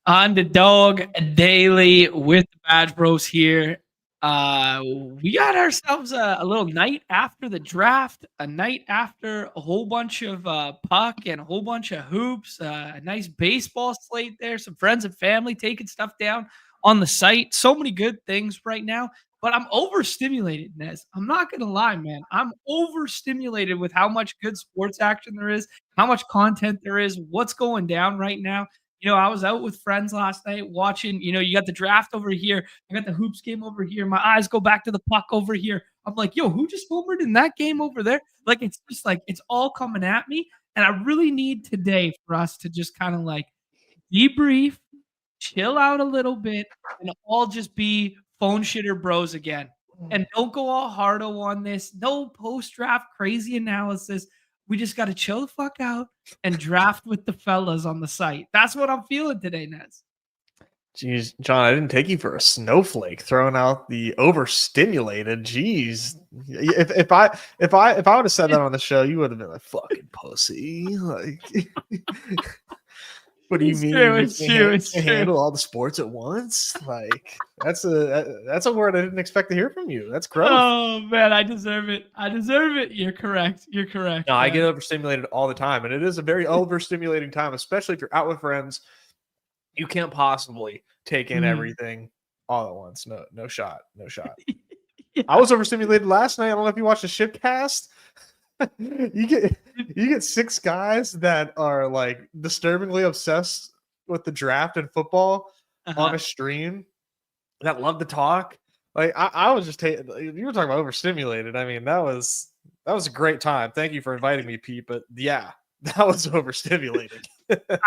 Underdog daily with the Badge Bros here. We got ourselves a little night after the draft, a night after a whole bunch of puck and a whole bunch of hoops, a nice baseball slate there, some friends and family taking stuff down on the site. So many good things right now, but I'm overstimulated, Nez. I'm not going to lie, man. I'm overstimulated with how much good sports action there is, how much content there is, what's going down right now. I was out with friends last night watching, you got the draft over here. I got the hoops game over here. My eyes go back to the puck over here. I'm like, yo, who just homered in that game over there? Like, it's just like, it's all coming at me. And I really need today for us to just kind of like debrief, chill out a little bit, and all just be phone shitter bros again. And don't go all hardo on this. No post draft crazy analysis. We just got to chill the fuck out and draft with the fellas on the site. That's what I'm feeling today, Nez. Jeez, John, I didn't take you for a snowflake throwing out the overstimulated. Jeez, if I would have said that on the show, you would have been like fucking pussy. Like, what do you mean? It's true. Handle all the sports at once? Like that's a word I didn't expect to hear from you. That's gross. Oh man, I deserve it. You're correct. No, I get overstimulated all the time, and it is a very overstimulating time, especially if you're out with friends. You can't possibly take in everything all at once. No shot. Yeah. I was overstimulated last night. I don't know if you watched the Shipcast. You get 6 guys that are like disturbingly obsessed with the draft and football on a stream that love to talk. Like I was just you were talking about overstimulated. I mean, that was a great time. Thank you for inviting me, Pete. But yeah, that was overstimulated.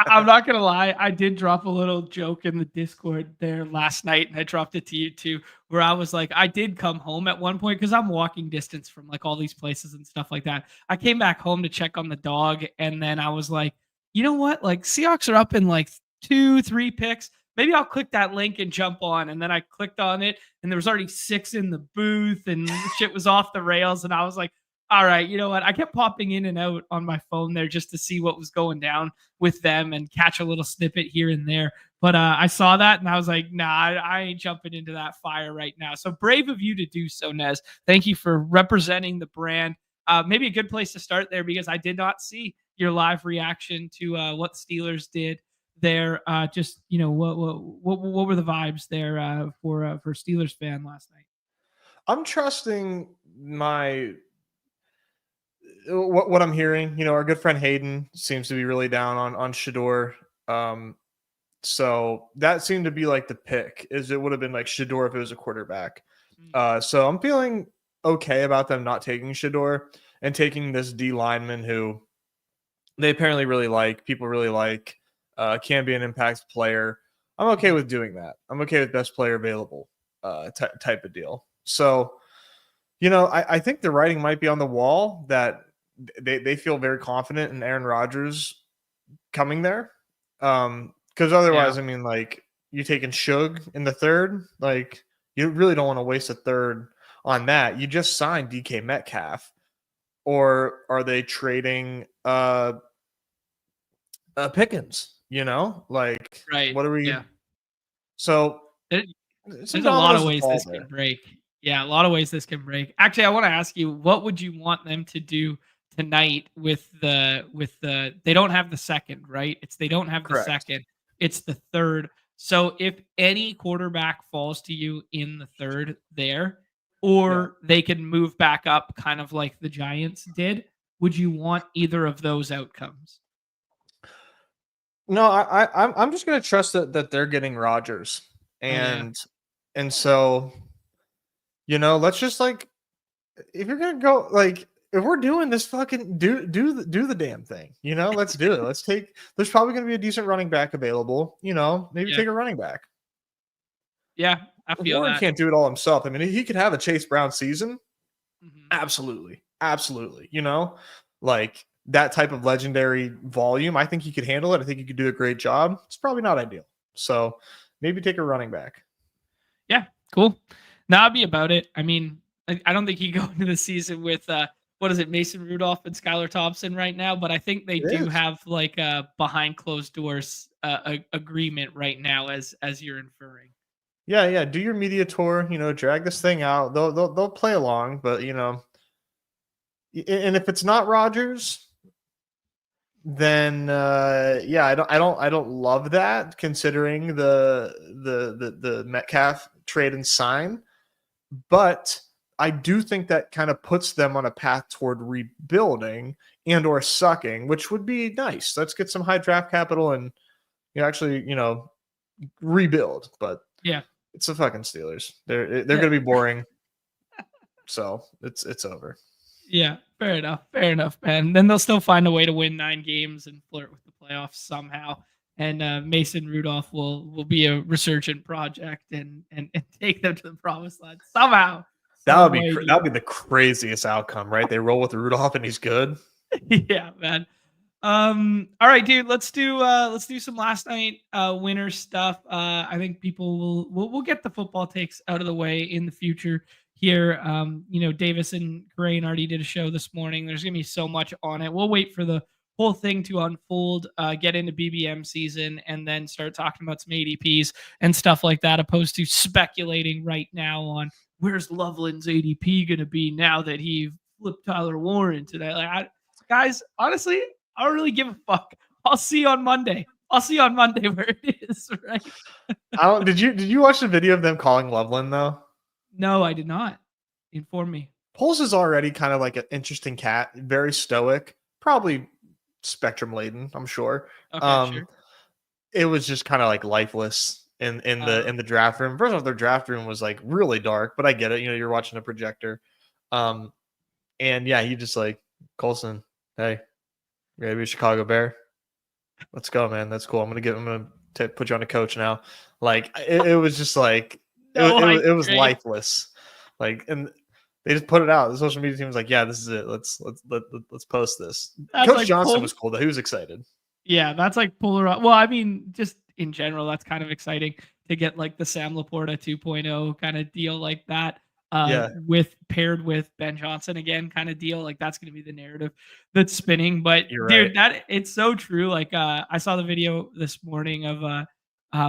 I'm not gonna lie, I did drop a little joke in the Discord there last night, and I dropped it to you too, where I was like, I did come home at one point because I'm walking distance from like all these places and stuff like that. I came back home to check on the dog, and then I was like, you know what? Like Seahawks are up in like 2-3 picks. Maybe I'll click that link and jump on. And then I clicked on it, and there was already 6 in the booth, and shit was off the rails. And I was like, all right, you know what? I kept popping in and out on my phone there just to see what was going down with them and catch a little snippet here and there. But I saw that and I was like, nah, I ain't jumping into that fire right now. So brave of you to do so, Nez. Thank you for representing the brand. Maybe a good place to start there because I did not see your live reaction to what Steelers did there. Just, what were the vibes there for Steelers fan last night? I'm trusting what I'm hearing. Our good friend Hayden seems to be really down on Shedeur. So that seemed to be like the pick. It would have been like Shedeur if it was a quarterback. So I'm feeling okay about them not taking Shedeur and taking this D lineman who they apparently really like. People really like. Can be an impact player. I'm okay with doing that. I'm okay with best player available type of deal. So, I think the writing might be on the wall that they feel very confident in Aaron Rodgers coming there. Because otherwise, I mean, like, you taking Shug in the third, like, you really don't want to waste a third on that. You just signed DK Metcalf. Or are they trading Pickens? Like, right. What are we? Yeah. So there's a lot of ways this can break. Yeah, a lot of ways this can break. Actually, I want to ask you, what would you want them to do tonight with the they don't have the second, right? They don't have the second. It's the third. So if any quarterback falls to you in the third there, or they can move back up kind of like the Giants did, would you want either of those outcomes? No, I'm just gonna trust that they're getting Rodgers. And so let's just like, if you're gonna go, like, if we're doing this, fucking do the damn thing. Let's do it. There's probably gonna be a decent running back available. Maybe take a running back. Yeah, I feel Warren that. can't do it all himself. I mean, he could have a Chase Brown season. Absolutely. Like that type of legendary volume. I think he could handle it. I think he could do a great job. It's probably not ideal. So maybe take a running back. Yeah, cool. That'd be about it. I mean, I don't think you go into the season with what is it, Mason Rudolph and Skylar Thompson right now, but I think they It do is. have like a behind closed doors agreement right now, as you're inferring. Yeah, yeah. Do your media tour. Drag this thing out. They'll play along, but and if it's not Rogers, then yeah, I don't love that considering the Metcalf trade and sign, but I do think that kind of puts them on a path toward rebuilding and or sucking, which would be nice. Let's get some high draft capital and actually rebuild. But Yeah. it's the fucking Steelers. They're Yeah. going to be boring, so it's over. Yeah, fair enough. Fair enough, man. Then they'll still find a way to win 9 games and flirt with the playoffs somehow. And Mason Rudolph will be a resurgent project and take them to the promised land somehow. That would Some be way, that dude. would be the craziest outcome, right? They roll with Rudolph and he's good. Yeah, man. All right, dude. Let's do some last night winner stuff. I think people we'll get the football takes out of the way in the future here. Davis and Crane already did a show this morning. There's gonna be so much on it. We'll wait for the whole thing to unfold, get into BBM season, and then start talking about some ADPs and stuff like that, opposed to speculating right now on where's Loveland's ADP gonna be now that he flipped Tyler Warren today. Guys, honestly, I don't really give a fuck. I'll see you on Monday. I'll see you on Monday where it is, right? I don't. Did you watch the video of them calling Loveland though? No, I did not. Inform me. Poles is already kind of like an interesting cat, very stoic, probably spectrum laden, I'm sure. Okay, sure. It was just kind of like lifeless in the draft room. First off, their draft room was like really dark, but I get it. You're watching a projector. And yeah, he just like, Colson, hey, you ready to be a Chicago Bear? Let's go, man. That's cool. I'm gonna put you on a coach now. Like it was just like it was lifeless. Like, and they just put it out. The social media team was like, yeah, this is it. Let's post this. That's Coach like Johnson was cool though. He was excited. Yeah, that's like polar. Well, I mean, just in general, that's kind of exciting to get like the Sam Laporta 2.0 kind of deal like that. Yeah. With paired with Ben Johnson again, kind of deal. Like that's gonna be the narrative that's spinning. But You're dude, right. that it's so true. Like I saw the video this morning of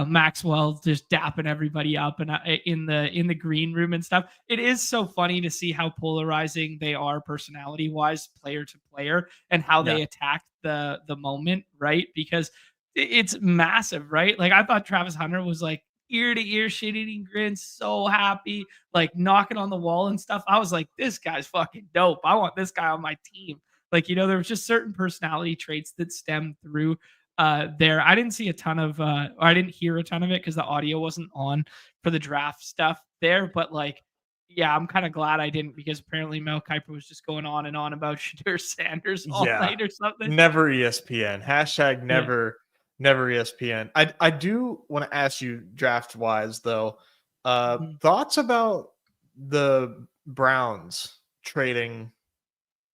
Maxwell just dapping everybody up and in the green room and stuff. It is so funny to see how polarizing they are personality wise, player to player, and how Yeah. they attack the moment, right? Because it's massive, right? Like I thought Travis Hunter was like ear to ear shit eating grin, so happy, like knocking on the wall and stuff. I was like, this guy's fucking dope. I want this guy on my team. Like, there was just certain personality traits that stem through there. I didn't see a ton of or I didn't hear a ton of it because the audio wasn't on for the draft stuff there. But like, yeah, I'm kind of glad I didn't because apparently Mel Kiper was just going on and on about Shadur Sanders all Yeah. night or something. Never ESPN. Hashtag never ESPN. I do want to ask you draft wise though, thoughts about the Browns trading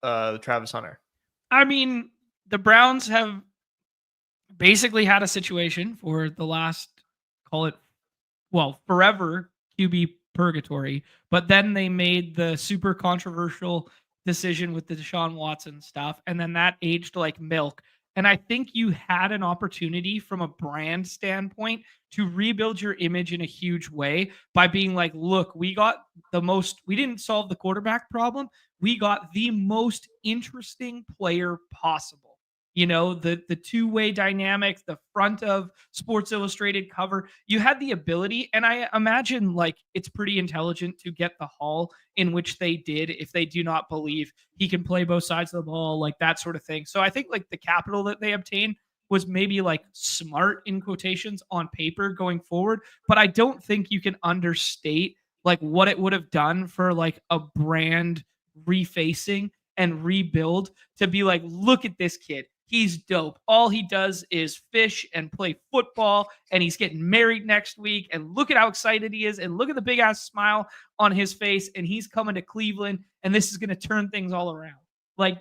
Travis Hunter? I mean, the Browns have basically had a situation for the last, call it, well, forever QB purgatory, but then they made the super controversial decision with the Deshaun Watson stuff, and then that aged like milk. And I think you had an opportunity from a brand standpoint to rebuild your image in a huge way by being like, look, we didn't solve the quarterback problem. We got the most interesting player possible. The two-way dynamic, the front of Sports Illustrated cover. You had the ability, and I imagine like it's pretty intelligent to get the haul in which they did if they do not believe he can play both sides of the ball, like that sort of thing. So I think like the capital that they obtained was maybe like smart in quotations on paper going forward, but I don't think you can understate like what it would have done for like a brand refacing and rebuild to be like, look at this kid. He's dope. All he does is fish and play football, and he's getting married next week. And look at how excited he is. And look at the big ass smile on his face. And he's coming to Cleveland, and this is going to turn things all around. Like,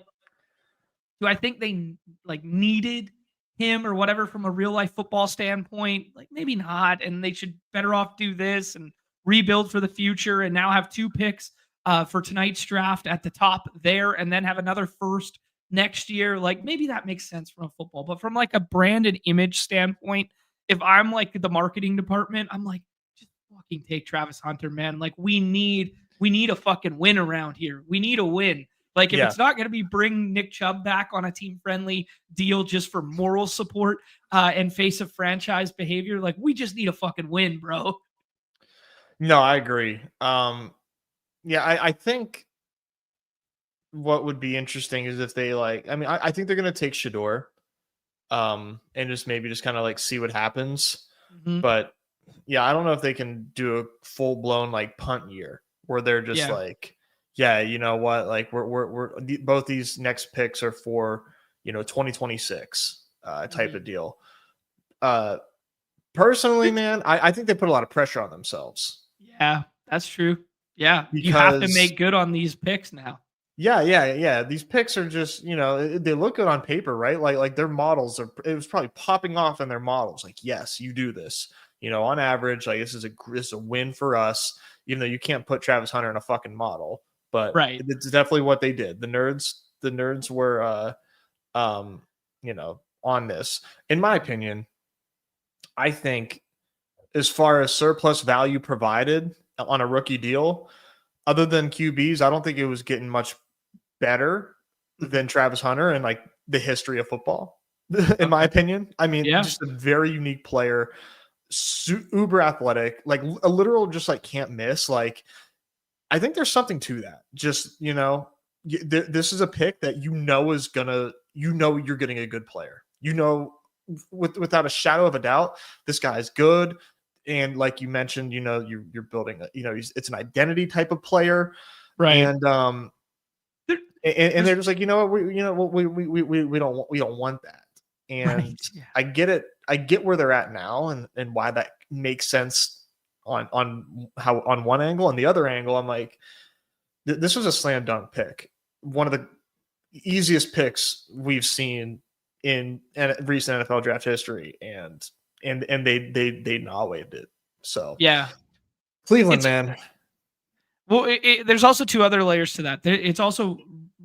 do I think they like needed him or whatever from a real life football standpoint? Like, maybe not. And they should better off do this and rebuild for the future and now have 2 picks for tonight's draft at the top there, and then have another first next year. Like maybe that makes sense from a football, but from like a brand and image standpoint, if I'm like the marketing department, I'm like, just fucking take Travis Hunter, man. Like we need a fucking win around here. We need a win. Like if Yeah. it's not going to be bring Nick Chubb back on a team friendly deal just for moral support and face of franchise behavior, like we just need a fucking win, bro. No, I agree. Yeah, I think what would be interesting is if they like. I mean, I think they're gonna take Shador, and just maybe just kind of like see what happens. Mm-hmm. But yeah, I don't know if they can do a full blown like punt year where they're just like, yeah, you know what, like we're both these next picks are for 2026 type of deal. Personally, man, I think they put a lot of pressure on themselves. Yeah, that's true. Yeah, you have to Because make good on these picks now. yeah. These picks are just, they look good on paper, right? Like their models are. It was probably popping off in their models. Like, yes, you do this. On average, like this is a win for us. Even though you can't put Travis Hunter in a fucking model, but Right. it's definitely what they did. The nerds were, on this. In my opinion, I think as far as surplus value provided on a rookie deal, other than QBs, I don't think it was getting much better than Travis Hunter and like the history of football, in my opinion. I mean, just a very unique player, uber athletic, like a literal just like can't miss. Like, I think there's something to that. Just, this is a pick that is gonna, you're getting a good player. Without a shadow of a doubt, this guy is good. And like you mentioned, you're building it's an identity type of player. Right. And they're just like, we don't want that. And right. I get it. I get where they're at now and why that makes sense on one angle. On the other angle, I'm like, this was a slam dunk pick. One of the easiest picks we've seen in recent NFL draft history. And they not-waived it. So yeah, Cleveland, man. Well, there's also two other layers to that. It's also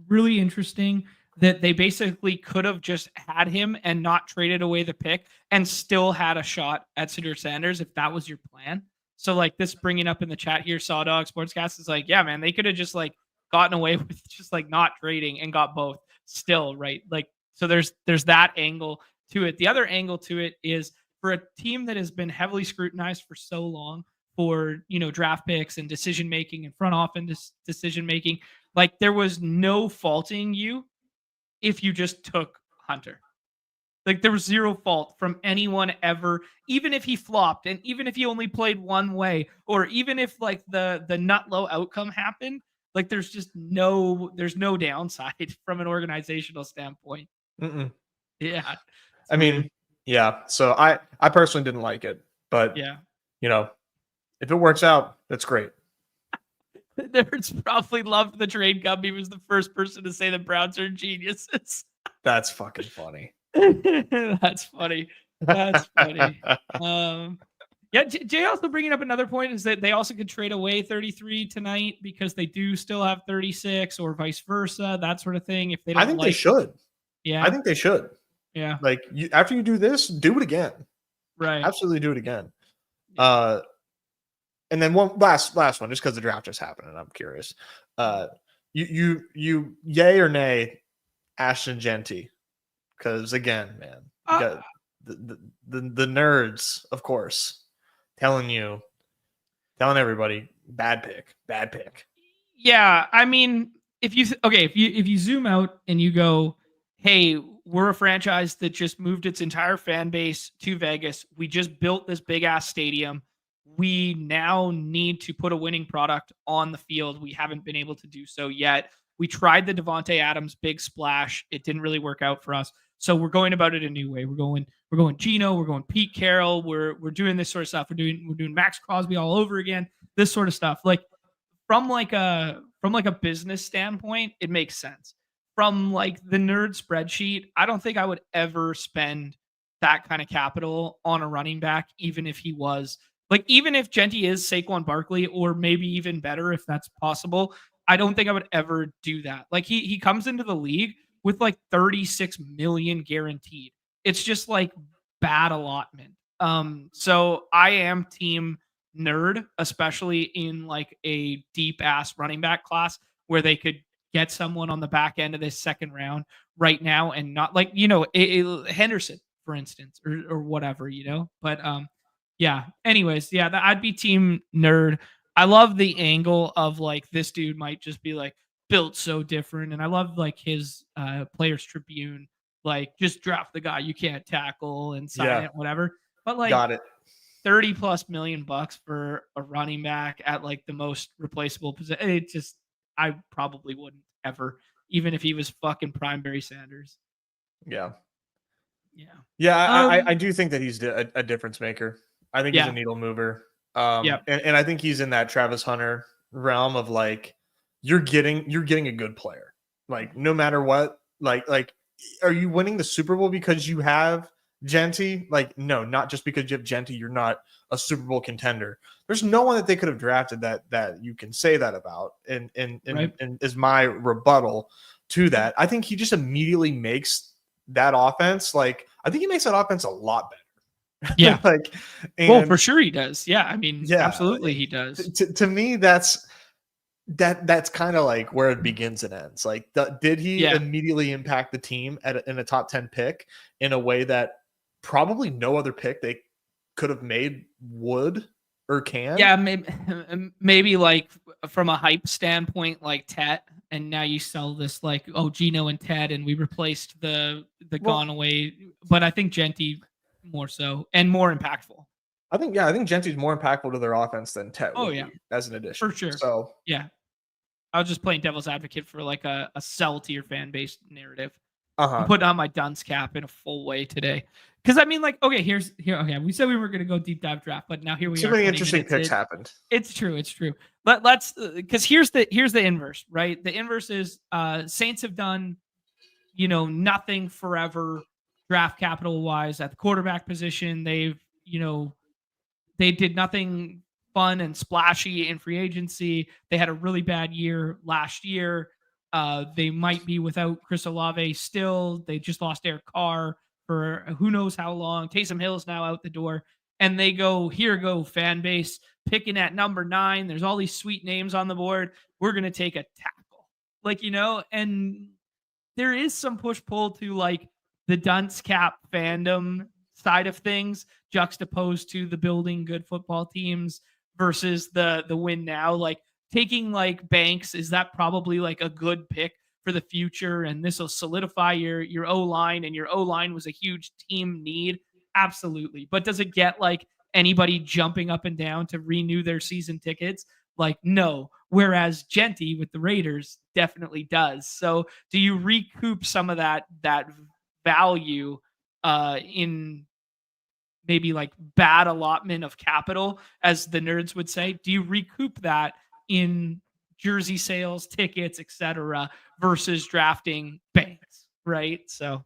really interesting that they basically could have just had him and not traded away the pick and still had a shot at Cedar Sanders if that was your plan. So like this bringing up in the chat here, Sawdog Sportscast is like, yeah, man, they could have just like gotten away with just like not trading and got both still, right? Like, so there's that angle to it. The other angle to it is for a team that has been heavily scrutinized for so long for draft picks and decision making and front office decision making, like there was no faulting you if you just took Hunter. Like there was zero fault from anyone ever, even if he flopped and even if he only played one way, or even if like the nut low outcome happened, like there's no downside from an organizational standpoint. Mm-mm. Yeah. I mean, yeah. So I personally didn't like it, but yeah, if it works out, that's great. The nerds probably loved the trade gum. He was the first person to say the Browns are geniuses. That's fucking funny. That's funny. That's funny. Yeah, Jay also bringing up another point is that they also could trade away 33 tonight because they do still have 36 or vice versa, that sort of thing. If they don't, they should. Yeah, I think they should. Yeah, like after you do this, do it again. Right, absolutely do it again. And then one last one, just because the draft just happened, and I'm curious. You yay or nay, Ashton Genty? Because again, man, you got the nerds, of course, telling everybody, bad pick. Yeah, I mean, if you zoom out and you go, hey, we're a franchise that just moved its entire fan base to Vegas. We just built this big ass stadium. We now need to put a winning product on the field. We haven't been able to do so yet. We tried the Devontae Adams big splash. It didn't really work out for us. So we're going about it a new way. We're going Geno. We're going Pete Carroll. We're doing this sort of stuff. We're doing Max Crosby all over again. This sort of stuff. Like from like a business standpoint, it makes sense. From like the nerd spreadsheet, I don't think I would ever spend that kind of capital on a running back, even if he was even if Genty is Saquon Barkley, or maybe even better if that's possible. I don't think I would ever do that. Like he comes into the league with like 36 million guaranteed. It's just like bad allotment. So I am team nerd, especially in like a deep ass running back class where they could get someone on the back end of this second round right now and not like, Henderson, for instance, or whatever, But yeah. Anyways, yeah, I'd be team nerd. I love the angle of like this dude might just be like built so different, and I love like his Players Tribune, like just draft the guy you can't tackle and sign Yeah, it, whatever. But like got it. 30 plus million bucks for a running back at like the most replaceable position. I probably wouldn't ever, even if he was fucking prime Barry Sanders. Yeah. Yeah. Yeah, I do think that he's a difference maker. I think he's a needle mover. Yeah. And I think he's in that Travis Hunter realm of like you're getting a good player. Like no matter what, like are you winning the Super Bowl because you have Genty? Like no, not just because you have Genty, you're not a Super Bowl contender. There's no one that they could have drafted that you can say that about. And Right. is my rebuttal to that. I think he just immediately makes that offense like I think he makes that offense a lot better. Yeah. Like, Well, for sure he does. Yeah. I mean, yeah, absolutely he does. to me, that's kind of like where it begins and ends. Like, did he Yeah. immediately impact the team in a top 10 pick in a way that probably no other pick they could have made would or can? Yeah, maybe like from a hype standpoint, like Tet, and now you sell this like, oh, Gino and Ted, and we replaced the gone away. But I think Genty more so and more impactful. I think Genty's more impactful to their offense than Tet would be as an addition. For sure. So yeah. I was just playing devil's advocate for like a sell to your fan base narrative. Uh-huh. I'm putting on my dunce cap in a full way today. Because I mean, like, okay, okay. We said we were gonna go deep dive draft, but now here we are. Too many interesting picks happened. It's true. Let's because here's the inverse, right? The inverse is Saints have done, nothing forever draft capital wise at the quarterback position. They've, they did nothing fun and splashy in free agency. They had a really bad year last year. They might be without Chris Olave still. They just lost Derek Carr for who knows how long. Taysom Hill is now out the door. And they go, fan base, picking at number 9. There's all these sweet names on the board. We're going to take a tackle. Like, and there is some push-pull to, like, the dunce cap fandom side of things juxtaposed to the building good football teams versus the win now. Like, taking, like, Banks, is that probably, like, a good pick for the future? And this will solidify your O-line, and your O-line was a huge team need. Absolutely. But does it get like anybody jumping up and down to renew their season tickets? Like, no. Whereas Genty with the Raiders definitely does. So do you recoup some of that value in maybe like bad allotment of capital, as the nerds would say? Do you recoup that in jersey sales, tickets, etc., versus drafting Banks, right? So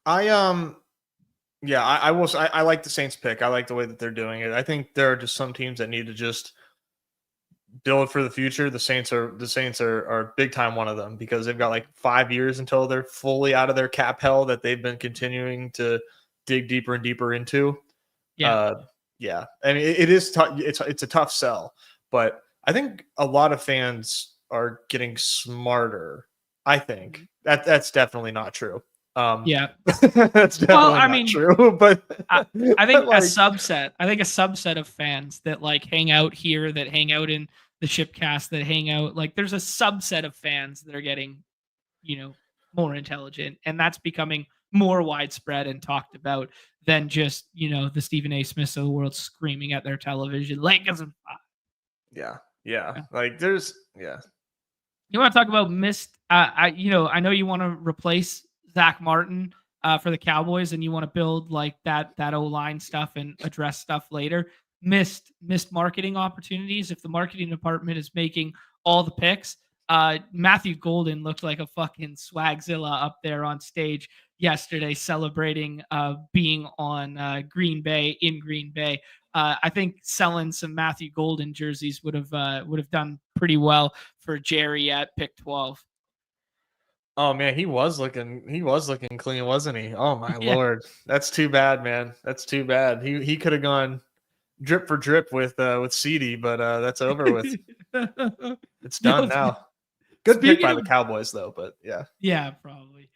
I will. I like the Saints pick. I like the way that they're doing it. I think there are just some teams that need to just build for the future. The Saints are big time one of them, because they've got like 5 years until they're fully out of their cap hell that they've been continuing to dig deeper and deeper into. Yeah. I mean, it is tough. It's a tough sell, but I think a lot of fans are getting smarter. I think that's definitely not true. Yeah, that's definitely not true. But I think like, a subset of fans that like hang out here, that hang out in the Shipcast, that hang out, like, there's a subset of fans that are getting, more intelligent, and that's becoming more widespread and talked about than just, the Stephen A. Smiths of the world screaming at their television, Lakers and five. Yeah. Like there's, You want to talk about missed? I know you want to replace Zach Martin for the Cowboys, and you want to build like that O-line stuff and address stuff later. Missed marketing opportunities. If the marketing department is making all the picks, Matthew Golden looked like a fucking swagzilla up there on stage yesterday, celebrating being on Green Bay in Green Bay. I think selling some Matthew Golden jerseys would have done pretty well for Jerry at pick 12. Oh man, he was looking clean, wasn't he? Oh my Yeah. lord. That's too bad, man. That's too bad. He could have gone drip for drip with CD, but that's over with. It's done now. Good pick by the Cowboys though, but yeah. Yeah, probably.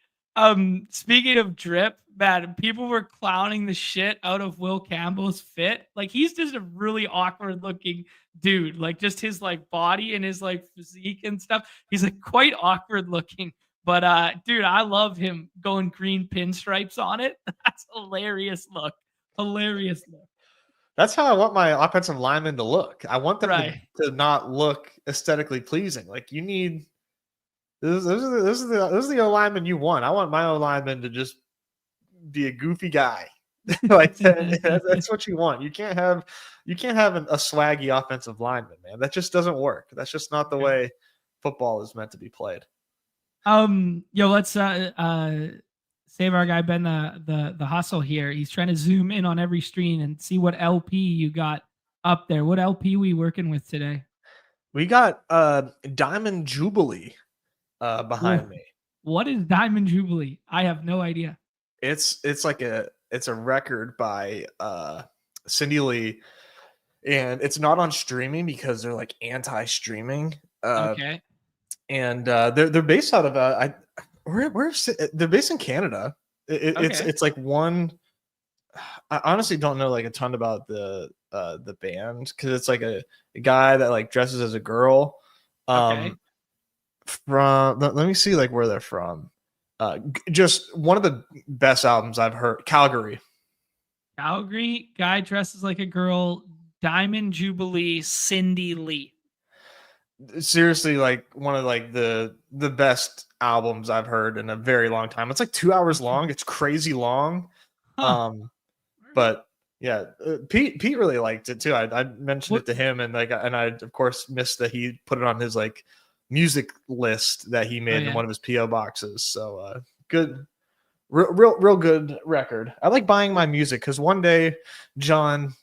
Speaking of drip, man, people were clowning the shit out of Will Campbell's fit. Like, he's just a really awkward looking dude. Like, just his like body and his like physique and stuff. He's like quite awkward looking. But dude, I love him going green pinstripes on it. That's hilarious look. Hilarious look. That's how I want my offensive linemen to look. I want them Right. to not look aesthetically pleasing. Like, you need those are the O linemen you want. I want my O lineman to just be a goofy guy. Like, that's what you want. You can't have a swaggy offensive lineman, man. That just doesn't work. That's just not the way football is meant to be played. Let's save our guy Ben the hustle here. He's trying to zoom in on every screen and see what LP you got up there. What LP we working with today? We got Diamond Jubilee behind me. What is Diamond Jubilee? I have no idea. It's a record by Cindy Lee, and it's not on streaming because they're like anti-streaming. Okay. And they're based out of they're based in Canada. It's like one. I honestly don't know like a ton about the band because it's like a guy that like dresses as a girl. From let me see like where they're from. Just one of the best albums I've heard. Calgary guy dresses like a girl. Diamond Jubilee, Cindy Lee. Seriously, like one of like the best albums I've heard in a very long time. It's like 2 hours long. It's crazy long. But yeah, Pete really liked it too. I mentioned it to him, and I of course missed that he put it on his like music list that he made in one of his PO boxes. So good, real good record. I like buying my music because one day, John,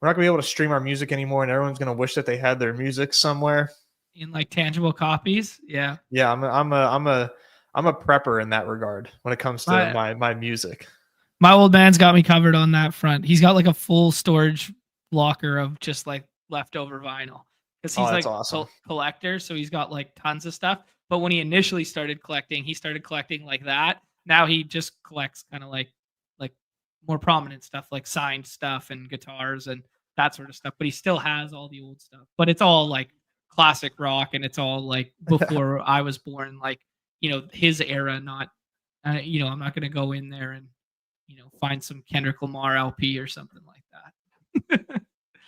we're not gonna be able to stream our music anymore, and everyone's gonna wish that they had their music somewhere in like tangible copies. Yeah. I'm a prepper in that regard when it comes to my music. My old man's got me covered on that front. He's got like a full storage locker of just like leftover vinyl because he's like awesome collector. So he's got like tons of stuff. But when he initially started collecting, he started collecting like that. Now he just collects kind of like more prominent stuff, like signed stuff and guitars and that sort of stuff. But he still has all the old stuff. But it's all like classic rock, and it's all like before I was born, like, his era, not, I'm not going to go in there and, find some Kendrick Lamar LP or something like that.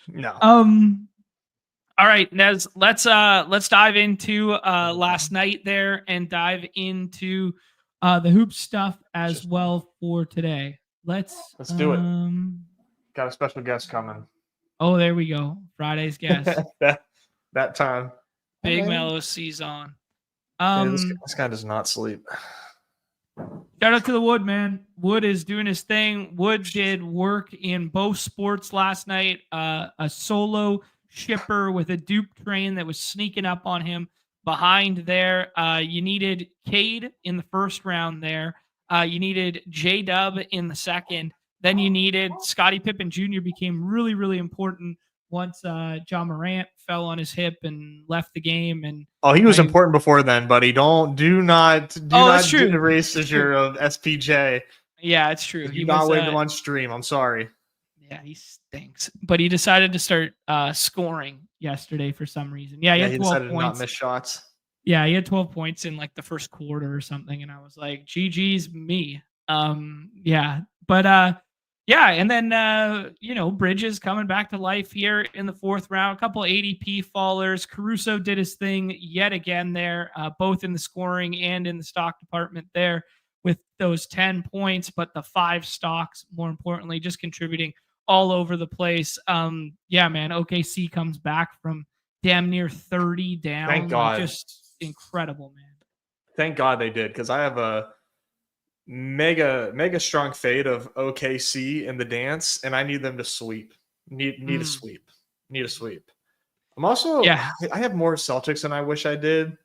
No. All right, Nez, let's dive into last night there and dive into the hoop stuff as well for today. Let's do it. Got a special guest coming. Oh, there we go. Friday's guest. that time. Big Mellow season. This guy does not sleep. Shout out to the Wood, man. Wood is doing his thing. Wood did work in both sports last night. A solo shipper with a dupe train that was sneaking up on him behind there. You needed Cade in the first round there. You needed J-Dub in the second. Then you needed Scottie Pippen Jr. became really, really important once John Morant fell on his hip and left the game. And he was important before then, buddy. Do not erase as your SPJ. Yeah, it's true. He not wait him on stream. I'm sorry. Yeah, he stinks. But he decided to start scoring yesterday for some reason. Yeah, he had 12 points. To not miss shots. Yeah, he had 12 points in like the first quarter or something, and I was like, GG's me. Yeah, but yeah, and then Bridges coming back to life here in the fourth round. A couple ADP fallers. Caruso did his thing yet again there, both in the scoring and in the stock department there with those 10 points, but the 5 stocks, more importantly, just contributing all over the place. Yeah, man, OKC comes back from damn near 30 down. Thank God. incredible, man. Thank God they did, because I have a mega strong fade of OKC in the dance, and I need them to sweep. Need a sweep. Need a sweep. I'm also Yeah. I have more Celtics than I wish I did.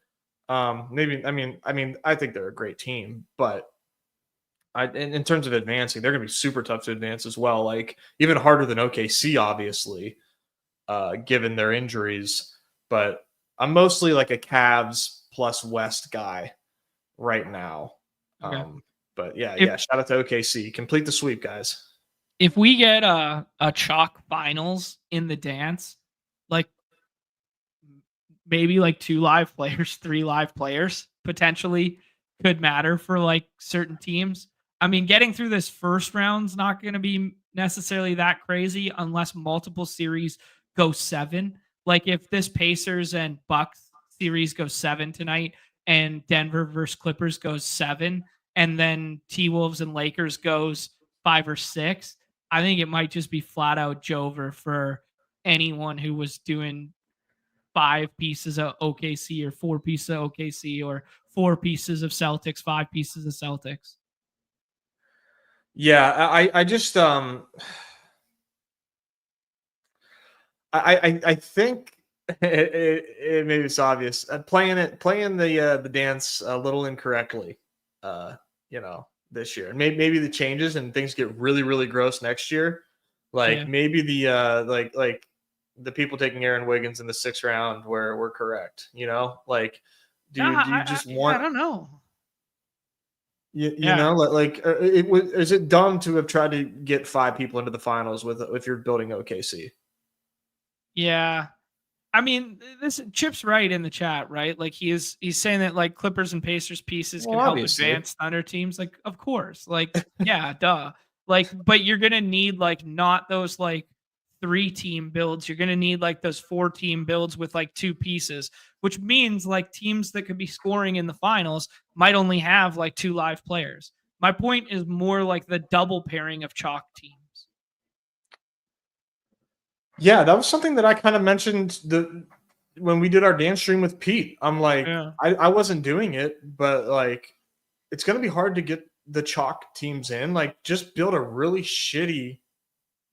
Maybe I mean I think they're a great team, but in terms of advancing, they're going to be super tough to advance as well. Like even harder than OKC, obviously, given their injuries. But I'm mostly like a Cavs plus West guy right now. Okay. But yeah, If shout out to OKC. Complete the sweep, guys. if we get a chalk finals in the dance, like maybe like 2 live players, 3 live players potentially could matter for like certain teams. I mean, getting through this first round's not going to be necessarily that crazy unless multiple series go 7. Like if this Pacers and Bucks series goes 7 tonight and Denver versus Clippers goes 7 and then T-Wolves and Lakers goes 5 or 6, I think it might just be flat out Jover for anyone who was doing 5 pieces of OKC or 4 pieces of OKC or 4 pieces of Celtics, 5 pieces of Celtics. Yeah, I just I think maybe it's obvious. Playing the dance a little incorrectly, you know, this year. And maybe the changes and things get really gross next year. Like Yeah. maybe the like the people taking Aaron Wiggins in the 6th round were correct. You know, like do you just I want don't know. you Yeah. know like it was is it dumb to have tried to get 5 people into the finals with if you're building OKC? Yeah. I mean, this Chip's right in the chat, right? Like he's saying that like Clippers and Pacers pieces Well, can help obviously. advance Thunder teams. Like, of course. Like, yeah, duh. Like, but you're gonna need like not those like 3-team builds. You're gonna need like those 4-team builds with like 2 pieces, which means like teams that could be scoring in the finals might only have like 2 live players. My point is more like the double pairing of chalk teams. Yeah, that was something that I kind of mentioned when we did our dance stream with Pete. I'm like, Yeah. I wasn't doing it, but like, it's gonna be hard to get the chalk teams in. Like, just build a really shitty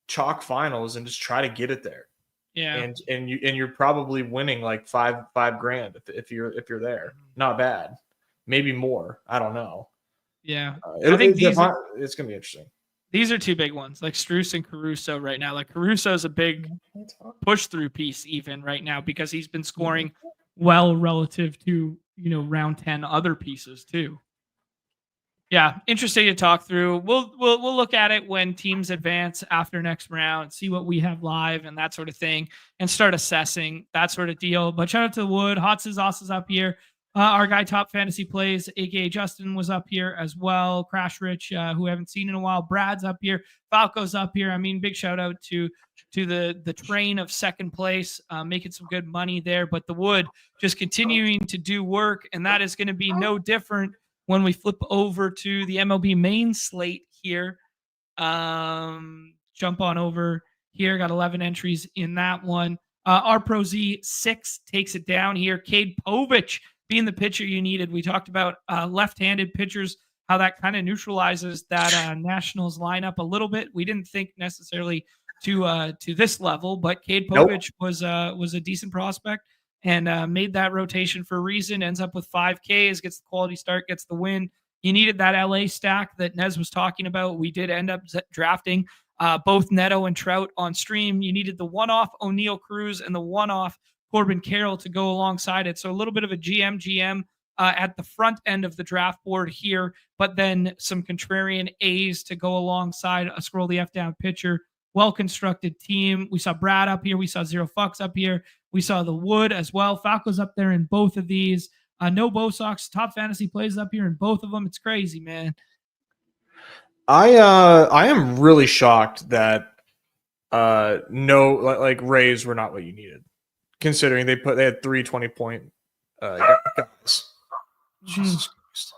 chalk finals and just try to get it there. Yeah. And you're probably winning like five grand if you're there. Not bad, maybe more. I don't know. Yeah. I think It's gonna be interesting. these are 2 big ones, like Strus and Caruso right now. Like Caruso is a big push through piece even right now because he's been scoring well relative to, round 10 other pieces too. Yeah, interesting to talk through. We'll look at it when teams advance after next round, see what we have live and that sort of thing, and start assessing that sort of deal. But shout out to the Wood, Hots is up here. Our guy Top Fantasy Plays, aka Justin, was up here as well. Crash Rich, who I haven't seen in a while. Brad's up here. Falco's up here. I mean, big shout out to the train of second place, making some good money there. But the Wood just continuing to do work, and that is going to be no different when we flip over to the MLB main slate here. Jump on over here. Got 11 entries in that one. Our Pro Z 6 takes it down here. Cade Povich being the pitcher you needed. We talked about left-handed pitchers, how that kind of neutralizes that Nationals lineup a little bit. We didn't think necessarily to this level, but Cade Povich was a decent prospect and made that rotation for a reason. Ends up with 5 Ks, gets the quality start, gets the win. You needed that LA stack that Nez was talking about. We did end up drafting both Neto and Trout on stream. You needed the one-off O'Neal Cruz and the one-off Corbin Carroll to go alongside it. So a little bit of a GM at the front end of the draft board here, but then some contrarian A's to go alongside a scroll the F down pitcher. Well-constructed team. We saw Brad up here. We saw Zero Fucks up here. We saw the Wood as well. Falco's up there in both of these. No Bo Sox. Top Fantasy Plays up here in both of them. It's crazy, man. I am really shocked that no like Rays were not what you needed, considering they had 3 20-point guys. Jesus Christ.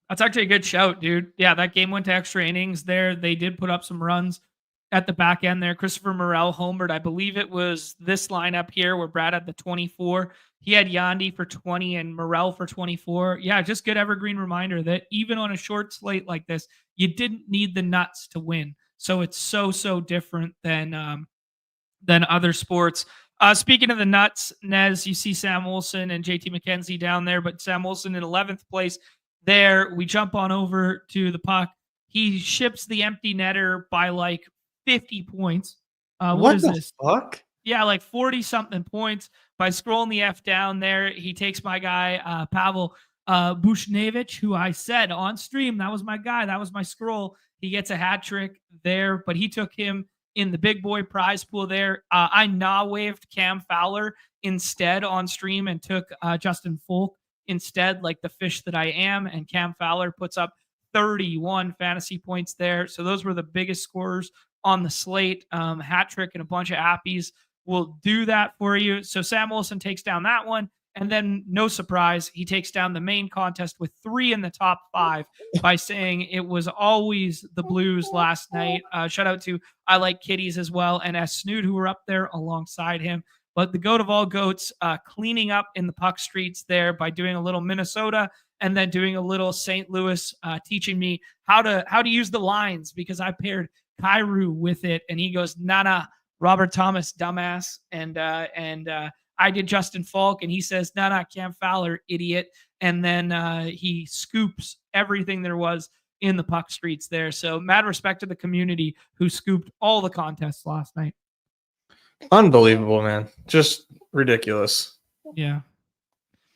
That's actually a good shout, dude. Yeah, that game went to extra innings there. They did put up some runs. at the back end there. Christopher Morel homered. I believe it was this lineup here where Brad had the 24. He had Yandy for 20 and Morel for 24. Yeah, just good evergreen reminder that even on a short slate like this, you didn't need the nuts to win. So it's so different than other sports. Speaking of the nuts, Nez, you see Sam Olson and JT McKenzie down there, but Sam Olson in 11th place there. We jump on over to the puck. He ships the empty netter by like 50 points. What is this? Fuck? Yeah, like 40 something points by scrolling the F down there. He takes my guy, Pavel Bushnevich, who I said on stream, that was my guy. That was my scroll. He gets a hat trick there, but he took him in the big boy prize pool there. I waved Cam Fowler instead on stream and took Justin Folk instead, like the fish that I am. And Cam Fowler puts up 31 fantasy points there. So those were the biggest scorers on the slate. Hat trick and a bunch of appies will do that for you. So Sam Olson takes down that one. And then, no surprise, he takes down the main contest with 3 in the top 5 by saying it was always the Blues last night. Shout out to I Like Kitties as well and S. Snood, who were up there alongside him. But the goat of all goats, cleaning up in the puck streets there by doing a little Minnesota and then doing a little St. Louis, teaching me how to use the lines because I paired Kairu with it. And he goes, nah, Robert Thomas, dumbass. And I did Justin Falk, and he says, nah, Cam Fowler, idiot. And then he scoops everything there was in the puck streets there. So mad respect to the community who scooped all the contests last night. Unbelievable, man. Just ridiculous. Yeah.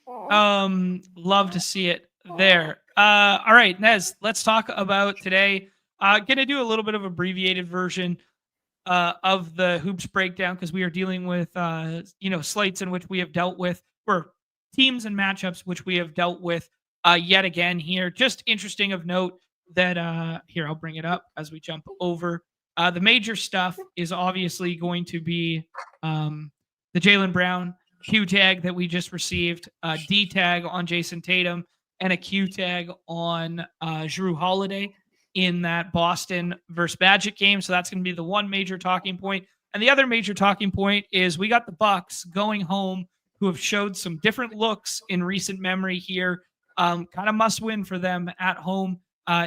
Love to see it there. All right, Nez, let's talk about today. Gonna do a little bit of abbreviated version of the hoops breakdown because we are dealing with slates in which we have dealt with, or teams and matchups which we have dealt with yet again here. Just interesting of note that here I'll bring it up as we jump over. The major stuff is obviously going to be the Jaylen Brown Q tag that we just received, a D tag on Jason Tatum, and a Q tag on Jrue Holiday in that Boston versus Magic game. So that's going to be the one major talking point. And the other major talking point is we got the Bucks going home, who have showed some different looks in recent memory here. Kind of must win for them at home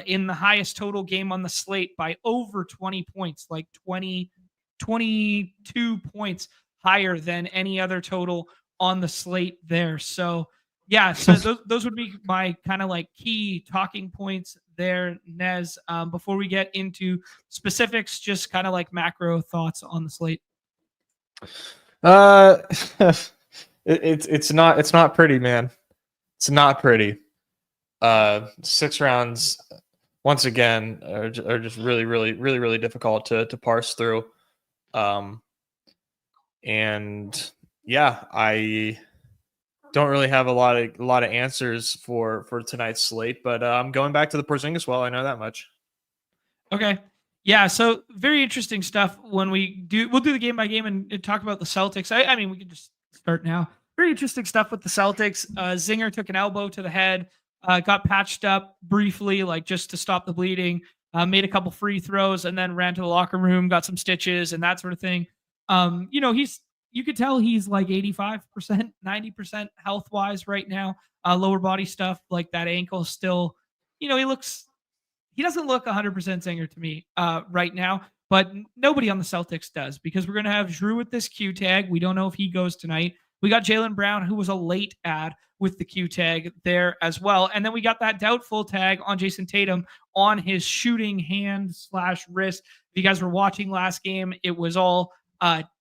in the highest total game on the slate by over 20 points, like 22 points higher than any other total on the slate there. So yeah, so those would be my kind of like key talking points there, Nez. Before we get into specifics, just kind of like macro thoughts on the slate. It's not pretty, man. It's not pretty. 6 rounds once again are just really difficult to parse through. And yeah, I don't really have a lot of answers for tonight's slate, but I'm going back to the Porzingis well. I know that much. Okay. Yeah, so very interesting stuff when we'll do the game by game and talk about the Celtics. I mean, we can just start now. Very interesting stuff with the Celtics. Zinger took an elbow to the head, got patched up briefly, like just to stop the bleeding, made a couple free throws, and then ran to the locker room, got some stitches and that sort of thing. You could tell he's like 85%, 90% health wise right now. Lower body stuff like that ankle still, he doesn't look 100% Zinger to me right now, but nobody on the Celtics does because we're going to have Jrue with this Q tag. We don't know if he goes tonight. We got Jaylen Brown, who was a late add with the Q tag there as well. And then we got that doubtful tag on Jason Tatum on his shooting hand / wrist. If you guys were watching last game, it was all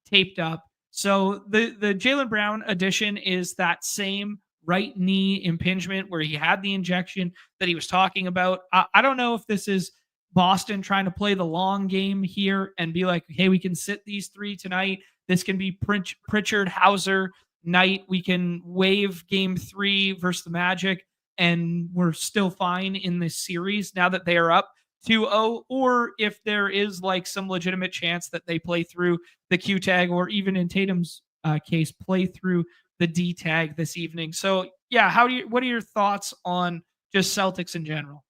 taped up. So the Jaylen Brown addition is that same right knee impingement where he had the injection that he was talking about. I don't know if this is Boston trying to play the long game here and be like, hey, we can sit these 3 tonight. This can be Pritchard Hauser night. We can waive game 3 versus the Magic, and we're still fine in this series now that they are up 2-0, or if there is like some legitimate chance that they play through the Q tag, or even in Tatum's case, play through the D tag this evening. So yeah, what are your thoughts on just Celtics in general?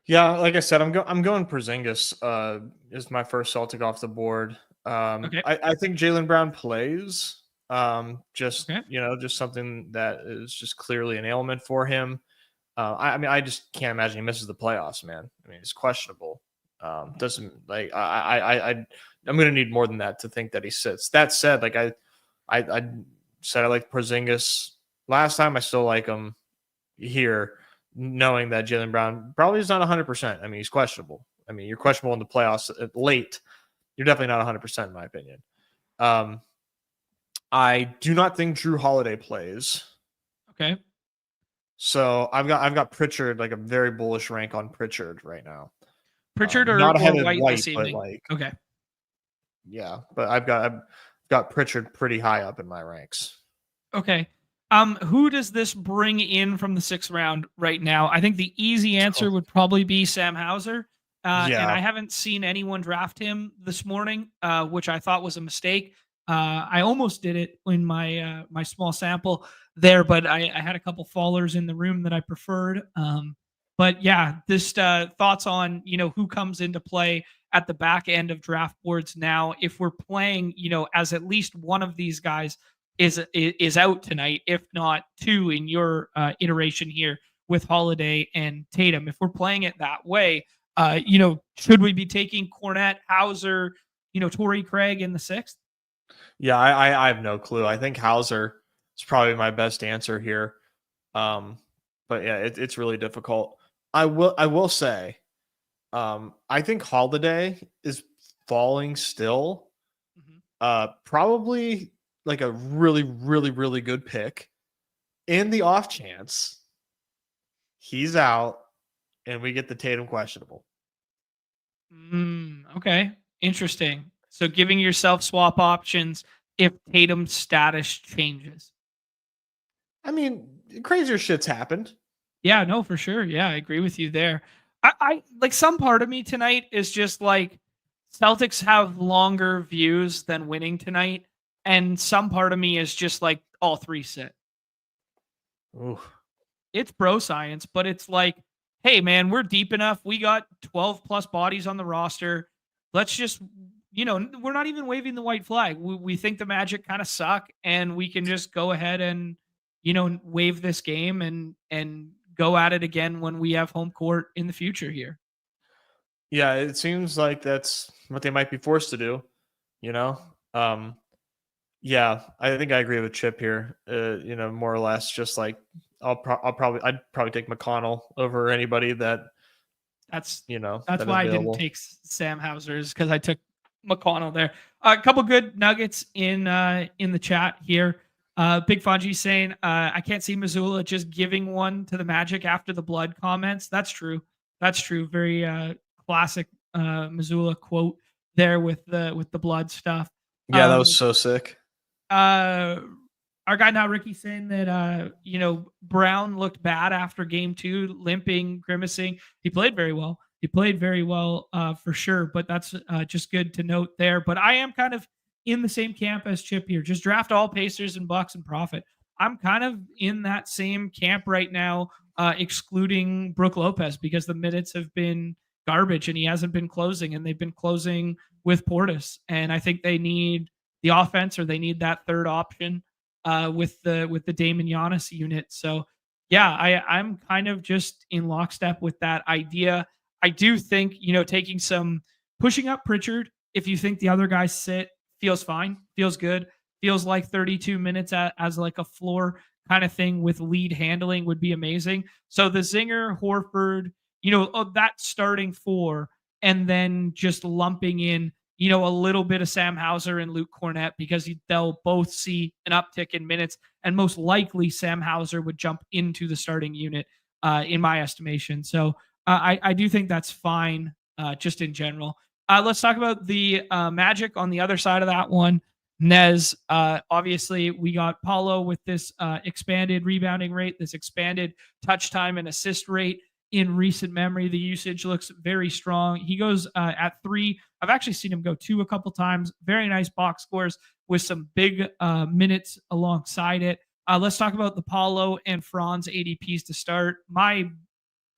Yeah, like I said, I'm going Porzingis is my first Celtic off the board. Okay. I think Jalen Brown plays. Just Okay. just something that is just clearly an ailment for him. I mean, I just can't imagine he misses the playoffs, man. I mean, it's questionable. Doesn't like I'm going to need more than that to think that he sits. That said, like I said, I like Porzingis last time. I still like him here, knowing that Jalen Brown probably is not 100%. I mean, he's questionable. I mean, you're questionable in the playoffs late. You're definitely not 100% in my opinion. Um, I do not think Drew Holiday plays. Okay. So I've got Pritchard, like a very bullish rank on Pritchard right now. Pritchard Not or ahead of White White, this but evening. like Okay. yeah. But I've got Pritchard pretty high up in my ranks. Okay. Who does this bring in from the sixth round right now? I think the easy answer would probably be Sam Hauser. And Yeah, I haven't seen anyone draft him this morning, which I thought was a mistake. I almost did it in my small sample there, but I had a couple fallers in the room that I preferred. But yeah, this thoughts on who comes into play at the back end of draft boards now. If we're playing, as at least one of these guys is out tonight, if not two in your iteration here with Holiday and Tatum. If we're playing it that way, should we be taking Cornette, Hauser, Torrey Craig in the sixth? yeah. I have no clue. I think Hauser is probably my best answer here. Um, but yeah, it's really difficult. I will say, I think Holiday is falling still. Mm-hmm. Probably like a really, really, really good pick. In the off chance he's out and we get the Tatum questionable. Okay, interesting. So giving yourself swap options if Tatum's status changes. I mean, crazier shit's happened. Yeah, no, for sure. Yeah, I agree with you there. I like some part of me tonight is just like Celtics have longer views than winning tonight, and some part of me is just like all three sit. Ooh. It's bro science, but it's like, hey man, we're deep enough. We got 12 plus bodies on the roster. Let's just, we're not even waving the white flag. We think the Magic kind of suck, and we can just go ahead and, wave this game and go at it again when we have home court in the future here. Yeah, it seems like that's what they might be forced to do, you know? Um, yeah, I think I agree with Chip here. More or less just like I'd probably take McConnell over anybody that, That's that is why I didn't available. take Sam Hauser's, because I took McConnell there. A couple good nuggets in the chat here. Big Fungi saying, I can't see Missoula just giving one to the Magic after the blood comments. That's true. That's true. Very classic Missoula quote there with the blood stuff. Yeah, that was Um, so sick. uh, our guy now Ricky saying that Brown looked bad after game two, limping, grimacing. He played very well. He played very well for sure, but that's just good to note there. But I am kind of in the same camp as Chip here. Just draft all Pacers and Bucks and profit. I'm kind of in that same camp right now, excluding Brooke Lopez, because the minutes have been garbage and he hasn't been closing, and they've been closing with Portis. And I think they need the offense, or they need that third option with the Damon Giannis unit. So yeah, I'm kind of just in lockstep with that idea. I do think taking some pushing up Pritchard, if you think the other guys sit, feels fine, feels good, feels like 32 minutes as like a floor kind of thing with lead handling would be amazing. So the Zinger, Horford, that starting four, and then just lumping in a little bit of Sam Hauser and Luke Cornett, because they'll both see an uptick in minutes, and most likely Sam Hauser would jump into the starting unit in my estimation. So I do think that's fine just in general. Let's talk about the Magic on the other side of that one. Nez, obviously, we got Paulo with this expanded rebounding rate, this expanded touch time and assist rate. In recent memory, the usage looks very strong. He goes at 3. I've actually seen him go 2 a couple times. Very nice box scores with some big minutes alongside it. Let's talk about the Paulo and Franz ADPs to start. My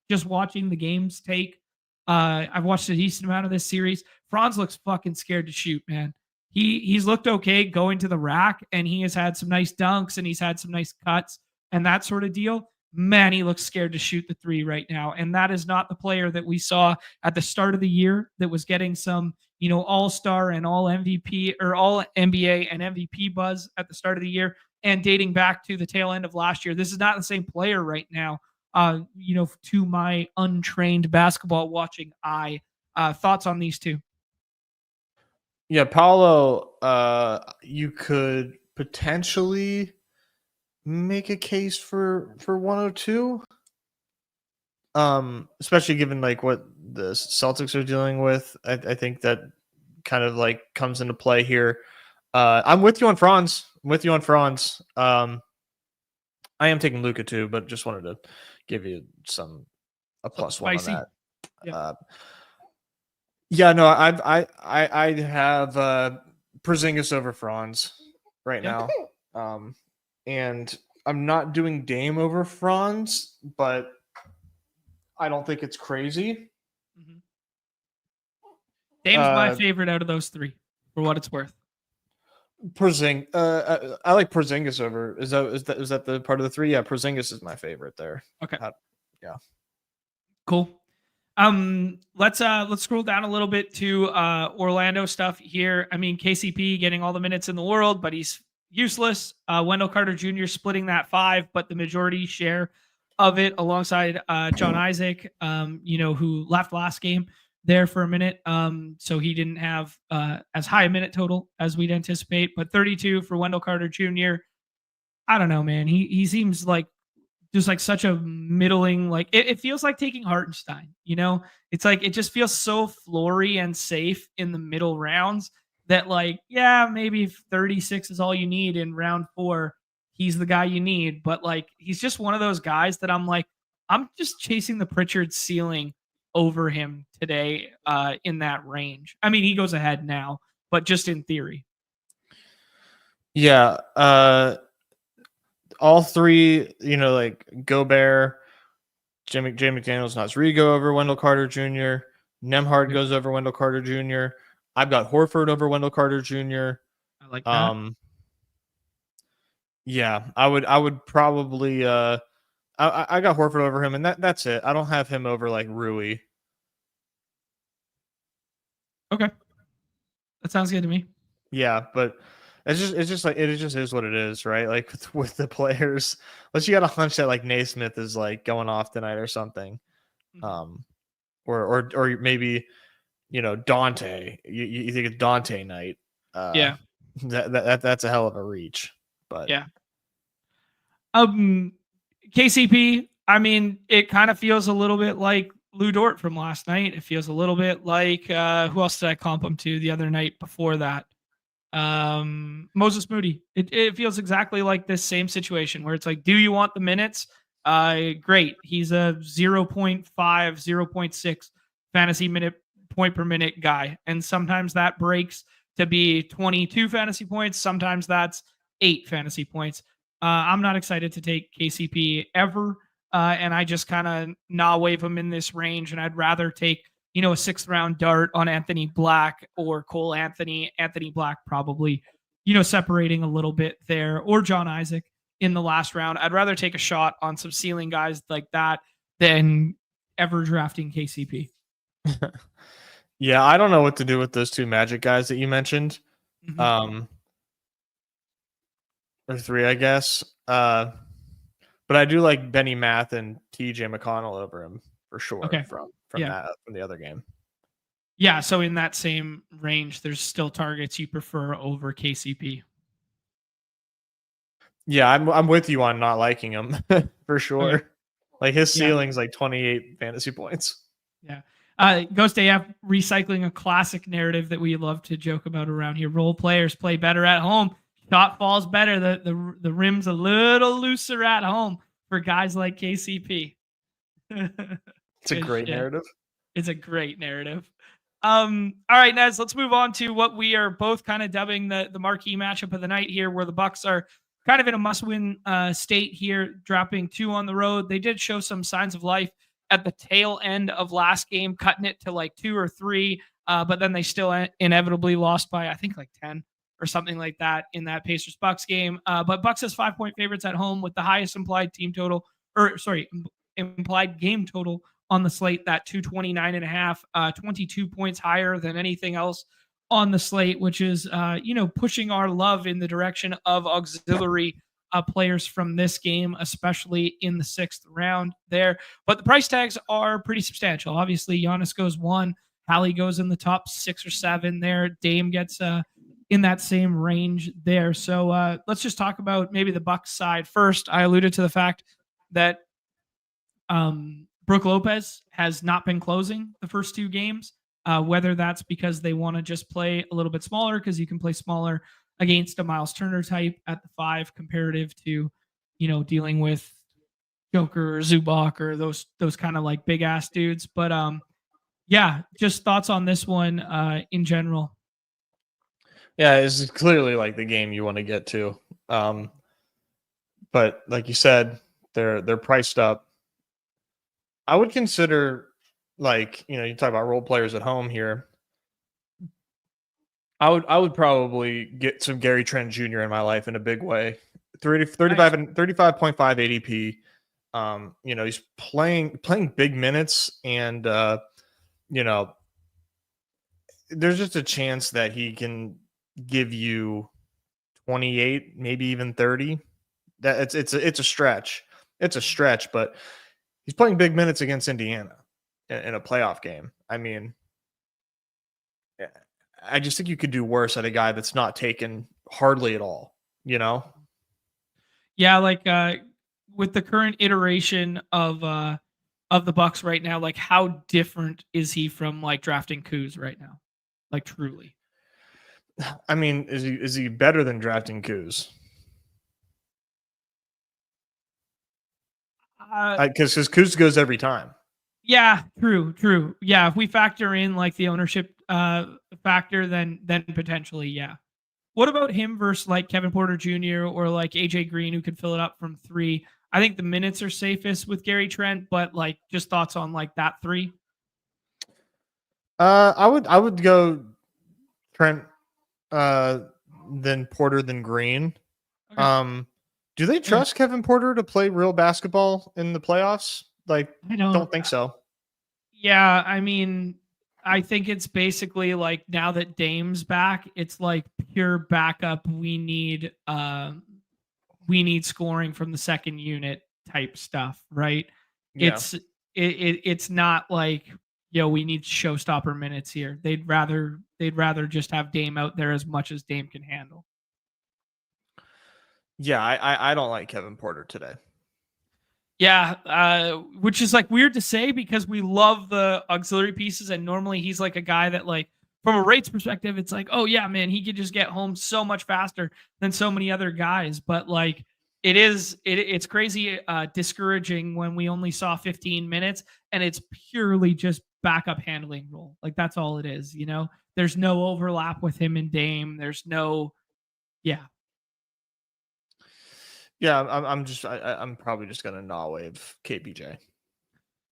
just watching the games take. I've watched a decent amount of this series. Franz looks fucking scared to shoot, man. He's looked okay going to the rack, and he has had some nice dunks, and he's had some nice cuts and that sort of deal. Man, he looks scared to shoot the three right now. And that is not the player that we saw at the start of the year that was getting some, all-star and all MVP or all NBA and MVP buzz at the start of the year and dating back to the tail end of last year. This is not the same player right now. To my untrained basketball watching eye. Thoughts on these two? Yeah, Paolo, you could potentially make a case for 102. Especially given like what the Celtics are dealing with. I think that kind of like comes into play here. I'm with you on Franz. I am taking Luka too, but just wanted to give you a plus one on that. No, I have Porzingis over Franz right now. And I'm not doing Dame over Franz, but I don't think it's crazy. Mm-hmm. Dame's my favorite out of those three, for what it's worth. I like Porzingis over. Is that the part of the three? Yeah, Porzingis is my favorite there. Okay. Yeah. Cool. Let's scroll down a little bit to Orlando stuff here. I mean, KCP getting all the minutes in the world, but he's useless. Wendell Carter Jr. splitting that 5, but the majority share of it alongside John Isaac, who left last game there for a minute. So he didn't have as high a minute total as we'd anticipate, but 32 for Wendell Carter Jr. I don't know, man. He seems like just like such a middling, like it feels like taking Hartenstein, it's like, it just feels so floory and safe in the middle rounds that like, yeah, maybe if 36 is all you need in round 4, he's the guy you need. But like, he's just one of those guys that I'm like, I'm just chasing the Pritchard ceiling over him today in that range. I mean, he goes ahead now, but just in theory. Yeah. All three, like Gobert, Jay McDaniels, Nasrigo over Wendell Carter Jr. Nembhard goes over Wendell Carter Jr. I've got Horford over Wendell Carter Jr. I like that. Yeah, I would probably I got Horford over him, and that's it. I don't have him over like Rui. Okay, that sounds good to me. Yeah, but it just is what it is, right? Like with the players, unless you got a hunch that like Naismith is like going off tonight or something, or maybe Dante. You think it's Dante night? Yeah, that's a hell of a reach, but yeah. KCP. I mean, it kind of feels a little bit like Lou Dort from last night. It feels a little bit like who else did I comp him to the other night before that? Moses Moody. It feels exactly like this same situation where it's like, do you want the minutes? Great. He's a 0.5, 0.6 fantasy point per minute guy. And sometimes that breaks to be 22 fantasy points. Sometimes that's 8 fantasy points. I'm not excited to take KCP ever. And I just kind of wave him in this range. And I'd rather take, a 6th round dart on Anthony Black or Cole Anthony Black, probably, separating a little bit there, or John Isaac in the last round. I'd rather take a shot on some ceiling guys like that than ever drafting KCP. Yeah, I don't know what to do with those 2 Magic guys that you mentioned. Or 3, I guess. But I do like Benny Math and TJ McConnell over him for sure. Okay. From the other game. Yeah, so in that same range, there's still targets you prefer over KCP. Yeah, I'm with you on not liking him for sure. Okay. Like his ceiling's like 28 fantasy points. Yeah. Ghost AF recycling a classic narrative that we love to joke about around here. Role players play better at home. Shot falls better. The rim's a little looser at home for guys like KCP. It's a great narrative. It's a great narrative. All right, Nez, let's move on to what we are both kind of dubbing the marquee matchup of the night here, where the Bucks are kind of in a must-win state here, dropping 2 on the road. They did show some signs of life at the tail end of last game, cutting it to like 2 or 3. But then they still inevitably lost by, I think, like 10 or something like that in that Pacers Bucks game. But Bucks as 5-point favorites at home with the highest implied team total, or sorry, implied game total on the slate, that 229.5, 22 points higher than anything else on the slate, which is, pushing our love in the direction of auxiliary players from this game, especially in the 6th round there. But the price tags are pretty substantial. Obviously, Giannis goes 1, Hallie goes in the top 6 or 7 there. Dame gets in that same range there. So let's just talk about maybe the Bucks side first. I alluded to the fact that Brook Lopez has not been closing the first 2 games, whether that's because they want to just play a little bit smaller, because you can play smaller against a Miles Turner type at the 5 comparative to, dealing with Joker or Zubac or those kind of like big ass dudes. But yeah, just thoughts on this one in general. Yeah, it's clearly like the game you want to get to. But like you said, they're priced up. I would consider, like, you talk about role players at home here. I would probably get some Gary Trent Jr. in my life in a big way. 35 and 35.5 ADP. He's playing big minutes, and there's just a chance that he can give you 28, maybe even 30. That it's a stretch. It's a stretch, but he's playing big minutes against Indiana in a playoff game. I mean, I just think you could do worse at a guy that's not taken hardly at all, Yeah, like with the current iteration of the Bucks right now, like how different is he from like drafting Kuz right now? Like truly. I mean, is he better than drafting Kuz? Because Kuz goes every time. Yeah, true. Yeah, if we factor in like the ownership factor, then potentially, yeah. What about him versus like Kevin Porter Jr. or like AJ Green, who could fill it up from 3? I think the minutes are safest with Gary Trent, but like just thoughts on like that 3. I would go Trent, then Porter, then Green. Okay. Do they trust Kevin Porter to play real basketball in the playoffs? Like, I don't think so. Yeah, I mean, I think it's basically like now that Dame's back, it's like pure backup. We need scoring from the second unit type stuff, right? Yeah. It's not like, we need showstopper minutes here. They'd rather just have Dame out there as much as Dame can handle. Yeah, I don't like Kevin Porter today. Yeah, which is like weird to say because we love the auxiliary pieces, and normally he's like a guy that, like, from a rates perspective, it's like, oh yeah, man, he could just get home so much faster than so many other guys. But like, it's crazy discouraging when we only saw 15 minutes and it's purely just backup handling role. Like that's all it is. There's no overlap with him and Dame. There's no, yeah. Yeah, I'm probably just gonna gnaw wave KPJ.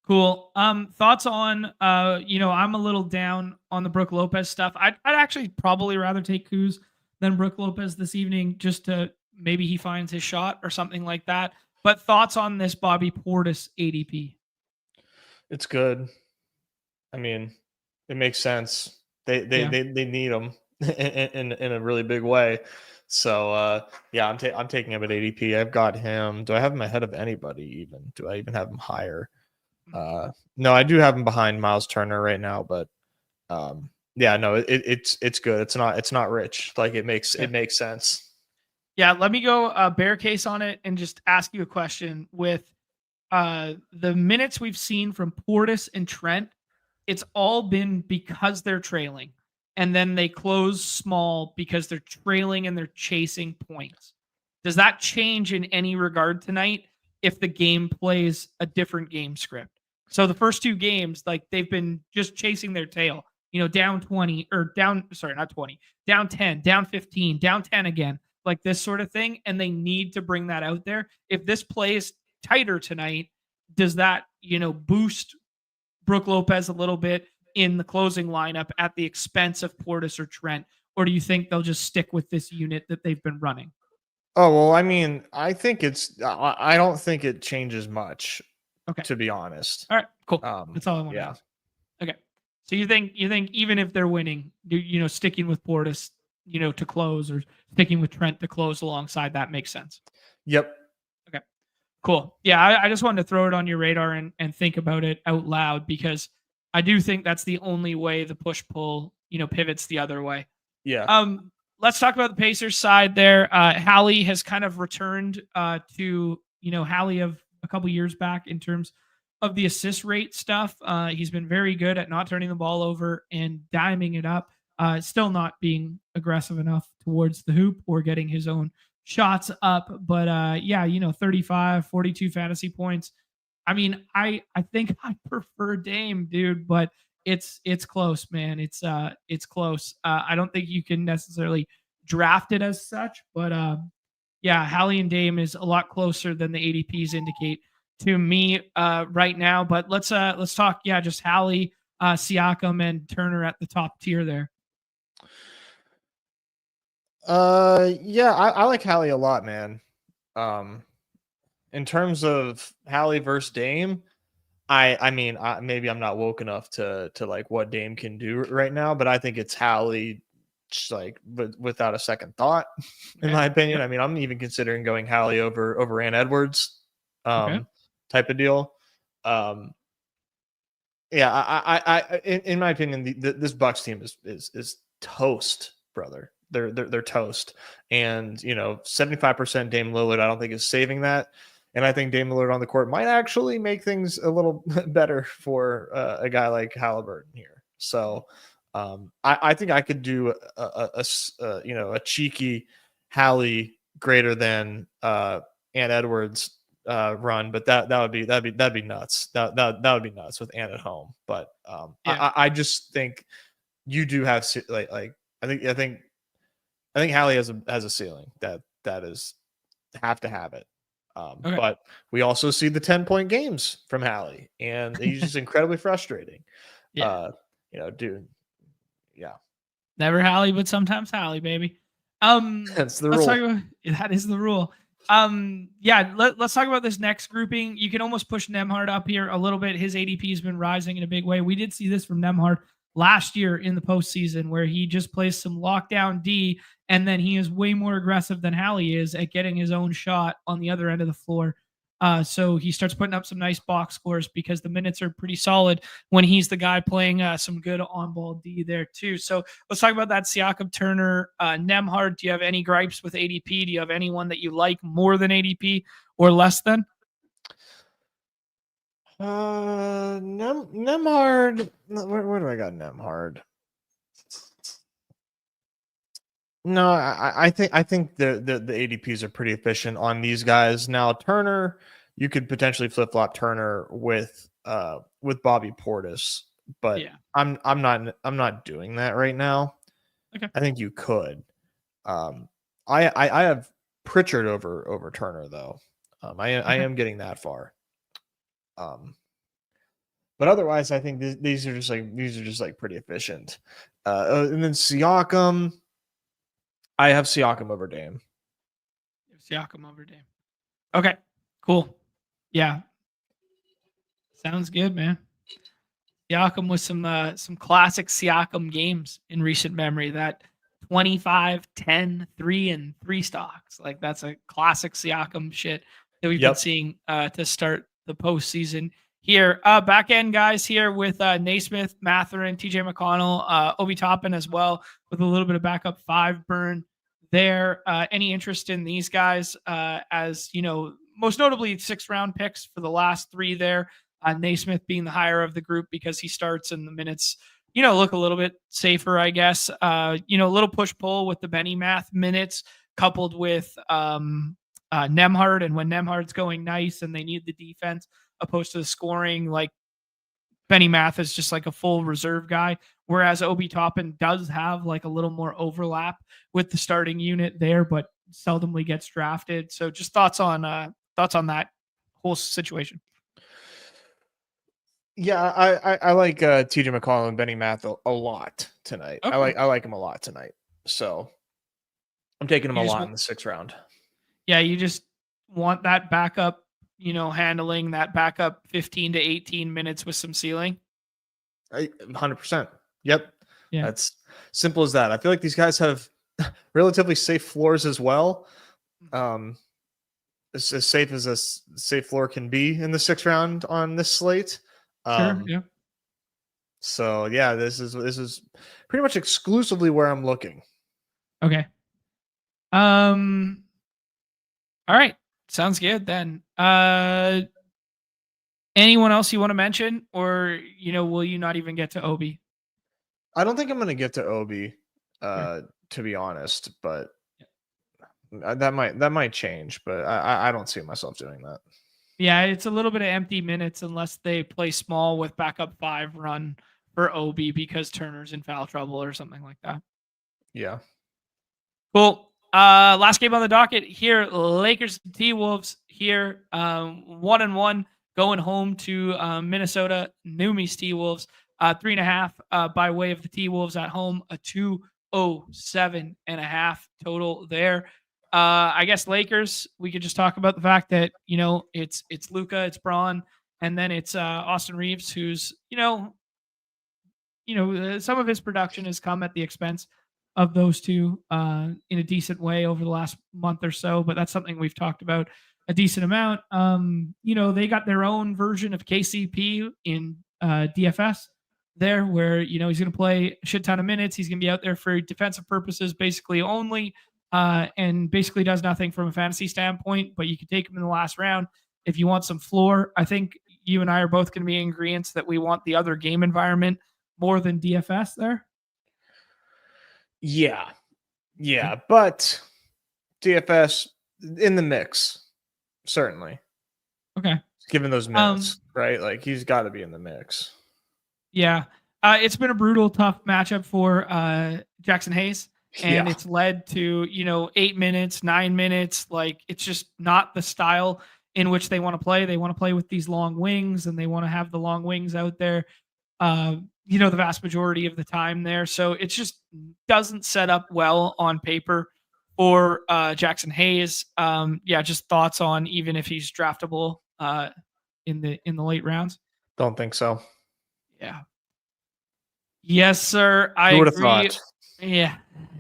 Cool. Thoughts on I'm a little down on the Brook Lopez stuff. I'd actually probably rather take Kuz than Brook Lopez this evening, just to maybe he finds his shot or something like that. But thoughts on this Bobby Portis ADP? It's good. I mean, it makes sense. They need him in a really big way. So yeah, I'm taking him at ADP. I've got him. Do I have him ahead of anybody even? Do I even have him higher? No, I do have him behind Miles Turner right now, but yeah, no, it's good. It's not rich. Like it makes sense. Yeah, let me go bear case on it and just ask you a question. With the minutes we've seen from Portis and Trent, it's all been because they're trailing, and then they close small because they're trailing and they're chasing points. Does that change in any regard tonight if the game plays a different game script? So the first 2 games, like they've been just chasing their tail, down 20 or down, sorry, not 20, down 10, down 15, down 10 again, like this sort of thing. And they need to bring that out there. If this plays tighter tonight, does that, boost Brook Lopez a little bit in the closing lineup at the expense of Portis or Trent? Or do you think they'll just stick with this unit that they've been running? Oh, well, I mean, I don't think it changes much, Okay. to be honest. All right. Cool. That's all I want to Yeah. ask. Okay. So you think even if they're winning, sticking with Portis, to close, or sticking with Trent to close alongside that makes sense. Yep. Okay. Cool. Yeah, I just wanted to throw it on your radar and think about it out loud, because I do think that's the only way the push pull, pivots the other way. Yeah. Let's talk about the Pacers side there. Hallie has kind of returned to, Hallie of a couple years back in terms of the assist rate stuff. He's been very good at not turning the ball over and diming it up. Still not being aggressive enough towards the hoop or getting his own shots up. But 35, 42 fantasy points. I mean, I think I prefer Dame, dude, but it's close, man. It's close. I don't think you can necessarily draft it as such, but Hallie and Dame is a lot closer than the ADPs indicate to me right now. But let's talk, just Hallie, Siakam, and Turner at the top tier there. I like Hallie a lot, man. In terms of Hallie versus Dame, I mean, maybe I'm not woke enough to like what Dame can do right now, but I think it's Hallie, just like without a second thought, in my opinion. I mean, I'm even considering going Hallie over Ant Edwards, type of deal. In my opinion, this Bucks team is toast, brother. They're toast, and 75% Dame Lillard, I don't think is saving that. And I think Dame Lillard on the court might actually make things a little better for a guy like Halliburton here. So I think I could do a cheeky Hallie greater than Ant Edwards run, but that'd be nuts. That would be nuts with Ant at home. But I just think you do have I think Hallie has a ceiling that is have to have it. But we also see the 10-point games from Hallie, and he's just incredibly frustrating. Dude. Yeah. Never Hallie, but sometimes Hallie, baby. That's the rule. That is the rule. Let's talk about this next grouping. You can almost push Nembhard up here a little bit. His ADP has been rising in a big way. We did see this from Nembhard last year in the postseason, where he just plays some lockdown D, and then he is way more aggressive than Hallie is at getting his own shot on the other end of the floor. So he starts putting up some nice box scores because the minutes are pretty solid when he's the guy playing some good on-ball D there too. So let's talk about that Siakam, Turner, Nembhard. Do you have any gripes with ADP? Do you have anyone that you like more than ADP or less than? Nembhard. Where do I got Nembhard? No, I think the ADPs are pretty efficient on these guys. Now Turner, you could potentially flip flop Turner with Bobby Portis, but I'm not doing that right now. Okay. I think you could. I have Pritchard over Turner though. I am getting that far. But otherwise, I think these are just like pretty efficient. And then Siakam. I have Siakam over Dame. Siakam over Dame. Okay, cool. Yeah. Sounds good, man. Siakam with some classic Siakam games in recent memory. That 25, 10, 3, and 3 stocks. Like, that's a classic Siakam shit that we've been seeing to start the postseason here. Back end guys here with Naismith, Mathurin, TJ McConnell, Obi Toppin as well, with a little bit of backup 5 burn there. Any interest in these guys as, most notably 6th-round picks for the last 3 there? Naismith being the higher of the group because he starts and the minutes, look a little bit safer, I guess. A little push-pull with the Benny Math minutes coupled with Nembhard. And when Nembhard's going nice and they need the defense opposed to the scoring, like, Benny Math is just like a full reserve guy, whereas Obi Toppin does have like a little more overlap with the starting unit there, but seldomly gets drafted. So just thoughts on that whole situation. Yeah, I like TJ McConnell and Benny Math a lot tonight. Okay. I like him a lot tonight. So I'm taking him You a just lot in the 6th round. Yeah, you just want that backup, handling that backup 15 to 18 minutes with some ceiling. 100%. Yep. Yeah, That's simple as that. I feel like these guys have relatively safe floors as well. Um, as safe as safe floor can be in the 6th round on this slate. sure. Um, Yeah. so yeah, this is pretty much exclusively where I'm looking. Okay. Um. All right. Sounds good then. Anyone else you want to mention, or will you not even get to Obi? I don't think I'm gonna get to Obi, Sure. to be honest, but Yeah. that might change. But I don't see myself doing that. Yeah, it's a little bit of empty minutes unless they play small with backup 5 run for Obi because Turner's in foul trouble or something like that. Yeah. Cool. Last game on the docket here. Lakers T Wolves here. 1-1 going home to Minnesota. Numi's T Wolves. 3.5 by way of the T Wolves at home. A 207.5 total there. I guess Lakers. We could just talk about the fact that it's Luka, it's Braun, and then it's Austin Reeves, who's some of his production has come at the expense of those two in a decent way over the last month or so, but that's something we've talked about a decent amount. They got their own version of KCP in DFS there, where he's going to play a shit ton of minutes. He's going to be out there for defensive purposes, basically only, and basically does nothing from a fantasy standpoint. But you can take him in the last round if you want some floor. I think you and I are both going to be in agreement that we want the other game environment more than DFS there. Yeah. Yeah. But DFS in the mix, certainly. Okay. Given those minutes, right? Like he's got to be in the mix. Yeah. It's been a brutal, tough matchup for Jackson Hayes. And Yeah. it's led to, 8 minutes, 9 minutes. Like, it's just not the style in which they want to play. They want to play with these long wings and they want to have the long wings out there, the vast majority of the time there. So it just doesn't set up well on paper for Jackson Hayes. Just thoughts on even if he's draftable in the late rounds. Don't think so. Yeah. Yes, sir. I Who would have agree. thought? Yeah,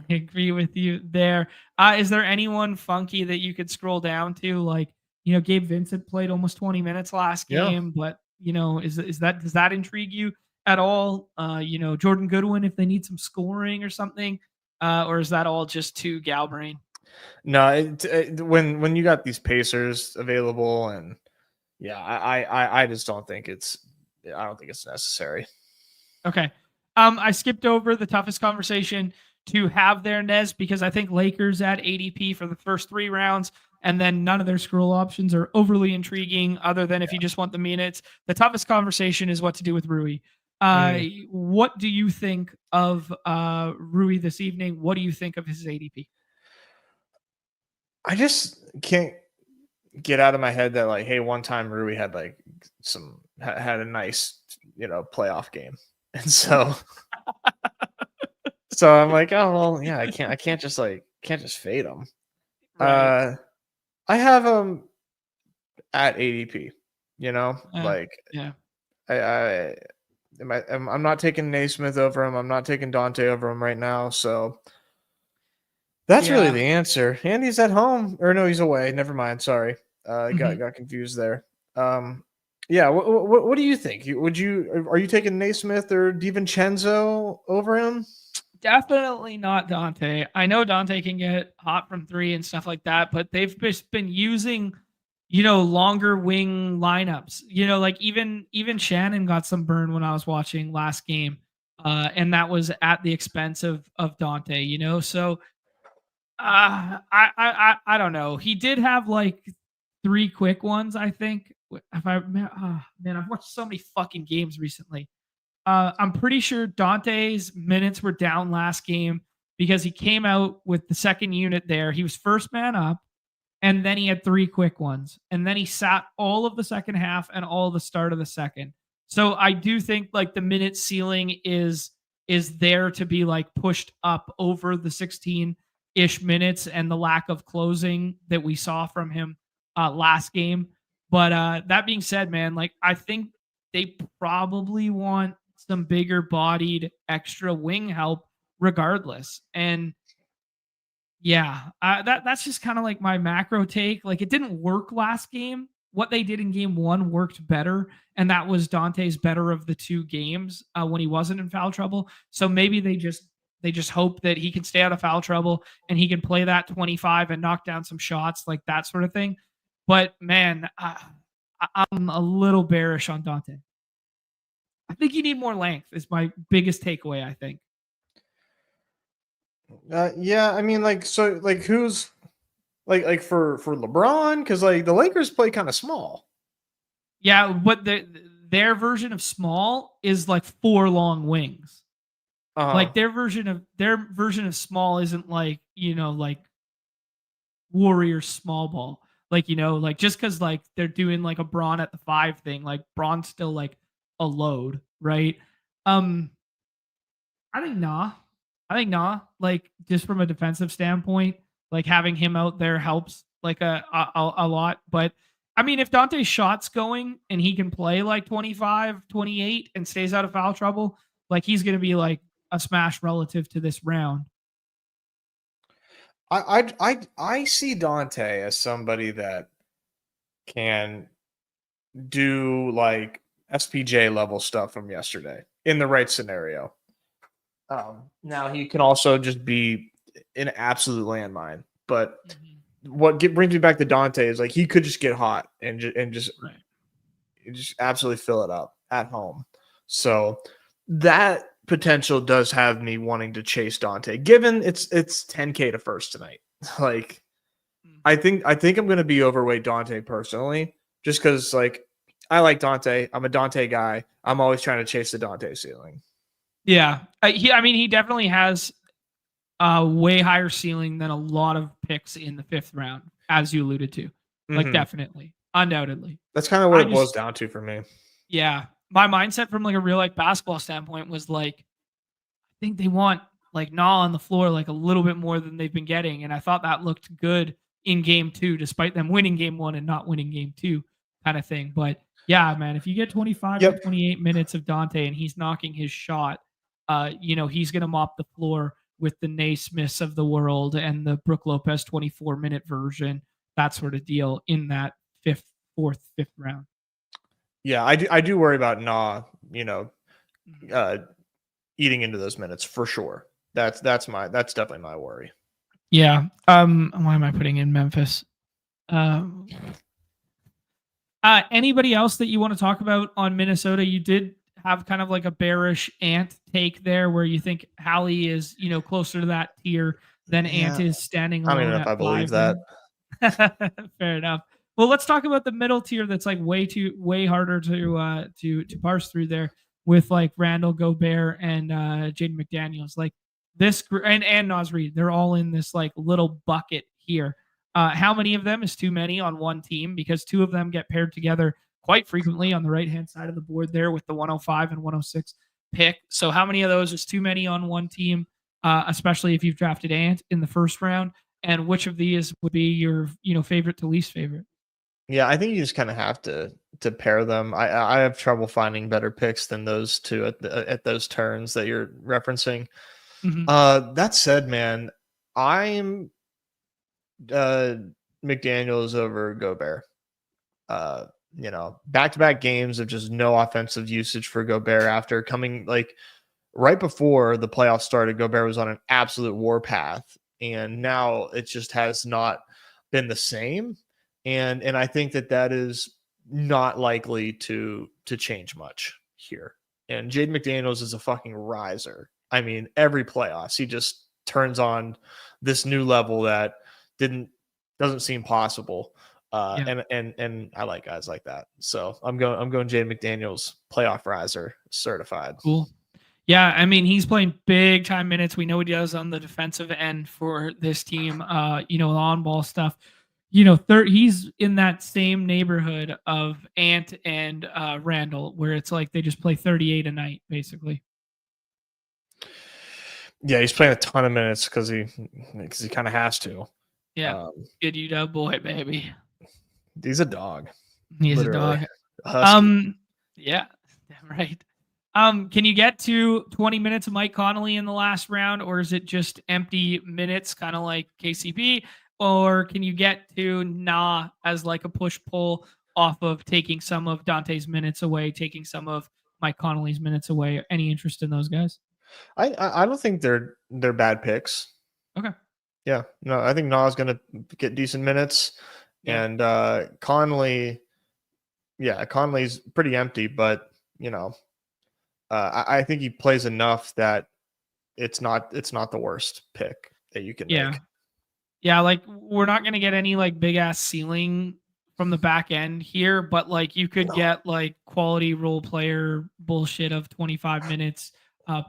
I agree with you there. Is there anyone funky that you could scroll down to? Like, Gabe Vincent played almost 20 minutes last Yeah. game, but does that intrigue you at all? Jordan Goodwin if they need some scoring or something, or is that all just too gal brain? No, when you got these Pacers available, and yeah, I just don't think it's necessary. Okay. I skipped over the toughest conversation to have there, Nez, because I think Lakers at ADP for the first 3 rounds, and then none of their scroll options are overly intriguing other than if you just want the minutes. The toughest conversation is what to do with Rui. What do you think of Rui this evening? What do you think of his ADP? I just can't get out of my head that like, hey, one time Rui had like had a nice, playoff game. And so I'm like, oh well, yeah, I can't just fade him. Right. I have him at ADP, like Yeah. I'm not taking Naismith over him. I'm not taking Dante over him right now. So that's really the answer. And he's at home, or no, he's away. Never mind. Sorry, got confused there. Yeah. What do you think? Are you taking Naismith or DiVincenzo over him? Definitely not Dante. I know Dante can get hot from 3 and stuff like that, but they've just been using, longer wing lineups. Like even Shannon got some burn when I was watching last game, and that was at the expense of Dante. So I don't know. He did have like 3 quick ones, I think. If I man, I've watched so many fucking games recently. I'm pretty sure Dante's minutes were down last game because he came out with the second unit there. He was first man up, and then he had 3 quick ones, and then he sat all of the second half and all of the start of the second. So I do think like the minute ceiling is there to be like pushed up over the 16-ish minutes and the lack of closing that we saw from him last game. But that being said, man, like I think they probably want some bigger bodied extra wing help regardless. And yeah, that's just kind of like my macro take. Like it didn't work last game. What they did in game one worked better, and that was Dante's better of the two games when he wasn't in foul trouble. So maybe they just hope that he can stay out of foul trouble and he can play that 25 and knock down some shots, like that sort of thing. But man, I'm a little bearish on Dante. I think you need more length. Is my biggest takeaway. I think. Yeah, I mean, like, so, like, who's like for LeBron? Because like the Lakers play kind of small. Yeah, but their version of small is like 4 long wings. Like their version of small isn't like, like Warrior small ball. Like, like just because like they're doing like a Braun at the 5 thing, like Braun's still like a load, right? Um, I think nah. Like just from a defensive standpoint, like having him out there helps like a lot. But I mean, if Dante's shot's going and he can play like 25, 28 and stays out of foul trouble, like he's gonna be like a smash relative to this round. I see Dante as somebody that can do like SPJ level stuff from yesterday in the right scenario. Now he can also just be an absolute landmine, but what brings me back to Dante is like he could just get hot and just absolutely fill it up at home. So that potential does have me wanting to chase Dante, given it's 10K to first tonight. Like, I think I'm going to be overweight Dante personally, just because like I like Dante. I'm a Dante guy. I'm always trying to chase the Dante ceiling. Yeah, he definitely has a way higher ceiling than a lot of picks in the 5th round, as you alluded to. Like definitely, undoubtedly. That's kind of what it boils down to for me. Yeah, my mindset from like a real life basketball standpoint was like, I think they want like Nah on the floor like a little bit more than they've been getting, and I thought that looked good in game 2, despite them winning game 1 and not winning game 2, kind of thing. But yeah, man, if you get 25 to 28 minutes of Dante and he's knocking his shot, he's gonna mop the floor with the Naismiths of the world and the Brook Lopez 24-minute version, that sort of deal in that 4th, 5th round. Yeah, I do worry about Nah, eating into those minutes for sure. That's definitely my worry. Yeah. Why am I putting in Memphis? Anybody else that you want to talk about on Minnesota? You did have kind of like a bearish Ant take there, where you think Hallie is, closer to that tier than Ant is standing alone. I don't even know if I believe that. Fair enough. Well, let's talk about the middle tier. That's like way harder to parse through there, with like Randall, Gobert, and Jaden McDaniels. Like this and Naz Reid, they're all in this like little bucket here. How many of them is too many on one team? Because 2 of them get paired together quite frequently on the right-hand side of the board there with the 105 and 106 pick. So how many of those is too many on one team, especially if you've drafted Ant in the first round? And which of these would be your, favorite to least favorite? Yeah, I think you just kind of have to pair them. I have trouble finding better picks than those 2 at those turns that you're referencing. That said, man, I'm McDaniels over Gobert. Back-to-back games of just no offensive usage for Gobert after coming like right before the playoffs started. Gobert was on an absolute warpath, and now it just has not been the same. And I think that is not likely to change much here. And Jaden McDaniels is a fucking riser. I mean, every playoffs he just turns on this new level that doesn't seem possible. And I like guys like that. So I'm going Jaden McDaniels, playoff riser, certified. Cool. Yeah, I mean, he's playing big time minutes. We know what he does on the defensive end for this team. On ball stuff. he's in that same neighborhood of Ant and Randall, where it's like they just play 38 a night, basically. Yeah, he's playing a ton of minutes because he kind of has to. Yeah, good UW boy, baby. He's a dog. He's literally a dog. Husky. Yeah, right. Can you get to 20 minutes of Mike Connolly in the last round, or is it just empty minutes, kind of like KCP? Or can you get to Nah as like a push-pull off of taking some of Dante's minutes away, taking some of Mike Connolly's minutes away? Any interest in those guys? I don't think they're bad picks. Okay. Yeah, no, I think Nah's going to get decent minutes, and Conley's pretty empty, but I think he plays enough that it's not the worst pick that you can make. Yeah, like we're not going to get any like big ass ceiling from the back end here, but like you could get like quality role player bullshit of 25 minutes,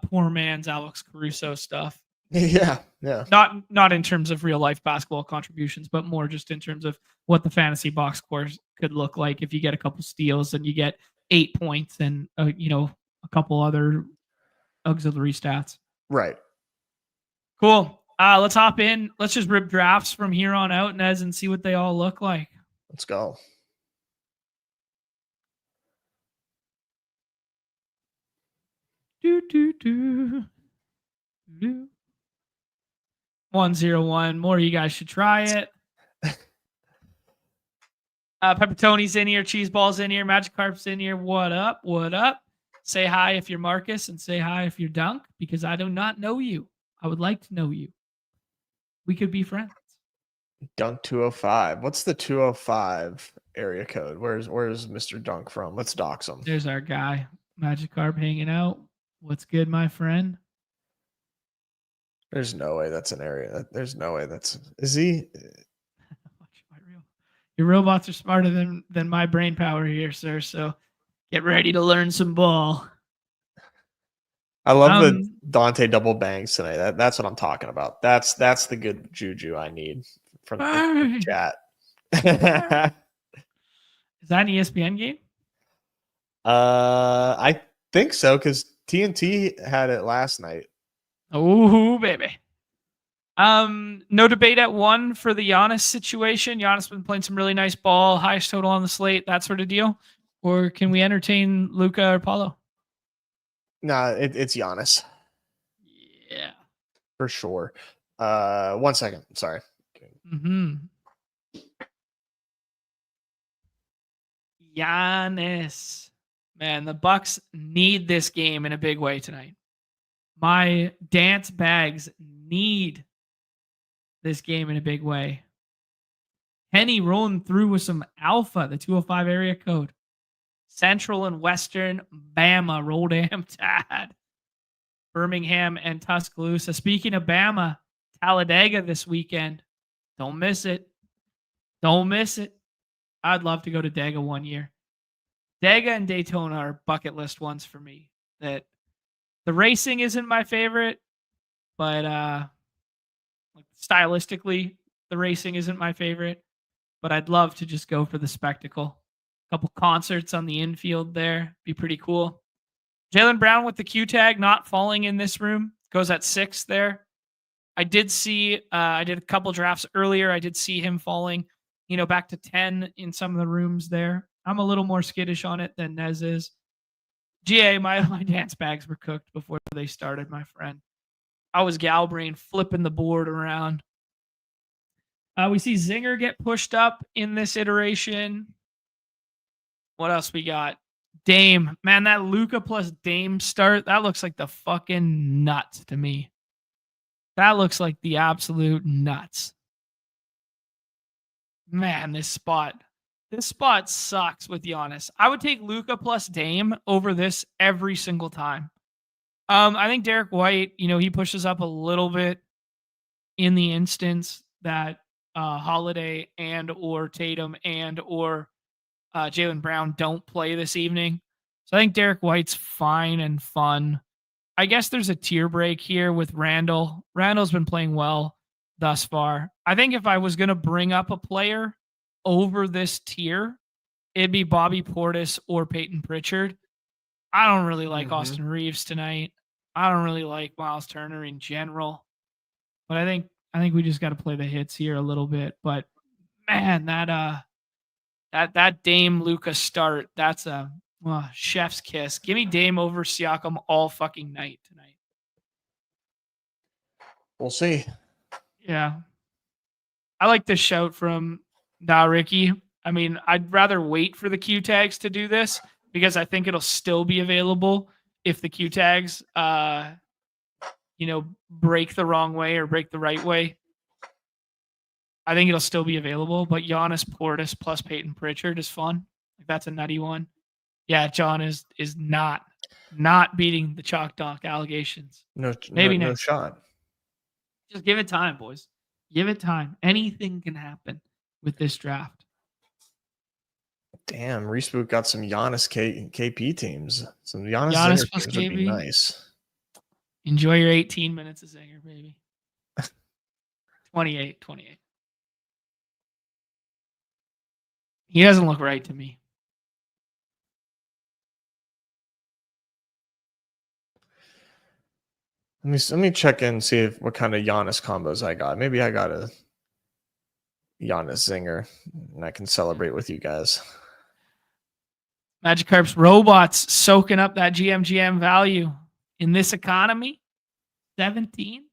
poor man's Alex Caruso stuff. Yeah. Not in terms of real life basketball contributions, but more just in terms of what the fantasy box score could look like if you get a couple steals and you get 8 points and a couple other auxiliary stats. Right. Cool. Let's hop in. Let's just rip drafts from here on out, Nez, and see what they all look like. Let's go. Do, do, do. Do. 101. More, you guys should try it. Pepperoni's in here. Cheese balls in here. Magic Carp's in here. What up? What up? Say hi if you're Marcus and say hi if you're Dunk, because I do not know you. I would like to know you. We could be friends. Dunk 205. What's the 205 area code? Where's Mr. Dunk from? Let's dox him. There's our guy. Magic Carp hanging out. What's good, my friend? There's no way that's an area. There's no way that's... Is he... Your robots are smarter than my brain power here, sir. So get ready to learn some ball. I love the Dante double bangs tonight. That's what I'm talking about. That's the good juju I need from the chat. Is that an ESPN game? I think so, because TNT had it last night. Oh, baby. No debate at 1 for the Giannis situation. Giannis been playing some really nice ball, highest total on the slate, that sort of deal. Or can we entertain Luka or Paulo? Nah, it's Giannis. Yeah. For sure. 1 second. Sorry. Giannis. Man, the Bucks need this game in a big way tonight. My dance bags need this game in a big way. Henny rolling through with some alpha, the 205 area code. Central and Western Bama, roll damn Tad. Birmingham and Tuscaloosa. Speaking of Bama, Talladega this weekend. Don't miss it. Don't miss it. I'd love to go to Dega one year. Dega and Daytona are bucket list ones for me. That the racing isn't my favorite, but stylistically, the racing isn't my favorite. But I'd love to just go for the spectacle. A couple concerts on the infield there. Be pretty cool. Jaylen Brown with the Q tag not falling in this room. Goes at 6 there. I did see, I did a couple drafts earlier. I did see him falling, back to 10 in some of the rooms there. I'm a little more skittish on it than Nez is. GA, my dance bags were cooked before they started, my friend. I was Galbrain flipping the board around. We see Zinger get pushed up in this iteration. What else we got? Dame. Man, that Luka plus Dame start, that looks like the fucking nuts to me. That looks like the absolute nuts. Man, this spot sucks with Giannis. I would take Luka plus Dame over this every single time. I think Derek White, he pushes up a little bit in the instance that Holiday and or Tatum and or Jaylen Brown don't play this evening. So I think Derek White's fine and fun. I guess there's a tier break here with Randall. Randall's been playing well. thus far. I think if I was going to bring up a player over this tier, it'd be Bobby Portis or Peyton Pritchard. I don't really like Austin Reeves tonight. I don't really like Miles Turner in general. But I think we just got to play the hits here a little bit. But man, that Dame Luka start, that's a chef's kiss. Give me Dame over Siakam all fucking night tonight. We'll see. Yeah. I like this shout from Ricky. I mean, I'd rather wait for the Q tags to do this because I think it'll still be available if the Q tags break the wrong way or break the right way. I think it'll still be available, but Giannis Portis plus Peyton Pritchard is fun. Like, that's a nutty one. Yeah, John is not beating the chalk dunk allegations. Maybe no shot. Just give it time, boys. Give it time. Anything can happen with this draft. Damn, Reboot got some Giannis KP teams. Some Giannis plus teams would be nice. Enjoy your 18 minutes of Zinger, baby. 28. He doesn't look right to me. Let me check in and see what kind of Giannis combos I got. Maybe I got a Giannis Zinger, and I can celebrate with you guys. Magikarp's robots soaking up that GM value in this economy. 17.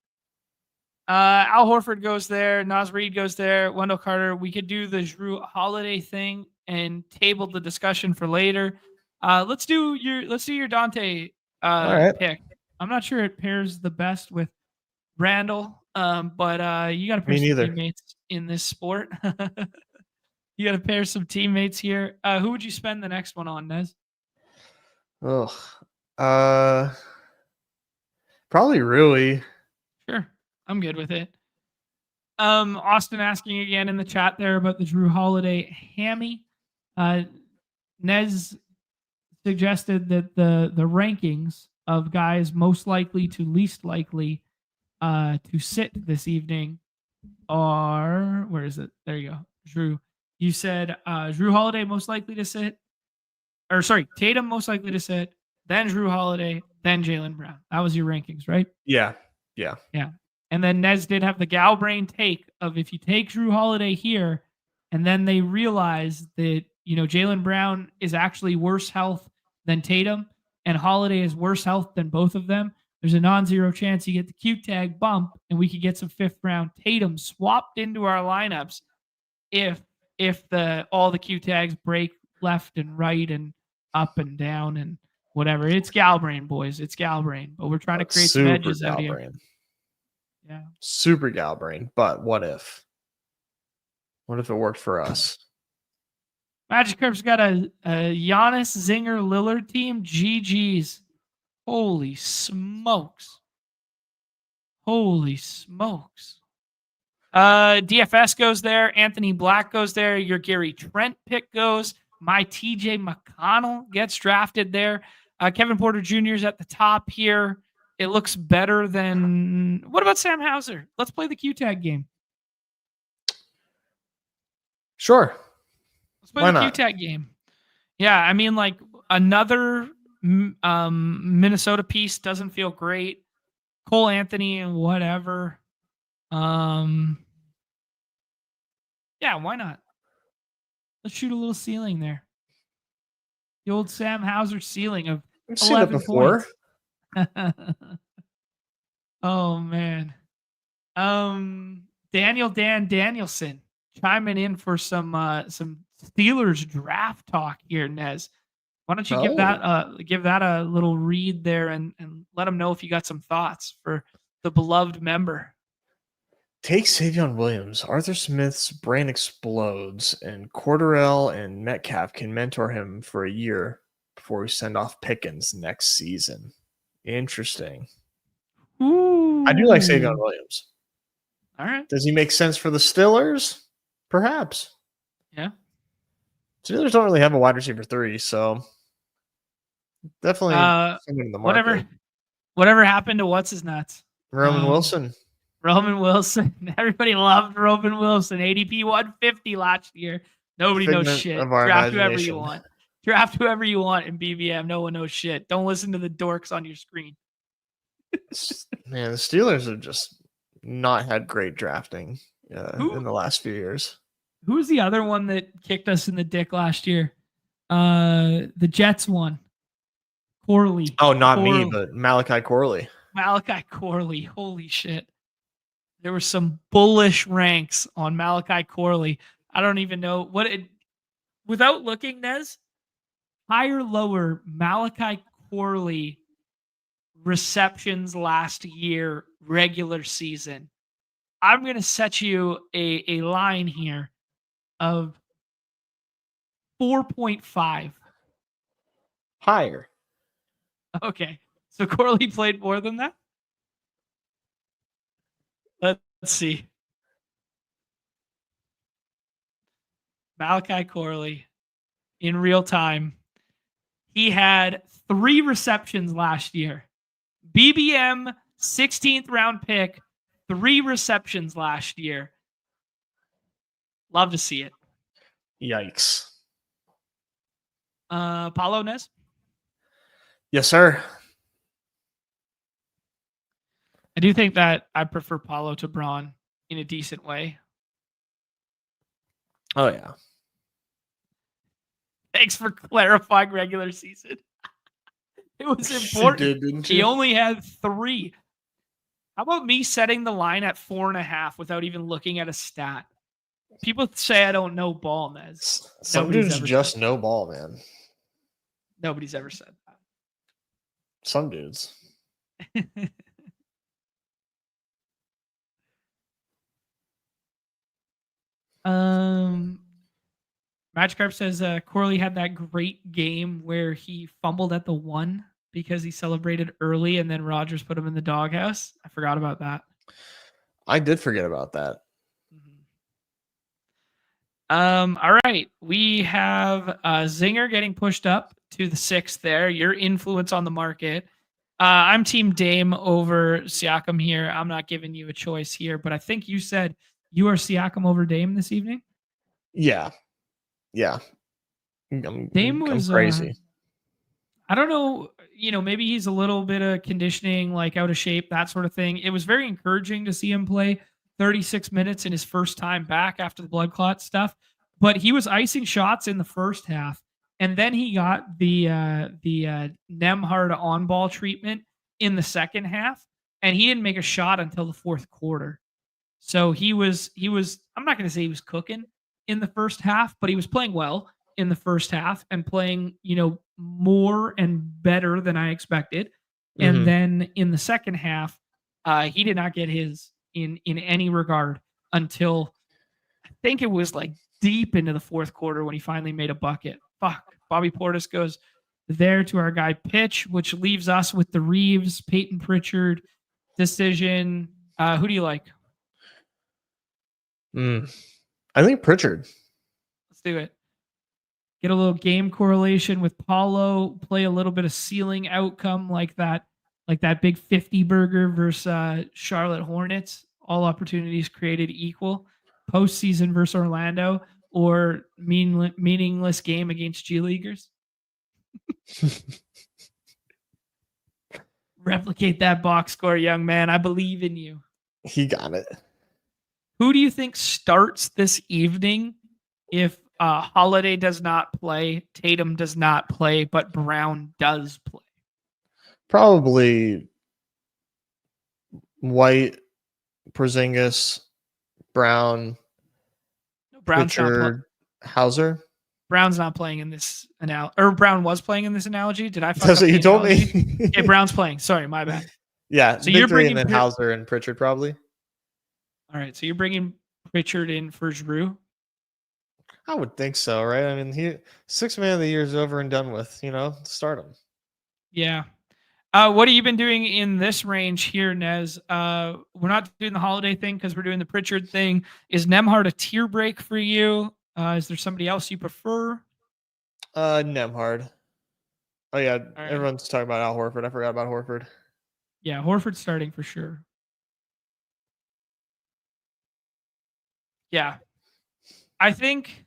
Al Horford goes there. Naz Reid goes there. Wendell Carter. We could do the Jrue Holiday thing and table the discussion for later. Let's do your Dante pick. I'm not sure it pairs the best with Randall, but you got to pair some teammates in this sport. You got to pair some teammates here. Who would you spend the next one on, Nez? Probably really. Sure. I'm good with it. Austin asking again in the chat there about the Jrue Holiday hammy. Nez suggested that the rankings of guys most likely to least likely to sit this evening are, where is it? There you go. Jrue. You said Jrue Holiday most likely to sit. Or sorry, Tatum most likely to sit, then Jrue Holiday, then Jaylen Brown. That was your rankings, right? Yeah. And then Nez did have the gal brain take of if you take Jrue Holiday here, and then they realize that Jaylen Brown is actually worse health than Tatum, and Holiday is worse health than both of them. There's a non-zero chance you get the Q tag bump, and we could get some fifth round Tatum swapped into our lineups if all the Q tags break left and right and up and down and whatever. It's gal brain, boys. It's gal brain, but we're trying to create some edges out here. Yeah, super gal brain. But what if? What if it worked for us? Magikarp's got a Giannis, Zinger, Lillard team. GG's. Holy smokes. DFS goes there. Anthony Black goes there. Your Gary Trent pick goes. My TJ McConnell gets drafted there. Kevin Porter Jr. is at the top here. It looks better than... What about Sam Hauser? Let's play the Q-Tag game. Sure. Let's play the Q-Tag game. Yeah, I mean, like, another Minnesota piece doesn't feel great. Cole Anthony and whatever. Yeah, why not? Let's shoot a little ceiling there. The old Sam Hauser ceiling of 11 points. Oh man. Danielson chiming in for some Steelers draft talk here, Nez. Why don't you give that a little read there and let them know if you got some thoughts for the beloved member. Take Savion Williams. Arthur Smith's brain explodes, and Cordarrelle and Metcalf can mentor him for a year before we send off Pickens next season. Interesting. Ooh. I do like Savion Williams. All right. Does he make sense for the Steelers? Perhaps. Yeah. Steelers don't really have a wide receiver 3, so definitely someone in the market. Whatever happened to what's his nuts? Roman Wilson. Roman Wilson. Everybody loved Roman Wilson. ADP 150 last year. Nobody knows Figment shit. of our Draft whoever you imagination. want. Draft whoever you want in BBM. No one knows shit. Don't listen to the dorks on your screen. Man, the Steelers have just not had great drafting in the last few years. Who's the other one that kicked us in the dick last year? The Jets one. Corley. Oh, not me, but Malachi Corley. Malachi Corley. Holy shit. There were some bullish ranks on Malachi Corley. I don't even know what it. Without looking, Nez, higher, lower, Malachi Corley receptions last year, regular season. I'm going to set you a line here of 4.5. Higher. Okay. So Corley played more than that? Let's see. Malachi Corley in real time. He had 3 receptions last year. BBM 16th round pick, 3 receptions last year. Love to see it. Yikes. Paulo Nez? Yes, sir. I do think that I prefer Paulo to Braun in a decent way. Oh, yeah. Thanks for clarifying regular season. It was important. She did, didn't she? He only had 3. How about me setting the line at 4.5 without even looking at a stat? People say I don't know ball, Nez. Some dudes just know ball, man. Nobody's ever said that. Some dudes. Magikarp says Corley had that great game where he fumbled at the 1 because he celebrated early and then Rogers put him in the doghouse. I forgot about that. I did forget about that. All right. We have Zinger getting pushed up to the 6th there. Your influence on the market. I'm Team Dame over Siakam here. I'm not giving you a choice here, but I think you said you are Siakam over Dame this evening? Yeah. Yeah. Dame was crazy. I don't know, maybe he's a little bit of conditioning, like out of shape, that sort of thing. It was very encouraging to see him play 36 minutes in his first time back after the blood clot stuff, but he was icing shots in the first half, and then he got the Nemhard on ball treatment in the second half, and he didn't make a shot until the fourth quarter. So he was. I'm not going to say he was cooking in the first half, but he was playing well in the first half and playing, more and better than I expected. And then in the second half, he did not get his in any regard until I think it was like deep into the fourth quarter when he finally made a bucket. Fuck. Bobby Portis goes there to our guy Pitch, which leaves us with the Reeves, Peyton Pritchard decision. Who do you like? I think Pritchard. Let's do it. Get a little game correlation with Paulo, play a little bit of ceiling outcome like that big 50 burger versus Charlotte Hornets. All opportunities created equal. Postseason versus Orlando, or meaningless game against G Leaguers. Replicate that box score, young man. I believe in you. He got it. Who do you think starts this evening if Holiday does not play, Tatum does not play, but Brown does play? Probably White, Porzingis, Brown, Pritchard, Hauser. Brown's not playing in this analogy. Or Brown was playing in this analogy. Did I fuck That's up what you told me. Okay, Brown's playing. Sorry, my bad. Yeah, so you're bringing in Hauser and Pritchard probably. All right, so you're bringing Pritchard in for Giroux? I would think so, right? I mean, he 6th man of the year is over and done with. Start him. Yeah. What have you been doing in this range here, Nez? We're not doing the Holiday thing because we're doing the Pritchard thing. Is Nemhard a tier break for you? Is there somebody else you prefer? Nemhard. Oh yeah, right. Everyone's talking about Al Horford. I forgot about Horford. Yeah, Horford's starting for sure. Yeah. I think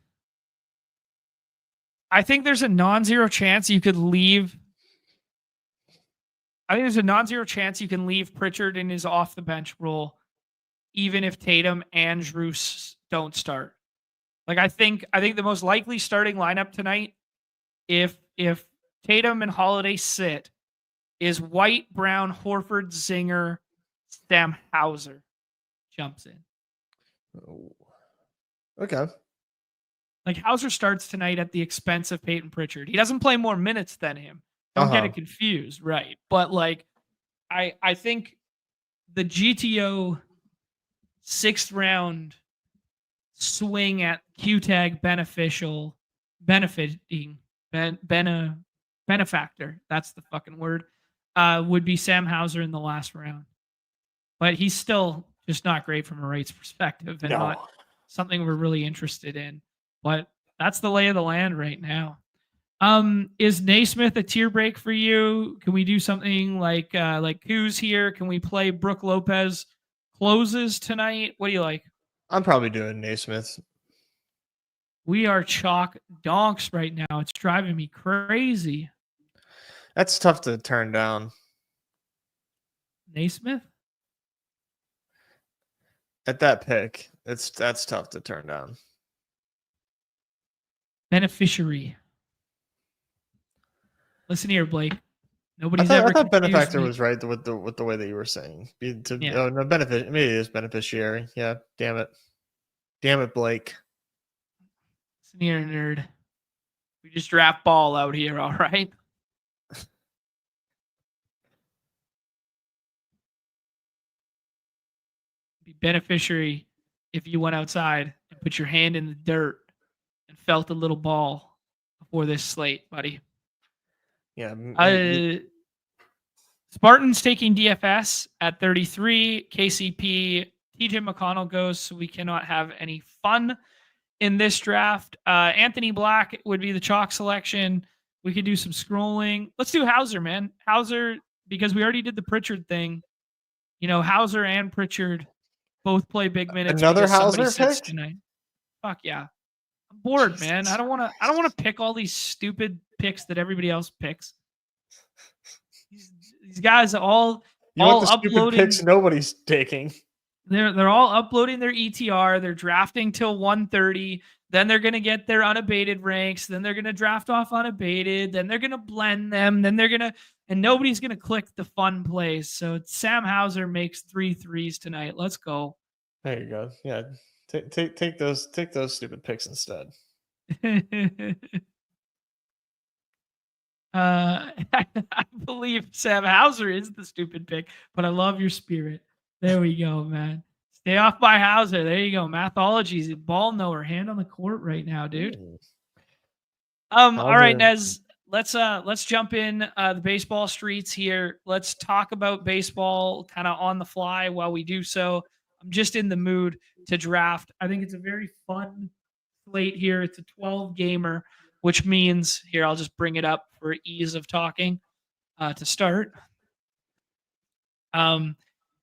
there's a non-zero chance you could leave. I think there's a non-zero chance you can leave Pritchard in his off the bench role, even if Tatum and Drews don't start. Like I think the most likely starting lineup tonight, if Tatum and Holiday sit, is White, Brown, Horford, Zinger, Sam Hauser jumps in. Oh. Okay. Like Hauser starts tonight at the expense of Peyton Pritchard. He doesn't play more minutes than him. Don't get it confused, right? But like, I think the GTO 6th round swing at Q tag benefactor. That's the fucking word. Would be Sam Hauser in the last round, but he's still just not great from a rates perspective and not something we're really interested in. But that's the lay of the land right now. Is Naismith a tier break for you? Can we do something like Kuz here? Can we play Brooke Lopez closes tonight? What do you like? I'm probably doing Naismith. We are chalk donks right now. It's driving me crazy. That's tough to turn down. Naismith? At that pick, that's tough to turn down. Beneficiary. Listen here, Blake. Nobody's I ever. thought benefactor was right with the way that you were saying. Oh no, benefit. Maybe it is beneficiary. Yeah. Damn it, Blake. Listen here, nerd. We just draft ball out here. All right. Be beneficiary if you went outside and put your hand in the dirt and felt a little ball before this slate, buddy. Yeah. Spartans taking DFS at 33. KCP. TJ McConnell goes, so we cannot have any fun in this draft. Anthony Black would be the chalk selection. We could do some scrolling. Let's do Hauser, man. Hauser, because we already did the Pritchard thing. You know, Hauser and Pritchard both play big minutes. Another Hauser pick tonight. Fuck yeah. I'm bored, man. I don't want to pick all these stupid picks that everybody else picks. These guys all uploading picks nobody's taking. They're all uploading their ETR. They're drafting till 1:30. Then they're gonna get their unabated ranks. Then they're gonna draft off unabated. Then they're gonna blend them. Then and nobody's gonna click the fun plays. So Sam Hauser makes 3 threes tonight. Let's go. There you go. Yeah, take those stupid picks instead. I believe Sam Hauser is the stupid pick, but I love your spirit. There we go, man. Stay off by Hauser. There you go. Mathology's a ball knower. Hand on the court right now, dude. All right, Nez. Let's jump in the baseball streets here. Let's talk about baseball kind of on the fly while we do so. I'm just in the mood to draft. I think it's a very fun slate here. It's a 12 gamer, which means here I'll just bring it up for ease of talking to start.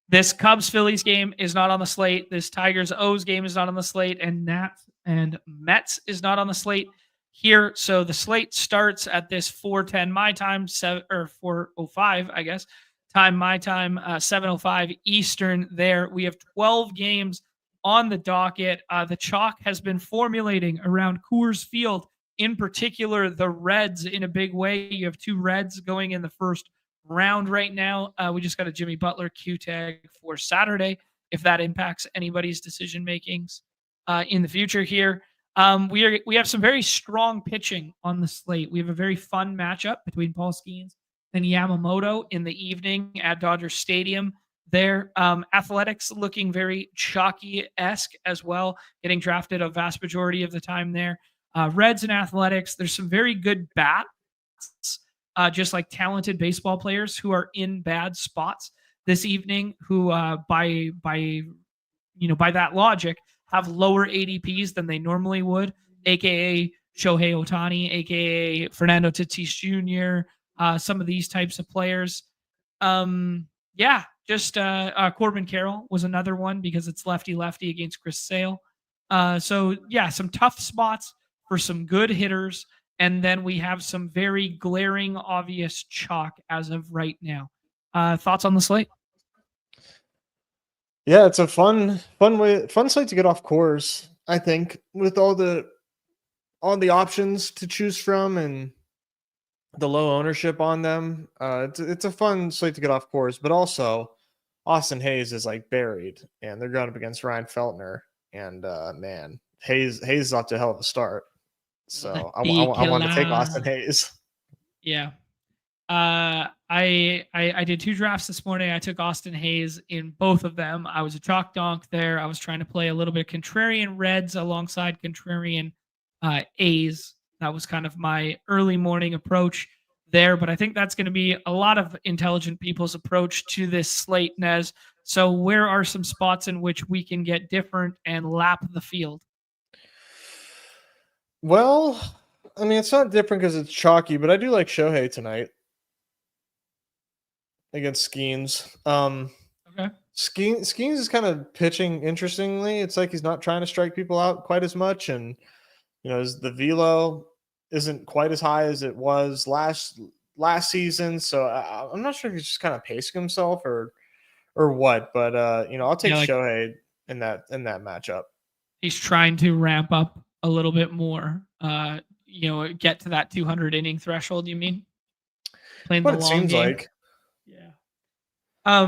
This Cubs Phillies game is not on the slate. This Tigers O's game is not on the slate, and Nats and Mets is not on the slate here. So the slate starts at this 4:10 my time, 4:05 I guess time my time, 7:05 Eastern. There we have 12 games on the docket. The chalk has been formulating around Coors Field, in particular the Reds in a big way. You have 2 Reds going in the first round right now. We just got a Jimmy Butler Q tag for Saturday, if that impacts anybody's decision makings in the future here. We have some very strong pitching on the slate. We have a very fun matchup between Paul Skeens and Yamamoto in the evening at Dodger Stadium. There, Athletics looking very chalky-esque as well, getting drafted a vast majority of the time there. Reds and Athletics, there's some very good bats, just like talented baseball players who are in bad spots this evening, who by that logic have lower ADPs than they normally would, aka Shohei Ohtani, aka Fernando Tatis Jr., some of these types of players. Corbin Carroll was another one because it's lefty against Chris Sale. So yeah, some tough spots for some good hitters, and then we have some very glaring, obvious chalk as of right now. Thoughts on the slate? Yeah, it's a fun slate to get off course. I think with all the options to choose from and the low ownership on them, it's a fun slate to get off course. But also, Austin Hayes is like buried, and they're going up against Ryan Feltner, and man, Hayes is off to a hell of a start. The So I want to take Austin killer. Hayes. Yeah. I did two drafts this morning. I took Austin Hayes in both of them. I was a chalk donk there. I was trying to play a little bit of contrarian reds alongside contrarian A's. That was kind of my early morning approach there. But I think that's going to be a lot of intelligent people's approach to this slate, Nez. So where are some spots in which we can get different and lap the field? Well, I mean, it's not different because it's chalky, but I do like Shohei tonight against Skeens. Okay. Skeens is kind of pitching interestingly. It's like he's not trying to strike people out quite as much, and the velo isn't quite as high as it was last season. So I'm not sure if he's just kind of pacing himself or what. But I'll take Yeah, like Shohei in that matchup. he's trying to ramp up a little bit more. Get to that 200 inning threshold. You mean playing What the it long seems game? like. Yeah.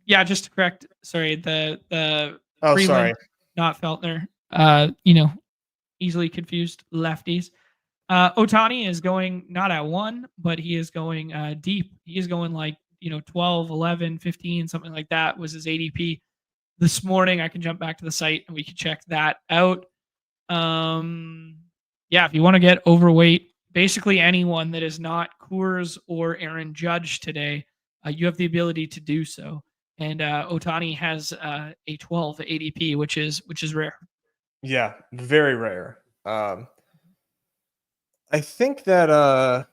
Yeah. Just to correct. Sorry. The Oh, Freeland, sorry. not Feltner. Easily confused lefties. Otani is going not at one, but he is going deep. He is going like 12, 11, 15, something like that was his ADP this morning. I can jump back to the site and we can check that out. Yeah, if you want to get overweight, basically anyone that is not Coors or Aaron Judge today, you have the ability to do so. And Otani has a 12 ADP, which is rare. Yeah, very rare. I think that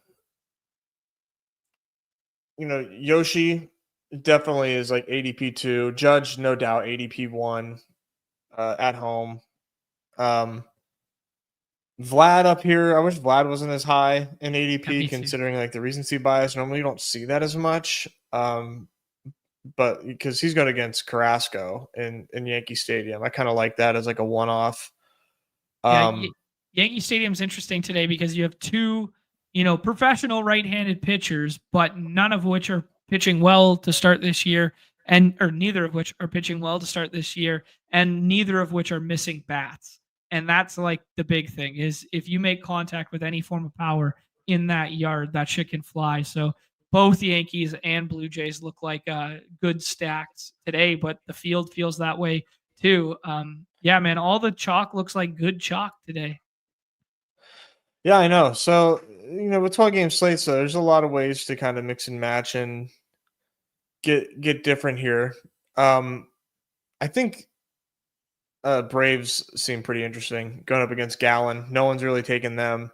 Yoshi definitely is like ADP 2. Judge, no doubt, ADP 1 at home. Um, Vlad up here, I wish Vlad wasn't as high in Yeah, ADP me too. considering like the recency bias. Normally, you don't see that as much. But because he's going against Carrasco in Yankee Stadium, I kind of like that as like a one off. Yeah, Um, Yankee Stadium's interesting today because you have two, professional right-handed pitchers, but none of which are pitching well to start this year, and or neither of which are pitching well to start this year, and neither of which are missing bats. And that's like the big thing is if you make contact with any form of power in that yard, that shit can fly. So both Yankees and Blue Jays look like good stacks today, but the field feels that way too. Yeah, man, all the chalk looks like good chalk today. yeah, I know. So with 12-game slates, though, there's a lot of ways to kind of mix and match and get different here. I think Braves seem pretty interesting going up against Gallon. No one's really taken them.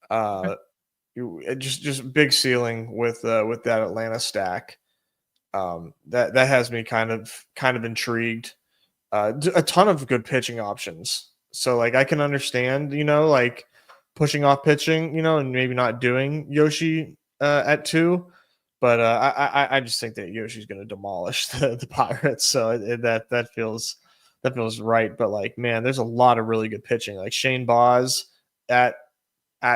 Okay. Just big ceiling with that Atlanta stack. That has me kind of intrigued. A ton of good pitching options. So like I can understand, like pushing off pitching, and maybe not doing Yoshi at 2. But I just think that Yoshi's going to demolish the Pirates. So that feels right. But like, man, there's a lot of really good pitching. Like Shane Baz at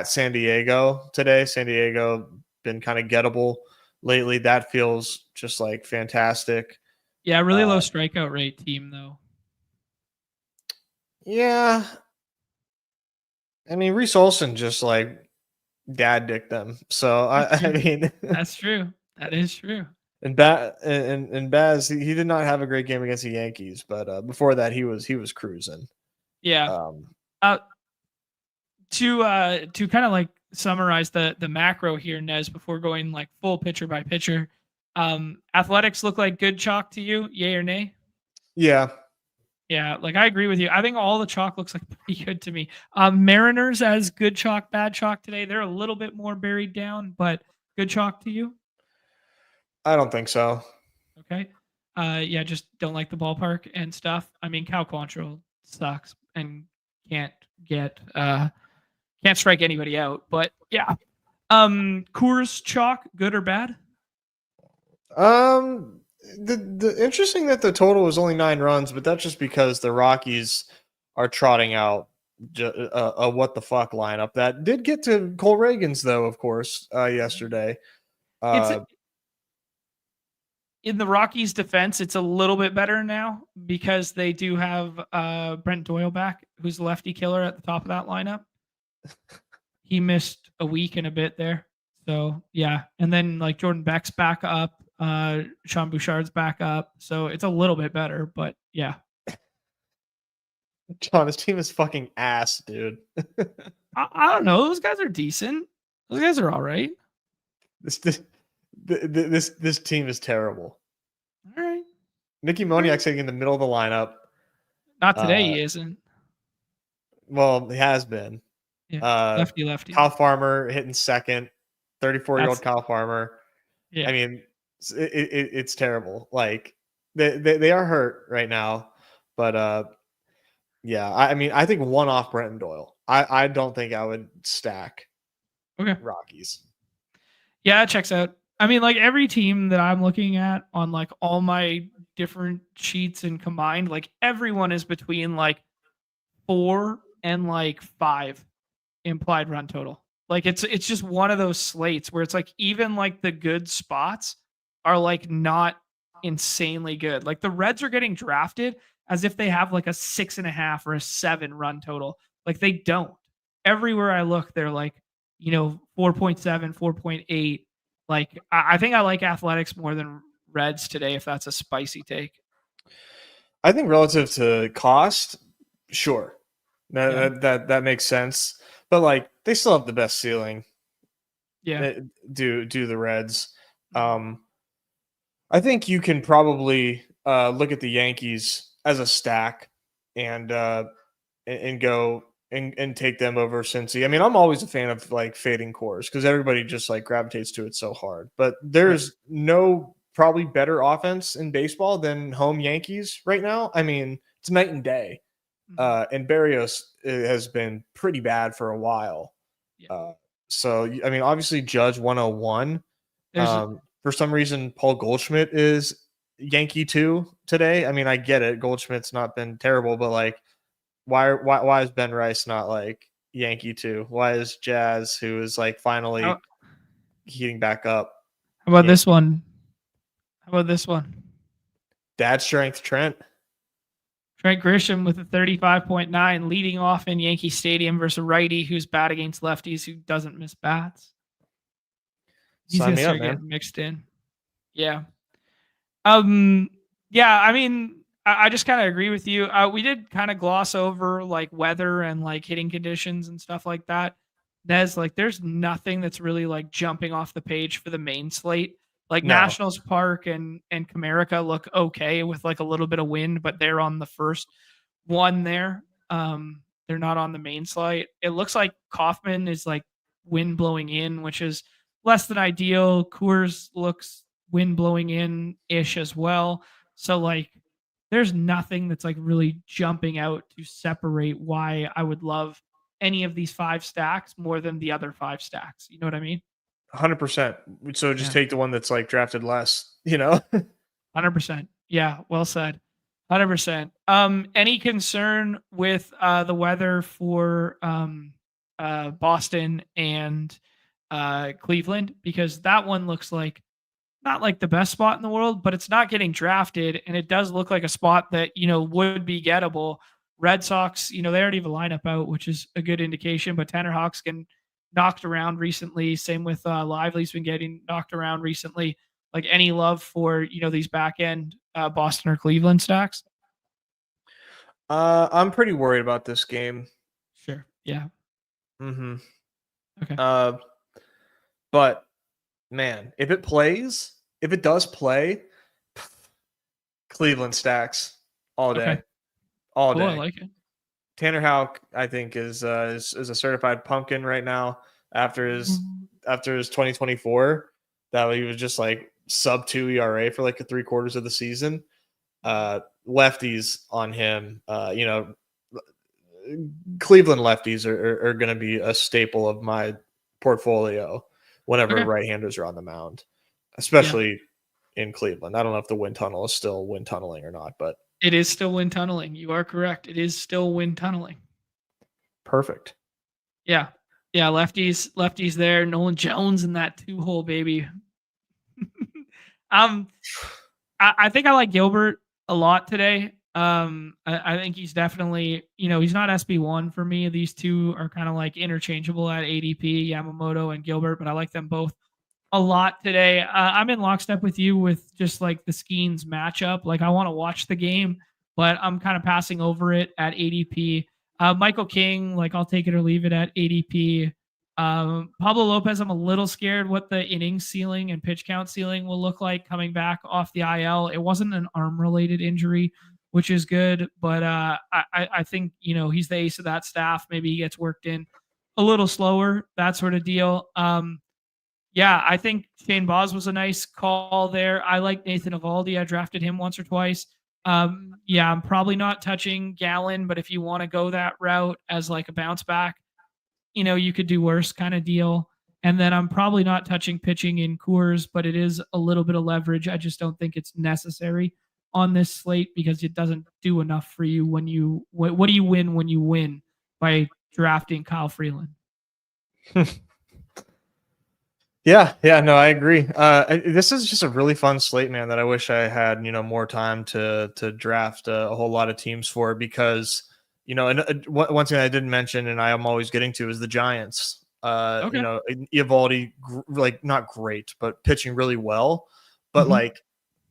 San Diego today. San Diego been kind of gettable lately. That feels just like fantastic. Yeah, really low Uh, strikeout rate team though. yeah, I mean Reese Olson just like dad dicked them. So That's I true. mean, That's true. That is true. and Baz he did not have a great game against the Yankees, but before that he was cruising. Yeah. Um, Uh, to kind of like summarize the macro here, Nez, before going like full pitcher by pitcher. Athletics look like good chalk to you, yay or nay? yeah, Yeah, like I agree with you. I think all the chalk looks like pretty good to me. Mariners as good chalk, bad chalk today. They're a little bit more buried down, but good chalk to you. I don't think so. Okay. Yeah, just don't like the ballpark and stuff. I mean, Cal Quantrill sucks, and can't can't strike anybody out. But yeah, Coors chalk, good or bad? The interesting that the total was only 9 runs, but that's just because the Rockies are trotting out a what the fuck lineup that did get to Cole Reagans though, of course, yesterday. It's in the Rockies' defense, it's a little bit better now because they do have Brent Doyle back, who's the lefty killer at the top of that lineup. He missed a week and a bit there. So yeah. And then like Jordan Beck's back up, Sean Bouchard's back up. So it's a little bit better, but yeah. John, his team is fucking ass, dude. I don't know. Those guys are decent. Those guys are all right. This team is terrible. All right. Mickey Moniak's sitting in the middle of the lineup. Not today, he isn't. Well, he has been. Yeah, lefty. Kyle Farmer hitting second, 34-year-old Kyle Farmer. Yeah. I mean, it's terrible. Like they are hurt right now, but yeah. I mean, I think one off Brenton Doyle. I don't think I would stack. Okay. Rockies. Yeah, it checks out. I mean, like every team that I'm looking at on like all my different sheets and combined, like everyone is between like 4 and like 5 implied run total. Like it's just one of those slates where it's like even like the good spots are like not insanely good. Like the Reds are getting drafted as if they have like a 6.5 or a 7 run total. Like they don't. Everywhere I look, they're like, 4.7, 4.8. Like I think I like Athletics more than Reds today, if that's a spicy take. I think relative to cost, sure. That makes sense. But like they still have the best ceiling. Yeah. Do the Reds. I think you can probably look at the Yankees as a stack and go and take them over Cincy. I mean, I'm always a fan of like fading cores because everybody just like gravitates to it so hard. But there's no probably better offense in baseball than home Yankees right now. I mean, it's night and day. And Berrios has been pretty bad for a while. Yeah. So, I mean, obviously Judge 101. For some reason, Paul Goldschmidt is Yankee 2 today. I mean, I get it. Goldschmidt's not been terrible, but like, why is Ben Rice not like Yankee 2? Why is Jazz, who is like finally heating back up? How about this one? Dad strength Trent. Trent Grisham with a 35.9 leading off in Yankee Stadium versus a righty who's bad against lefties who doesn't miss bats. He's going to start getting mixed in. Yeah. Yeah, I mean, I just kind of agree with you. We did kind of gloss over like weather and like hitting conditions and stuff like that. There's nothing that's really like jumping off the page for the main slate. Like Nationals Park and Comerica look okay with like a little bit of wind, but they're on the first one there. They're not on the main slate. It looks like Kauffman is like wind blowing in, which is less than ideal. Coors looks wind blowing in ish as well. So like there's nothing that's like really jumping out to separate why I would love any of these 5 stacks more than the other 5 stacks. You know what I mean? 100%. So just take the one that's like drafted less, 100%. Yeah, well said. 100%. Any concern with the weather for Boston and Cleveland? Because that one looks like not like the best spot in the world, but it's not getting drafted, and it does look like a spot that would be gettable. Red Sox, they already have a lineup out, which is a good indication. But Tanner Houck's getting knocked around recently. Same with Lively's been getting knocked around recently. Like any love for these back end Boston or Cleveland stacks? I'm pretty worried about this game. Sure. Yeah. Mm-hmm. Okay. But man, if it does play, Cleveland stacks all day. Okay. All day. I like it. Tanner Houck, I think, is a certified pumpkin right now after his 2024. That he was just like sub 2 ERA for like 3/4 of the season. Lefties on him, Cleveland lefties are going to be a staple of my portfolio whenever right-handers are on the mound, especially in Cleveland. I don't know if the wind tunnel is still wind tunneling or not, but it is still wind tunneling. You are correct. It is still wind tunneling. Perfect. Yeah. Yeah, lefties there. Nolan Jones in that 2-hole, baby. I think I like Gilbert a lot today. I think he's definitely, he's not SB1 for me. These two are kind of like interchangeable at ADP, Yamamoto and Gilbert, but I like them both a lot today. I'm in lockstep with you with just like the Skeens matchup. Like I want to watch the game, but I'm kind of passing over it at ADP. Michael King, like I'll take it or leave it at ADP. Pablo Lopez, I'm a little scared what the inning ceiling and pitch count ceiling will look like coming back off the IL. It wasn't an arm related injury, which is good, but I think he's the ace of that staff. Maybe he gets worked in a little slower, that sort of deal. Yeah, I think Shane Baz was a nice call there. I like Nathan Eovaldi. I drafted him once or twice. Yeah, I'm probably not touching Gallon, but if you want to go that route as like a bounce back, you could do worse kind of deal. And then I'm probably not touching pitching in Coors, but it is a little bit of leverage. I just don't think it's necessary on this slate because it doesn't do enough for you when you what do you win when you win by drafting Kyle Freeland? Yeah, no, I agree. This is just a really fun slate, man, that I wish I had, more time to draft a whole lot of teams for because, and one thing I didn't mention and I am always getting to is the Giants. Eovaldi, like not great, but pitching really well. But like,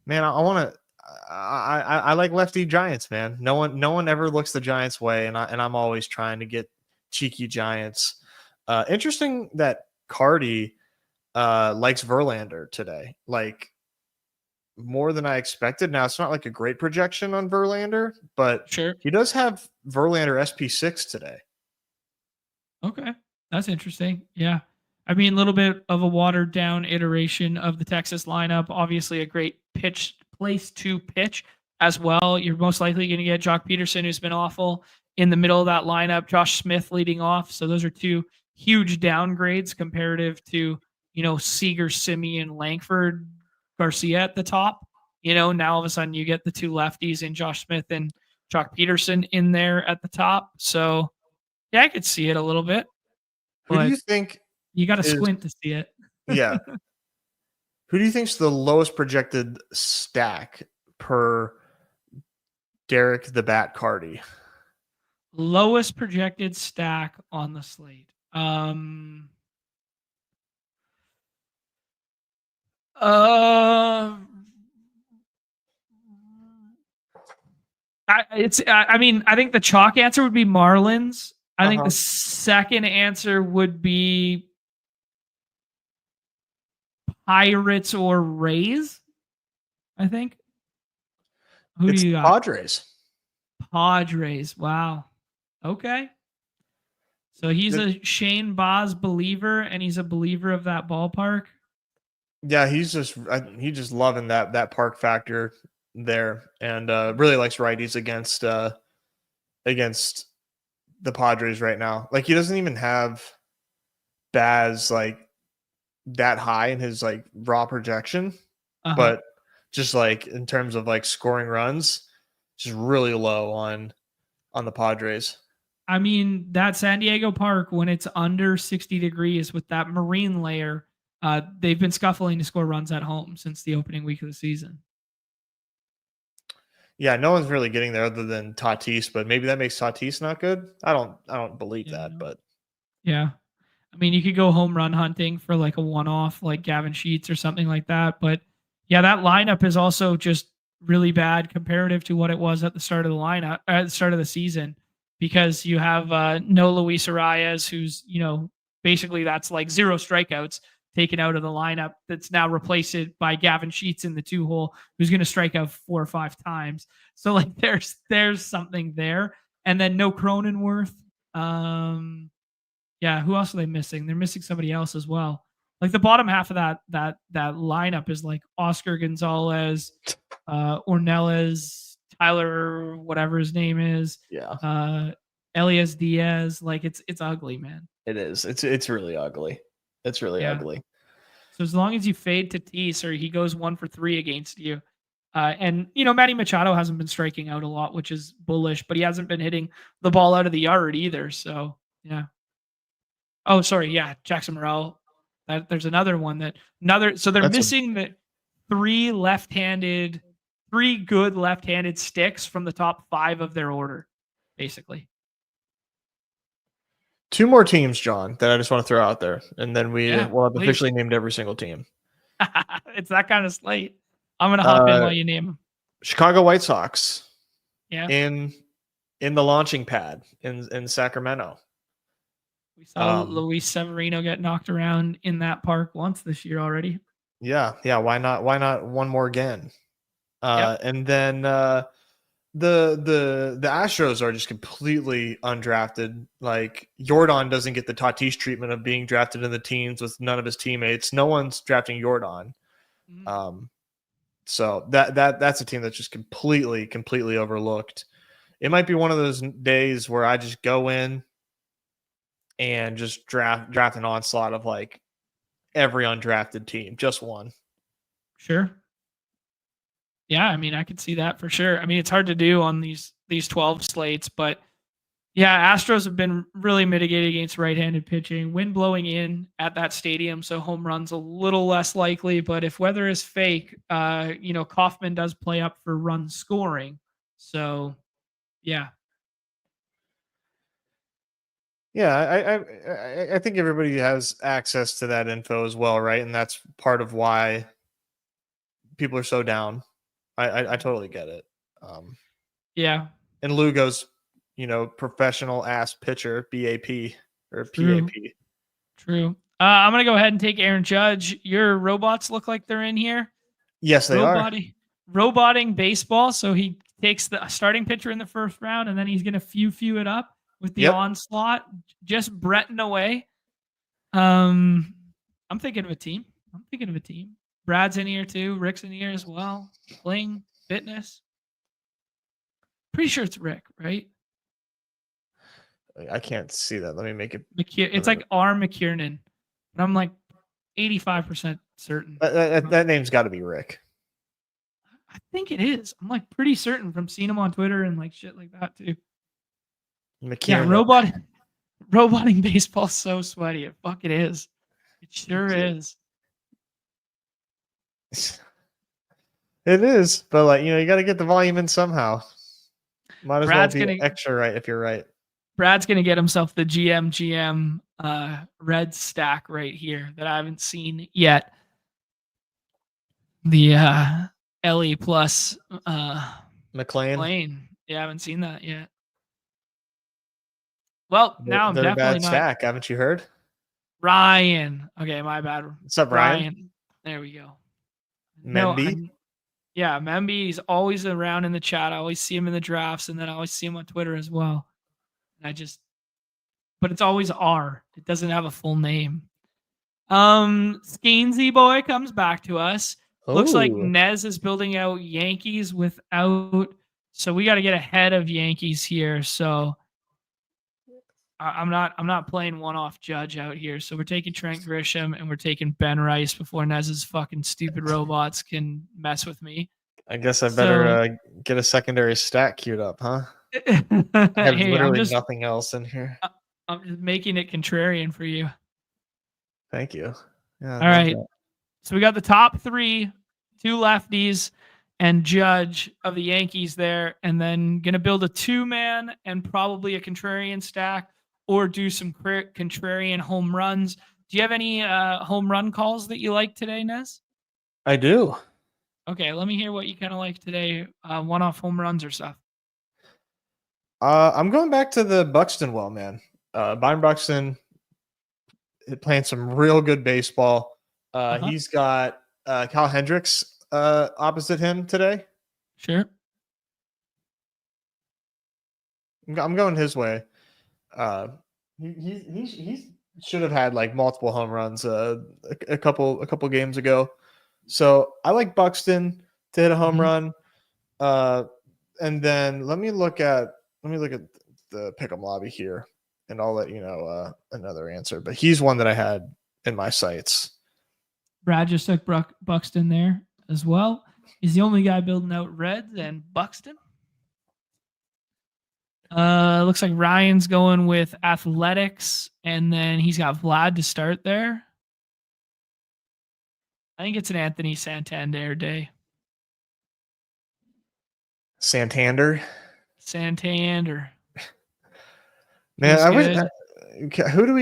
man, I like lefty Giants, man. No one ever looks the Giants way, and I'm always trying to get cheeky Giants. Interesting that Cardi likes Verlander today, like more than I expected. Now it's not like a great projection on Verlander, but sure, he does have Verlander SP6 today. Okay, that's interesting. Yeah, I mean, a little bit of a watered down iteration of the Texas lineup. Obviously, a great place to pitch as well. You're most likely going to get Jock Peterson, who's been awful in the middle of that lineup. Josh Smith leading off. So those are two huge downgrades comparative to Seager, Simeon, Langford, Garcia at the top. Now all of a sudden you get the two lefties in Josh Smith and Jock Peterson in there at the top. So yeah, I could see it a little bit. Who do you think you got to squint to see it? Yeah. Who do you think's the lowest projected stack per Derek the Bat Cardi? Lowest projected stack on the slate. I think the chalk answer would be Marlins. I think the second answer would be Pirates or Rays. I think. Who do you got? Padres. Padres. Wow. Okay. So he's a Shane Baz believer, and he's a believer of that ballpark. Yeah, he's just loving that park factor there, and really likes righties against the Padres right now. Like he doesn't even have Baz like that high in his like raw projection, but just like in terms of like scoring runs, just really low on the Padres. I mean, that San Diego park, when it's under 60 degrees with that marine layer, they've been scuffling to score runs at home since the opening week of the season. Yeah, no one's really getting there other than Tatis, but maybe that makes Tatis not good. I don't believe that, but yeah. I mean, you could go home run hunting for like a one-off, like Gavin Sheets or something like that. But yeah, that lineup is also just really bad comparative to what it was at the start of the lineup, at the start of the season, because you have no Luis Arias, who's basically that's like 0 strikeouts taken out of the lineup. That's now replaced by Gavin Sheets in the 2-hole, who's going to strike out 4 or 5 times. So like there's something there, and then no Cronenworth. Yeah, who else are they missing? They're missing somebody else as well. Like the bottom half of that lineup is like Oscar Gonzalez, Ornelas, Tyler, whatever his name is. Yeah. Elias Diaz. Like it's ugly, man. It is. It's really ugly. It's really Yeah. ugly. So as long as you fade Tatis or he goes 1 for 3 against you, and Manny Machado hasn't been striking out a lot, which is bullish, but he hasn't been hitting the ball out of the yard either. So yeah. Oh, sorry. Yeah, Jackson Morrell. There's another one So they're missing the three good left-handed sticks from the top 5 of their order, basically. 2 more teams, John, that I just want to throw out there, and then we'll have officially named every single team. It's that kind of slate. I'm gonna hop in while you name them. Chicago White Sox. Yeah. In the launching pad in Sacramento. We saw Luis Severino get knocked around in that park once this year already. Yeah. Why not one more again? And then the Astros are just completely undrafted. Like Yordan doesn't get the Tatis treatment of being drafted in the teens with none of his teammates. No one's drafting Yordan. Mm-hmm. So that's a team that's just completely overlooked. It might be one of those days where I just go in and just draft an onslaught of like every undrafted team, just one. Sure. Yeah, I mean, I could see that for sure. I mean, it's hard to do on these 12 slates, but yeah, Astros have been really mitigated against right-handed pitching. Wind blowing in at that stadium, so home runs a little less likely. But if weather is fake, Kaufman does play up for run scoring. So, yeah. Yeah, I think everybody has access to that info as well, right? And that's part of why people are so down. I totally get it. Yeah. And Lugo's, professional ass pitcher, BAP or True. PAP. True. I'm gonna go ahead and take Aaron Judge. Your robots look like they're in here. Yes, they are. Roboting baseball. So he takes the starting pitcher in the first round, and then he's gonna few it up with the onslaught, just Bretton away. I'm thinking of a team. Brad's in here too. Rick's in here as well. Kling, Fitness. Pretty sure it's Rick, right? I can't see that. Let me make it. It's like R. McKiernan. And I'm like 85% certain. That name's got to be Rick. I think it is. I'm like pretty certain from seeing him on Twitter and like shit like that too. McKiernan. Yeah, roboting baseball so sweaty. It fucking is. It sure is. It is, but like you got to get the volume in somehow. Might as Brad's well be extra right if you're right. Brad's gonna get himself the GM red stack right here that I haven't seen yet. The Ellie plus McLean. Yeah, I haven't seen that yet. Well, now I'm definitely bad stack. Haven't you heard? Ryan. Okay, my bad. What's up, Ryan? There we go. Memby? Yeah, Memby. He's always around in the chat. I always see him in the drafts, and then I always see him on Twitter as well. But it's always R. It doesn't have a full name. Skainsy boy comes back to us. Looks like Nez is building out Yankees so we got to get ahead of Yankees here. So I'm not playing one-off Judge out here. So we're taking Trent Grisham and we're taking Ben Rice before Nez's fucking stupid robots can mess with me. I guess I better get a secondary stack queued up, huh? I have literally nothing else in here. I'm just making it contrarian for you. Thank you. Yeah. All right. So we got the top 3, 2 lefties, and Judge of the Yankees there, and then gonna build a 2-man and probably a contrarian stack, or do some contrarian home runs. Do you have any home run calls that you like today, Nez? I do. Okay, let me hear what you kind of like today. One-off home runs or stuff. I'm going back to the Buxton well, man. Byron Buxton playing some real good baseball. He's got Kyle Hendricks opposite him today. Sure. I'm going his way. He should have had like multiple home runs a couple games ago. So I like Buxton to hit a home run. And then let me look at the pick'em lobby here, and I'll let you know another answer. But he's one that I had in my sights. Brad just took Buxton there as well. He's the only guy building out Reds and Buxton. Looks like Ryan's going with Athletics, and then he's got Vlad to start there. I think it's an Anthony Santander day. Santander. Man, I wish. Who do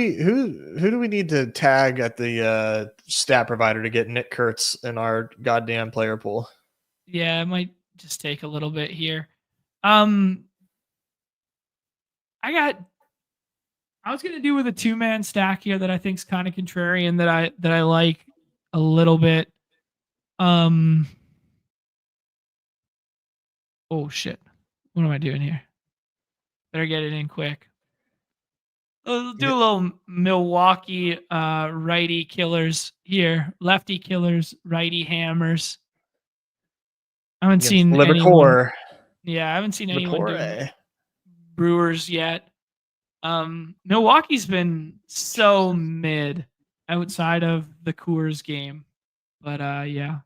we need to tag at the stat provider to get Nick Kurtz in our goddamn player pool? Yeah, it might just take a little bit here. I was gonna do with a 2-man stack here that I think is kind of contrarian that I like a little bit. Oh shit. What am I doing here? Better get it in quick. We'll do a little Milwaukee righty killers here. Lefty killers, righty hammers. I haven't seen anyone. Yeah, I haven't seen anyone doing Brewers yet. Milwaukee's been so mid outside of the Coors game. But yeah.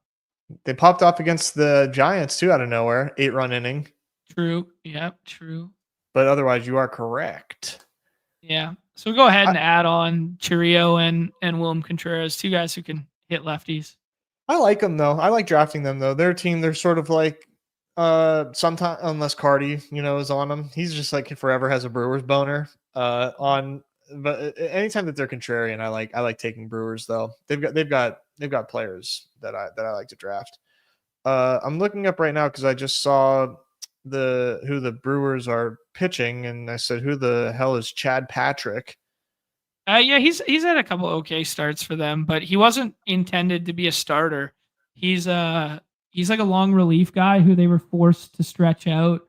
They popped off against the Giants too out of nowhere. 8-run inning. True. Yep, true. But otherwise you are correct. Yeah. So go ahead and add on Chiriot and Willem Contreras, 2 guys who can hit lefties. I like them though. I like drafting them though. Their team, they're sort of like sometimes, unless Cardi, is on them. He's just like forever has a Brewers boner but anytime that they're contrarian, I like taking Brewers though. They've got players that I like to draft. I'm looking up right now because I just saw who the Brewers are pitching, and I said, who the hell is Chad Patrick? Yeah, he's had a couple okay starts for them, but he wasn't intended to be a starter. He's like a long relief guy who they were forced to stretch out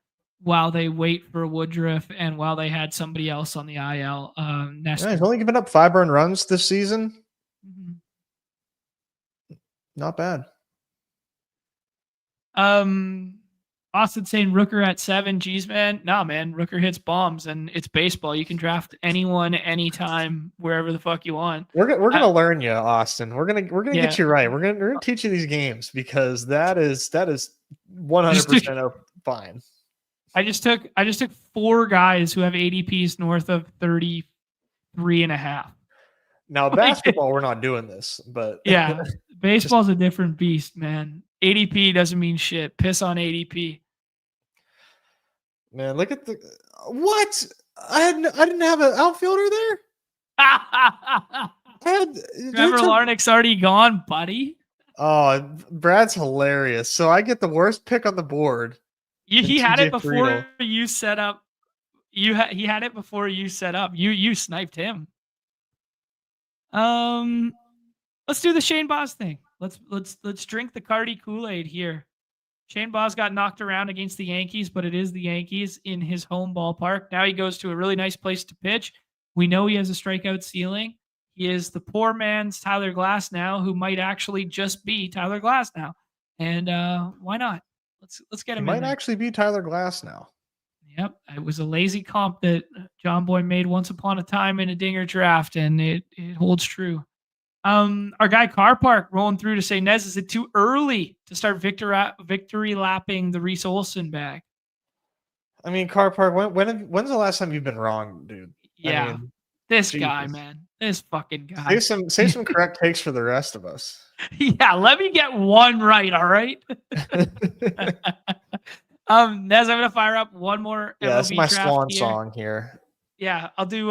while they wait for Woodruff and while they had somebody else on the IL. Yeah, he's only given up 5 earned runs this season. Mm-hmm. Not bad. Austin saying Rooker at 7. Geez, man. Nah, man. Rooker hits bombs, and it's baseball. You can draft anyone, anytime, wherever the fuck you want. We're gonna learn you, Austin. We're gonna get you right. We're gonna teach you these games because that is 100% fine. I just took 4 guys who have ADPs north of 33.5. Now basketball, we're not doing this, but yeah, baseball's a different beast, man. ADP doesn't mean shit. Piss on ADP. Man, look at what? I didn't have an outfielder there. Trevor Larnach's already gone, buddy. Oh, Brad's hilarious. So I get the worst pick on the board. He had it before you set up. He had it before you set up. You sniped him. Let's do the Shane Baz thing. Let's drink the Cardi Kool-Aid here. Shane Baz got knocked around against the Yankees, but it is the Yankees in his home ballpark. Now he goes to a really nice place to pitch. We know he has a strikeout ceiling. He is the poor man's Tyler Glass now, who might actually just be Tyler Glass now. And why not? Let's get him. He might actually be Tyler Glass now. Yep, it was a lazy comp that John Boy made once upon a time in a dinger draft, and it holds true. Our guy Car Park rolling through to say, Nez, is it too early to start victory lapping the Reese Olson bag? I mean, Car Park, when's the last time you've been wrong, dude? Yeah, I mean, this guy, man, this fucking guy. Say some correct takes for the rest of us. Yeah, let me get one right, all right? Nez, I'm gonna fire up one more. Yeah, that's my swan song here. Yeah, I'll do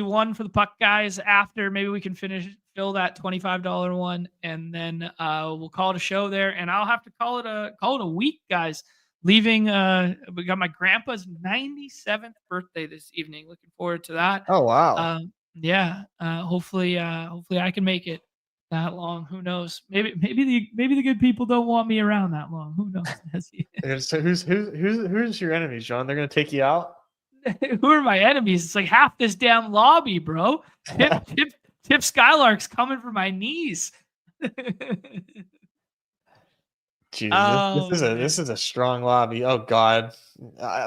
one for the puck guys after. Maybe we can fill that $25 one, and then we'll call it a show there. And I'll have to call it a week, guys. Leaving, we got my grandpa's 97th birthday this evening. Looking forward to that. Oh wow. Yeah. Hopefully I can make it that long. Who knows? Maybe the good people don't want me around that long. Who knows? So who's your enemies, John? They're gonna take you out. Who are my enemies? It's like half this damn lobby, bro. Tip Skylark's coming for my knees. Jesus, this is a strong lobby. Oh God,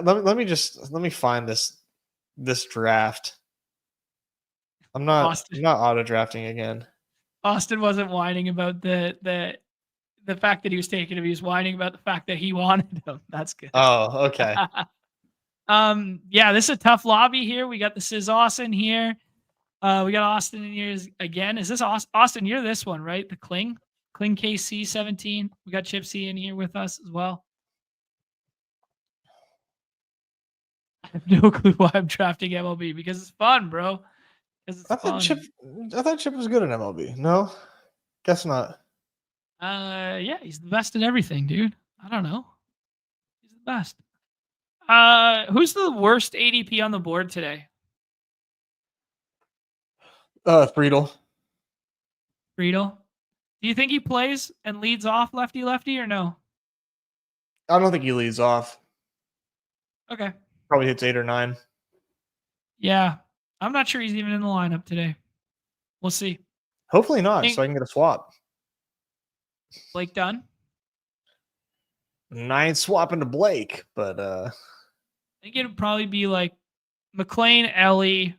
let me find this this draft. I'm not auto drafting again. Austin wasn't whining about the fact that he was taking him. He was whining about the fact that he wanted him. That's good. Oh, okay. Yeah, this is a tough lobby here. We got the Sis Austin here. We got Austin in here again. Is this Austin? You're this one, right? The Kling KC 17. We got Chip C in here with us as well. I have no clue why I'm drafting MLB because it's fun, bro. I thought Chip was good at MLB. No, guess not. Yeah, he's the best at everything, dude. I don't know. He's the best. Who's the worst ADP on the board today? Friedel. Friedel. Do you think he plays and leads off lefty or no? I don't think he leads off. Okay. Probably hits 8 or 9. Yeah. I'm not sure he's even in the lineup today. We'll see. Hopefully not, so I can get a swap. Blake Dunn? I ain't swapping to Blake, but I think it'd probably be like McLean, Ellie,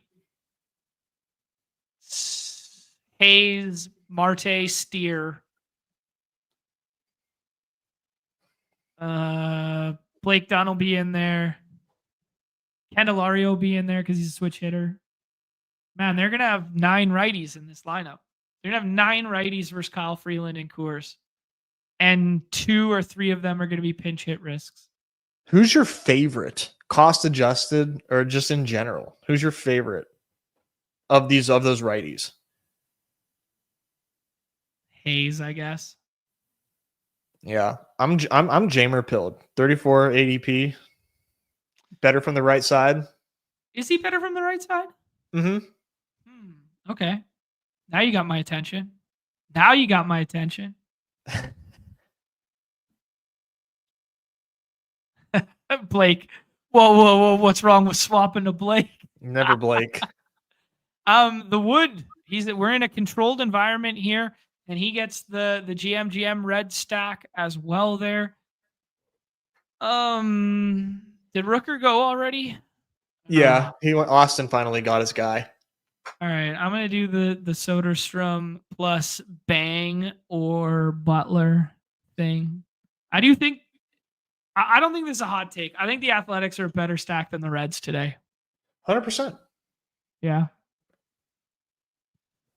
Hayes, Marte, Steer. Blake Dunn will be in there. Candelario will be in there because he's a switch hitter. Man, they're going to have 9 righties in this lineup. They're going to have 9 righties versus Kyle Freeland and Coors. And 2 or 3 of them are going to be pinch hit risks. Who's your favorite, cost adjusted or just in general? Who's your favorite of those righties? Hayes, I guess. Yeah, I'm Jamer Pilled, 34 ADP. Better from the right side. Is he better from the right side? Mm-hmm. Okay. Now you got my attention. Blake. Whoa. What's wrong with swapping to Blake? Never Blake. The Wood. We're in a controlled environment here, and he gets the GM red stack as well there. Did Rooker go already? Yeah, he went. Austin finally got his guy. All right, I'm gonna do the Soderstrom plus Bang or Butler thing. I don't think this is a hot take. I think the Athletics are a better stack than the Reds today. 100%. Yeah.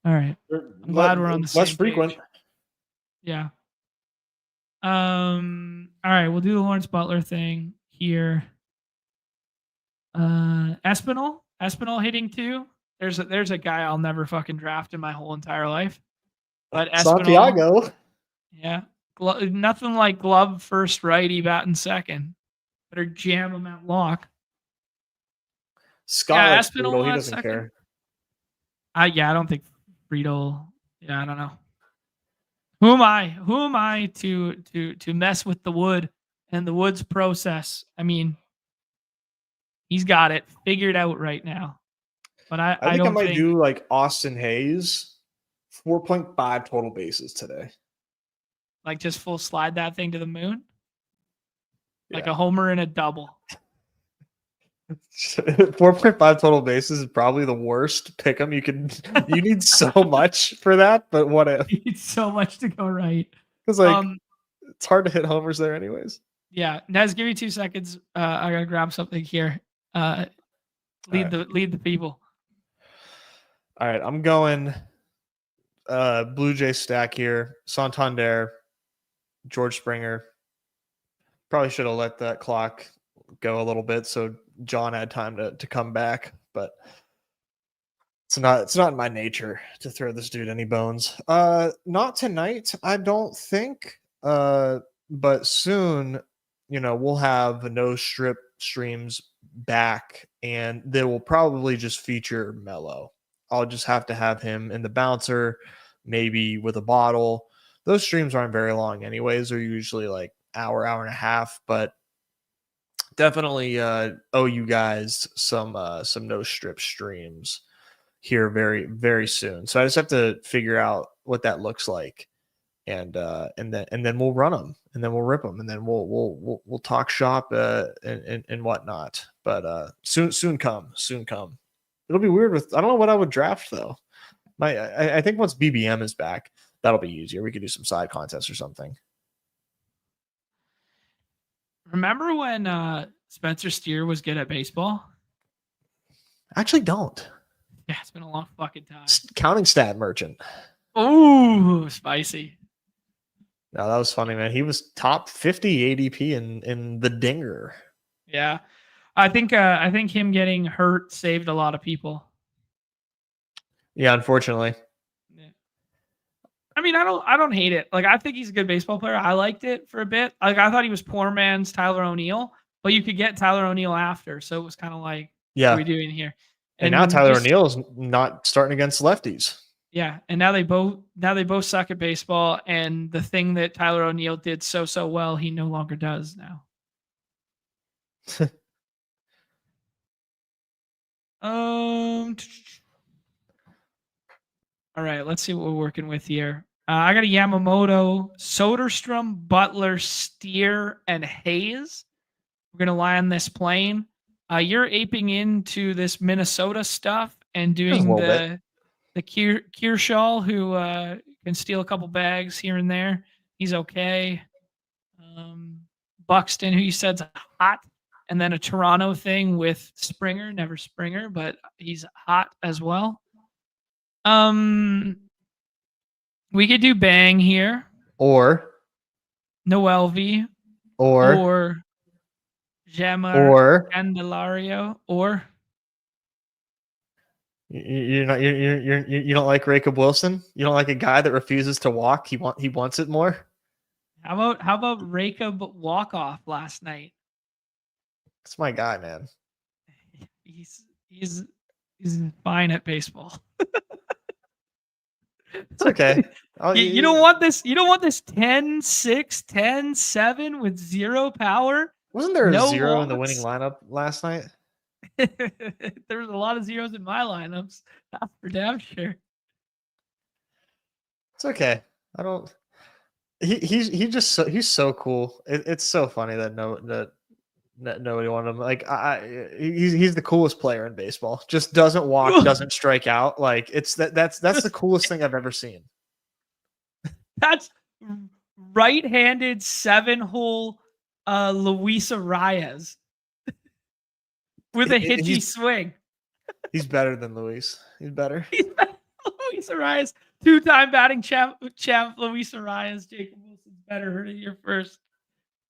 All right. I'm glad we're on the same less frequent. page. Yeah. All right, we'll do the Lawrence Butler thing here. Espinal hitting 2. There's a guy I'll never fucking draft in my whole entire life. But Espinal, Santiago. Yeah. Nothing like glove first righty, batting second. Better jam him at lock. Scott Espinal, he doesn't second. Care. I don't think Friedel. Yeah, I don't know. Who am I to mess with the Wood and the Wood's process? I mean, he's got it figured out right now. But I think I might do like Austin Hayes, 4.5 total bases today. Like just full slide that thing to the moon? Yeah. Like a homer and a double. 4.5 total bases is probably the worst pick 'em. You need so much for that, but what if? You need so much to go right. Because it's hard to hit homers there anyways. Yeah. Nez, give me 2 seconds. I gotta grab something here. Lead the people. All right, I'm going Blue Jay stack here. Santander, George Springer. Probably should have let that clock go a little bit so John had time to come back, but it's not in my nature to throw this dude any bones. Not tonight, I don't think. But soon, we'll have no strip streams back, and they will probably just feature Mello. I'll just have to have him in the bouncer, maybe with a bottle. Those streams aren't very long anyways. They're usually like hour and a half, but definitely owe you guys some no strip streams here very, very soon. So I just have to figure out what that looks like and then we'll run them, and then we'll rip them, and then we'll talk shop and whatnot. But soon come. It'll be weird with I don't know what I would draft though. I think once BBM is back, that'll be easier. We could do some side contests or something. Remember when Spencer Steer was good at baseball? Actually, don't. Yeah, it's been a long fucking time. Counting stat merchant. Ooh, spicy. No, that was funny, man. He was top 50 ADP in the dinger. Yeah. I think him getting hurt saved a lot of people. Yeah, unfortunately. Yeah. I mean, I don't hate it. Like, I think he's a good baseball player. I liked it for a bit. Like, I thought he was poor man's Tyler O'Neill, but you could get Tyler O'Neill after. So it was kind of like, what are we doing here? And now Tyler O'Neill is not starting against lefties. Yeah, and now they both suck at baseball, and the thing that Tyler O'Neill did so well, he no longer does now. All right, let's see what we're working with here. I got a Yamamoto, Soderstrom, Butler, Steer, and Hayes. We're gonna lie on this plane. You're aping into this Minnesota stuff and doing the Kershaw, who can steal a couple bags here and there. He's okay. Buxton, who you said's hot, and then a Toronto thing with Springer, never Springer, but he's hot as well. We could do Bang here, or Noelvi, or Jammer, or Candelario, or you don't like Jacob Wilson? You don't like a guy that refuses to walk? He wants it more. How about Jacob walk off last night? That's my guy, man. He's fine at baseball. It's okay. You don't want this. You don't want this 10-6, 10-7 with zero power. Wasn't there a zero in the winning lineup last night? There was a lot of zeros in my lineups. That's for damn sure. It's okay. I don't. He's so cool. It's so funny that nobody wanted him. Like he's the coolest player in baseball. Just doesn't walk, doesn't strike out. Like that's the coolest thing I've ever seen. That's right-handed 7-hole Luis Arias with a hitchy swing. He's better than Luis. He's better. Luis Arias, 2-time batting champ Luis Arias. Jacob Wilson's better. Heard it here first.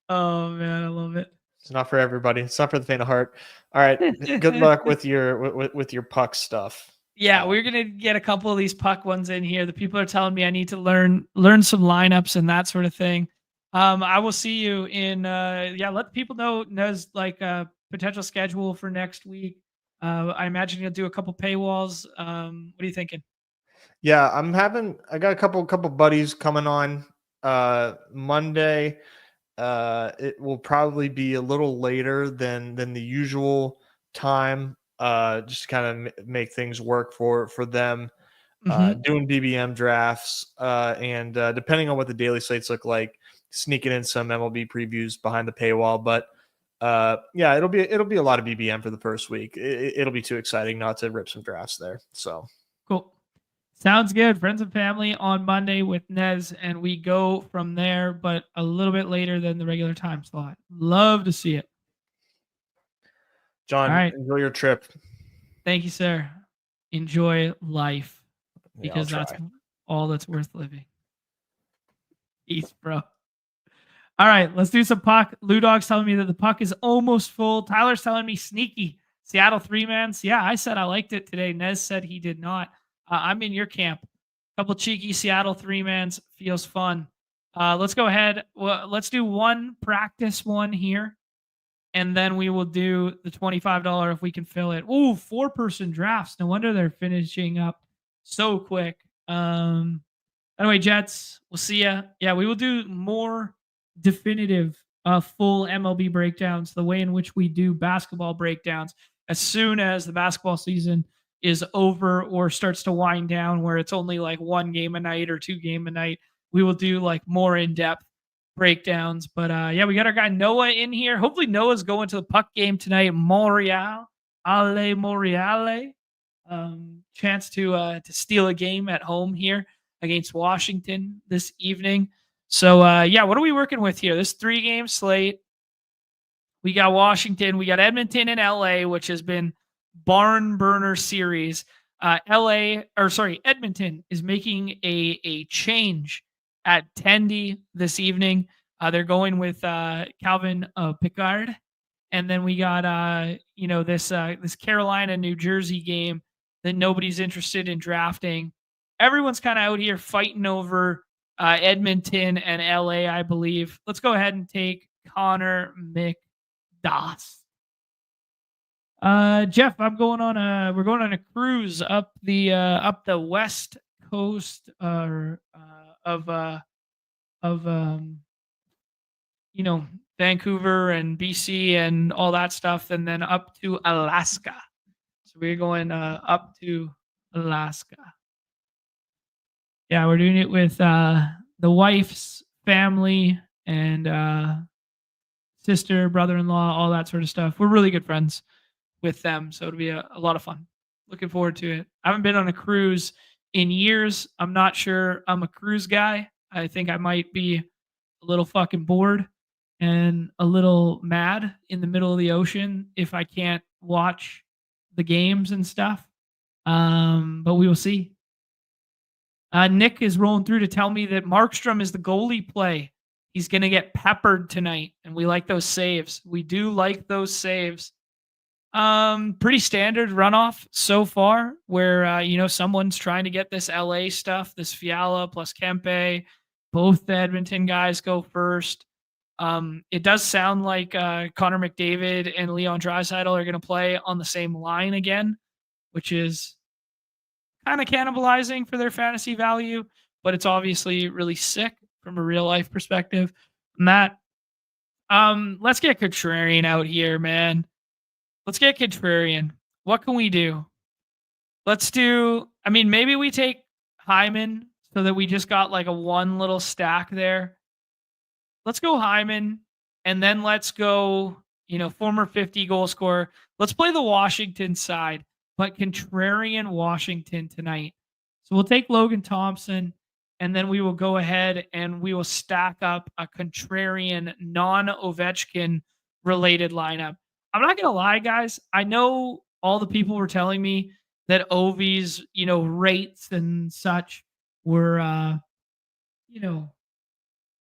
Oh man, I love it. It's not for everybody. It's not for the faint of heart. All right. Good luck with your puck stuff. Yeah, we're gonna get a couple of these puck ones in here. The people are telling me I need to learn some lineups and that sort of thing. I will see you in let people know Nez like potential schedule for next week. I imagine you'll do a couple paywalls. What are you thinking? Yeah, I got a couple buddies coming on Monday. It will probably be a little later than the usual time. Just to kind of make things work for them. Doing BBM drafts, and depending on what the daily slates look like, sneaking in some MLB previews behind the paywall. But it'll be a lot of BBM for the first week. It'll be too exciting not to rip some drafts there. So cool. Sounds good. Friends and family on Monday with Nez, and we go from there, but a little bit later than the regular time slot. Love to see it. John, all right. Enjoy your trip. Thank you, sir. Enjoy life, because that's all that's worth living. Peace, bro. All right, let's do some puck. Lou Dog's telling me that the puck is almost full. Tyler's telling me sneaky. Seattle 3-mans. Yeah, I said I liked it today. Nez said he did not. I'm in your camp. Couple cheeky Seattle 3-mans feels fun. Let's go ahead. Well, let's do one practice one here, and then we will do the $25 if we can fill it. Ooh, 4-person drafts. No wonder they're finishing up so quick. Anyway, Jets, we'll see ya. Yeah, we will do more definitive full MLB breakdowns, the way in which we do basketball breakdowns, as soon as the basketball season is over or starts to wind down, where it's only like 1 game a night or 2 game a night. we will do like more in-depth breakdowns. But yeah, we got our guy Noah in here. Hopefully Noah's going to the puck game tonight. Montreal, Ale Montreal. Chance to steal a game at home here against Washington this evening. So yeah, what are we working with here? This 3-game slate. We got Washington, we got Edmonton and LA, which has been barn burner series. Edmonton is making a change at Tendy this evening. They're going with Calvin Pickard, and then we got this Carolina New Jersey game that nobody's interested in drafting. Everyone's kind of out here fighting over Edmonton and LA, I believe. Let's go ahead and take Connor McDass. Jeff, we're going on a cruise up the west coast of Vancouver and BC and all that stuff, and then up to Alaska. So we're going up to Alaska. Yeah, we're doing it with the wife's family and sister, brother-in-law, all that sort of stuff. We're really good friends with them, so it'll be a lot of fun. Looking forward to it. I haven't been on a cruise in years. I'm not sure I'm a cruise guy. I think I might be a little fucking bored and a little mad in the middle of the ocean if I can't watch the games and stuff. But we will see. Nick is rolling through to tell me that Markstrom is the goalie play. He's going to get peppered tonight, and we like those saves. We do like those saves. Pretty standard runoff so far where, someone's trying to get this LA stuff, this Fiala plus Kempe. Both the Edmonton guys go first. It does sound like Connor McDavid and Leon Draisaitl are going to play on the same line again, which is kind of cannibalizing for their fantasy value, but it's obviously really sick from a real life perspective. Matt, let's get contrarian out here, man. Let's get contrarian. What can we do? Maybe we take Hyman so that we just got like a one little stack there. Let's go Hyman, and then let's go, former 50 goal scorer. Let's play the Washington side, but contrarian Washington tonight. So we'll take Logan Thompson, and then we will go ahead and we will stack up a contrarian non-Ovechkin related lineup. I'm not going to lie, guys. I know all the people were telling me that Ovi's, rates and such were,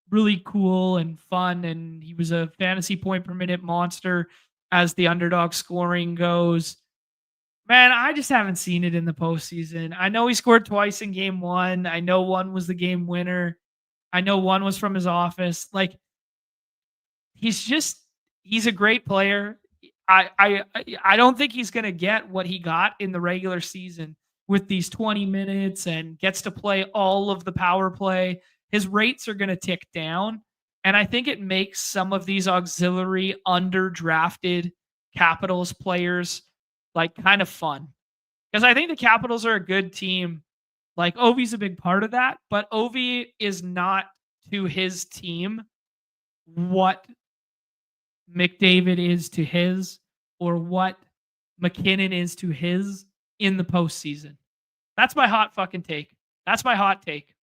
really cool and fun. And he was a fantasy point per minute monster as the underdog scoring goes. Man, I just haven't seen it in the postseason. I know he scored twice in game one. I know one was the game winner. I know one was from his office. Like, he's a great player. I don't think he's going to get what he got in the regular season with these 20 minutes and gets to play all of the power play. His rates are going to tick down. And I think it makes some of these auxiliary underdrafted Capitals players like kind of fun. Because I think the Capitals are a good team. Like, Ovi's a big part of that, but Ovi is not to his team what McDavid is to his, or what McKinnon is to his in the postseason. That's my hot fucking take. That's my hot take.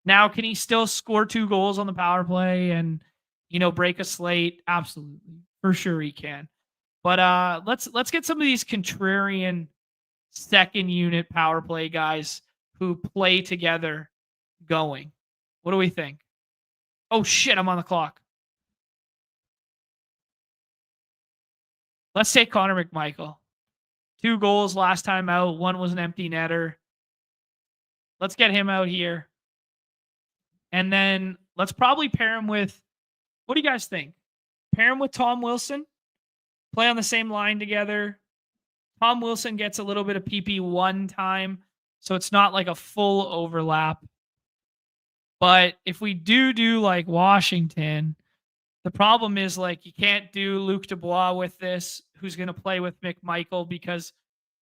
Now, can he still score 2 goals on the power play and, break a slate? Absolutely. For sure he can. But let's get some of these contrarian second unit power play guys who play together going. What do we think? Oh shit, I'm on the clock. Let's take Connor McMichael. 2 goals last time out. 1 was an empty netter. Let's get him out here. And then let's probably pair him with, what do you guys think? Pair him with Tom Wilson. Play on the same line together. Tom Wilson gets a little bit of PP1 time, so it's not like a full overlap. But if we do like Washington, the problem is like you can't do Luc Dubois with this, who's going to play with McMichael because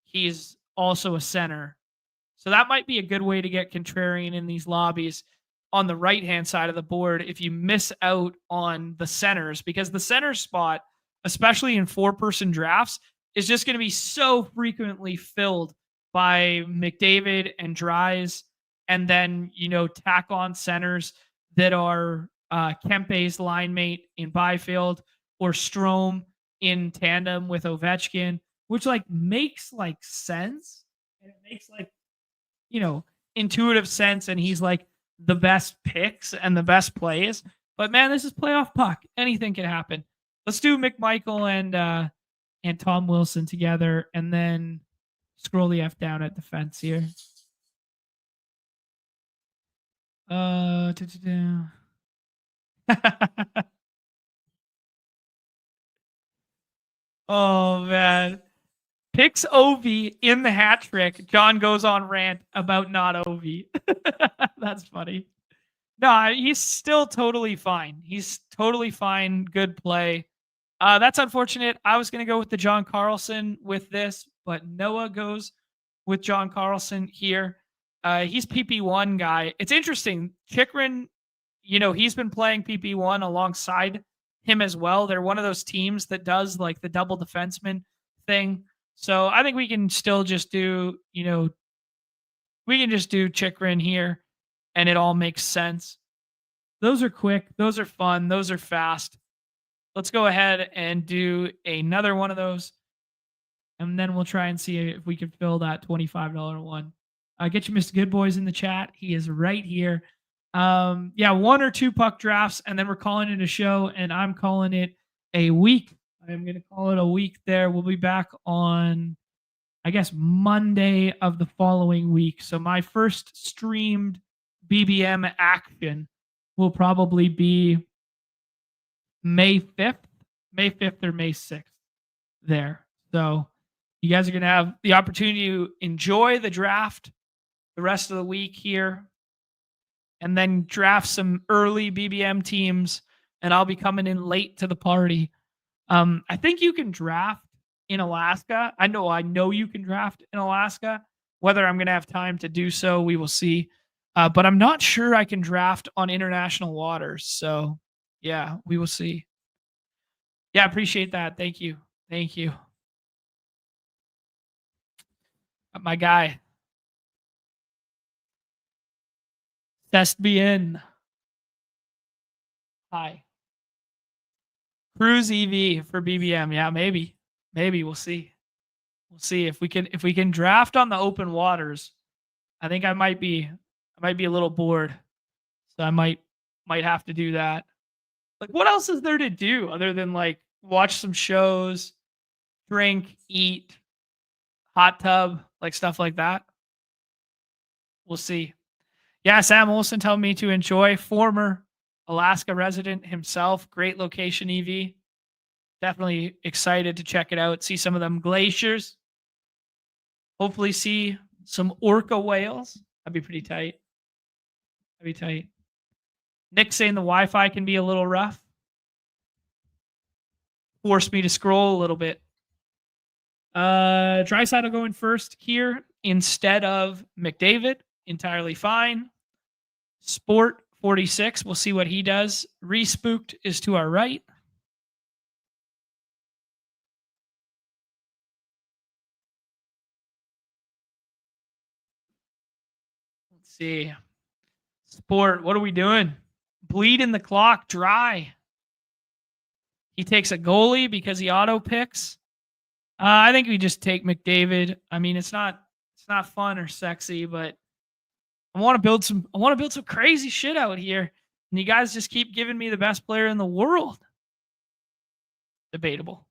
he's also a center. So that might be a good way to get contrarian in these lobbies. on the right-hand side of the board if you miss out on the centers, because the center spot, especially in four-person drafts, is just going to be so frequently filled by McDavid and Dries, and then, tack on centers that are Kempe's line mate in Byfield or Strome in tandem with Ovechkin, which makes sense. And it makes intuitive sense. And he's the best picks and the best plays. But man, this is playoff puck. Anything can happen. Let's do McMichael and Tom Wilson together, and then scroll the F down at defense here. Oh man. Picks Ovi in the hat trick. John goes on rant about not Ovi. That's funny. No, he's still totally fine. He's totally fine. Good play. That's unfortunate. I was going to go with the John Carlson with this, but Noah goes with John Carlson here. He's PP1 guy. It's interesting. Chychrun, he's been playing PP1 alongside him as well. They're one of those teams that does the double defenseman thing. So I think we can still just do, we can just do Chychrun here and it all makes sense. Those are quick. Those are fun. Those are fast. Let's go ahead and do another one of those. And then we'll try and see if we can fill that $25 one. Get you Mr. Good Boys in the chat. He is right here. Yeah, 1 or 2 puck drafts, and then we're calling it a show, and I'm calling it a week. I'm going to call it a week there. We'll be back on, I guess, Monday of the following week. So my first streamed BBM action will probably be May 5th or May 6th there. So you guys are going to have the opportunity to enjoy the draft the rest of the week here, and then draft some early BBM teams, and I'll be coming in late to the party. I think you can draft in Alaska. I know you can draft in Alaska. Whether I'm going to have time to do so, we will see. But I'm not sure I can draft on international waters. So yeah, we will see. Yeah, appreciate that. Thank you. Thank you. My guy. Test bien. Hi. Cruise EV for BBM. Yeah, maybe. We'll see. We'll see if we can draft on the open waters. I think I might be a little bored. So I might have to do that. What else is there to do other than watch some shows, drink, eat, hot tub, stuff like that? We'll see. Yeah, Sam Olsen telling me to enjoy. Former Alaska resident himself. Great location, EV. Definitely excited to check it out. See some of them glaciers. Hopefully see some orca whales. That'd be pretty tight. Nick saying the Wi-Fi can be a little rough. Forced me to scroll a little bit. Draisaitl going first here instead of McDavid. Entirely fine. Sport 46. We'll see what he does. Respooked is to our right. Let's see. Sport, what are we doing? Bleed in the clock, dry. He takes a goalie because he auto picks. I think we just take McDavid. I mean, it's not fun or sexy, but I want to build some crazy shit out here. And you guys just keep giving me the best player in the world. Debatable.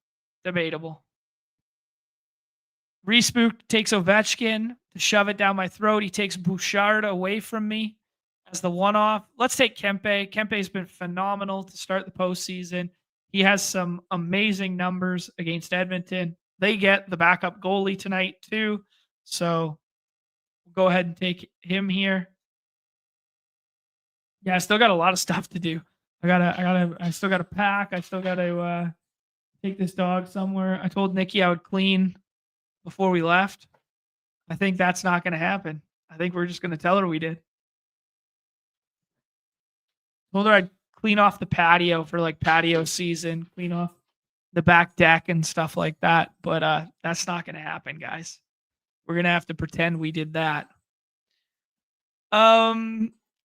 Respooked takes Ovechkin to shove it down my throat. He takes Bouchard away from me as the one-off. Let's take Kempe. Kempe's been phenomenal to start the postseason. He has some amazing numbers against Edmonton. They get the backup goalie tonight too. So we'll go ahead and take him here. Yeah, I still got a lot of stuff to do. I still got to pack. I still got to take this dog somewhere. I told Nikki I would clean before we left. I think that's not going to happen. I think we're just going to tell her we did. Told her I'd clean off the patio for like patio season, clean off the back deck and stuff like that. But that's not going to happen, guys. We're going to have to pretend we did that. All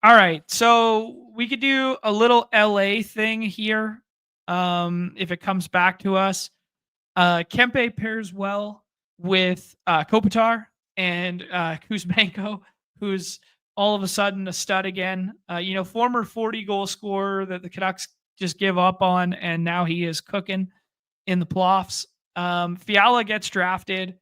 right. So we could do a little LA thing here. If it comes back to us. Kempe pairs well with Kopitar and Kuzmenko, who's all of a sudden a stud again. Former 40 goal scorer that the Canucks just give up on, and now he is cooking in the playoffs. Fiala gets drafted.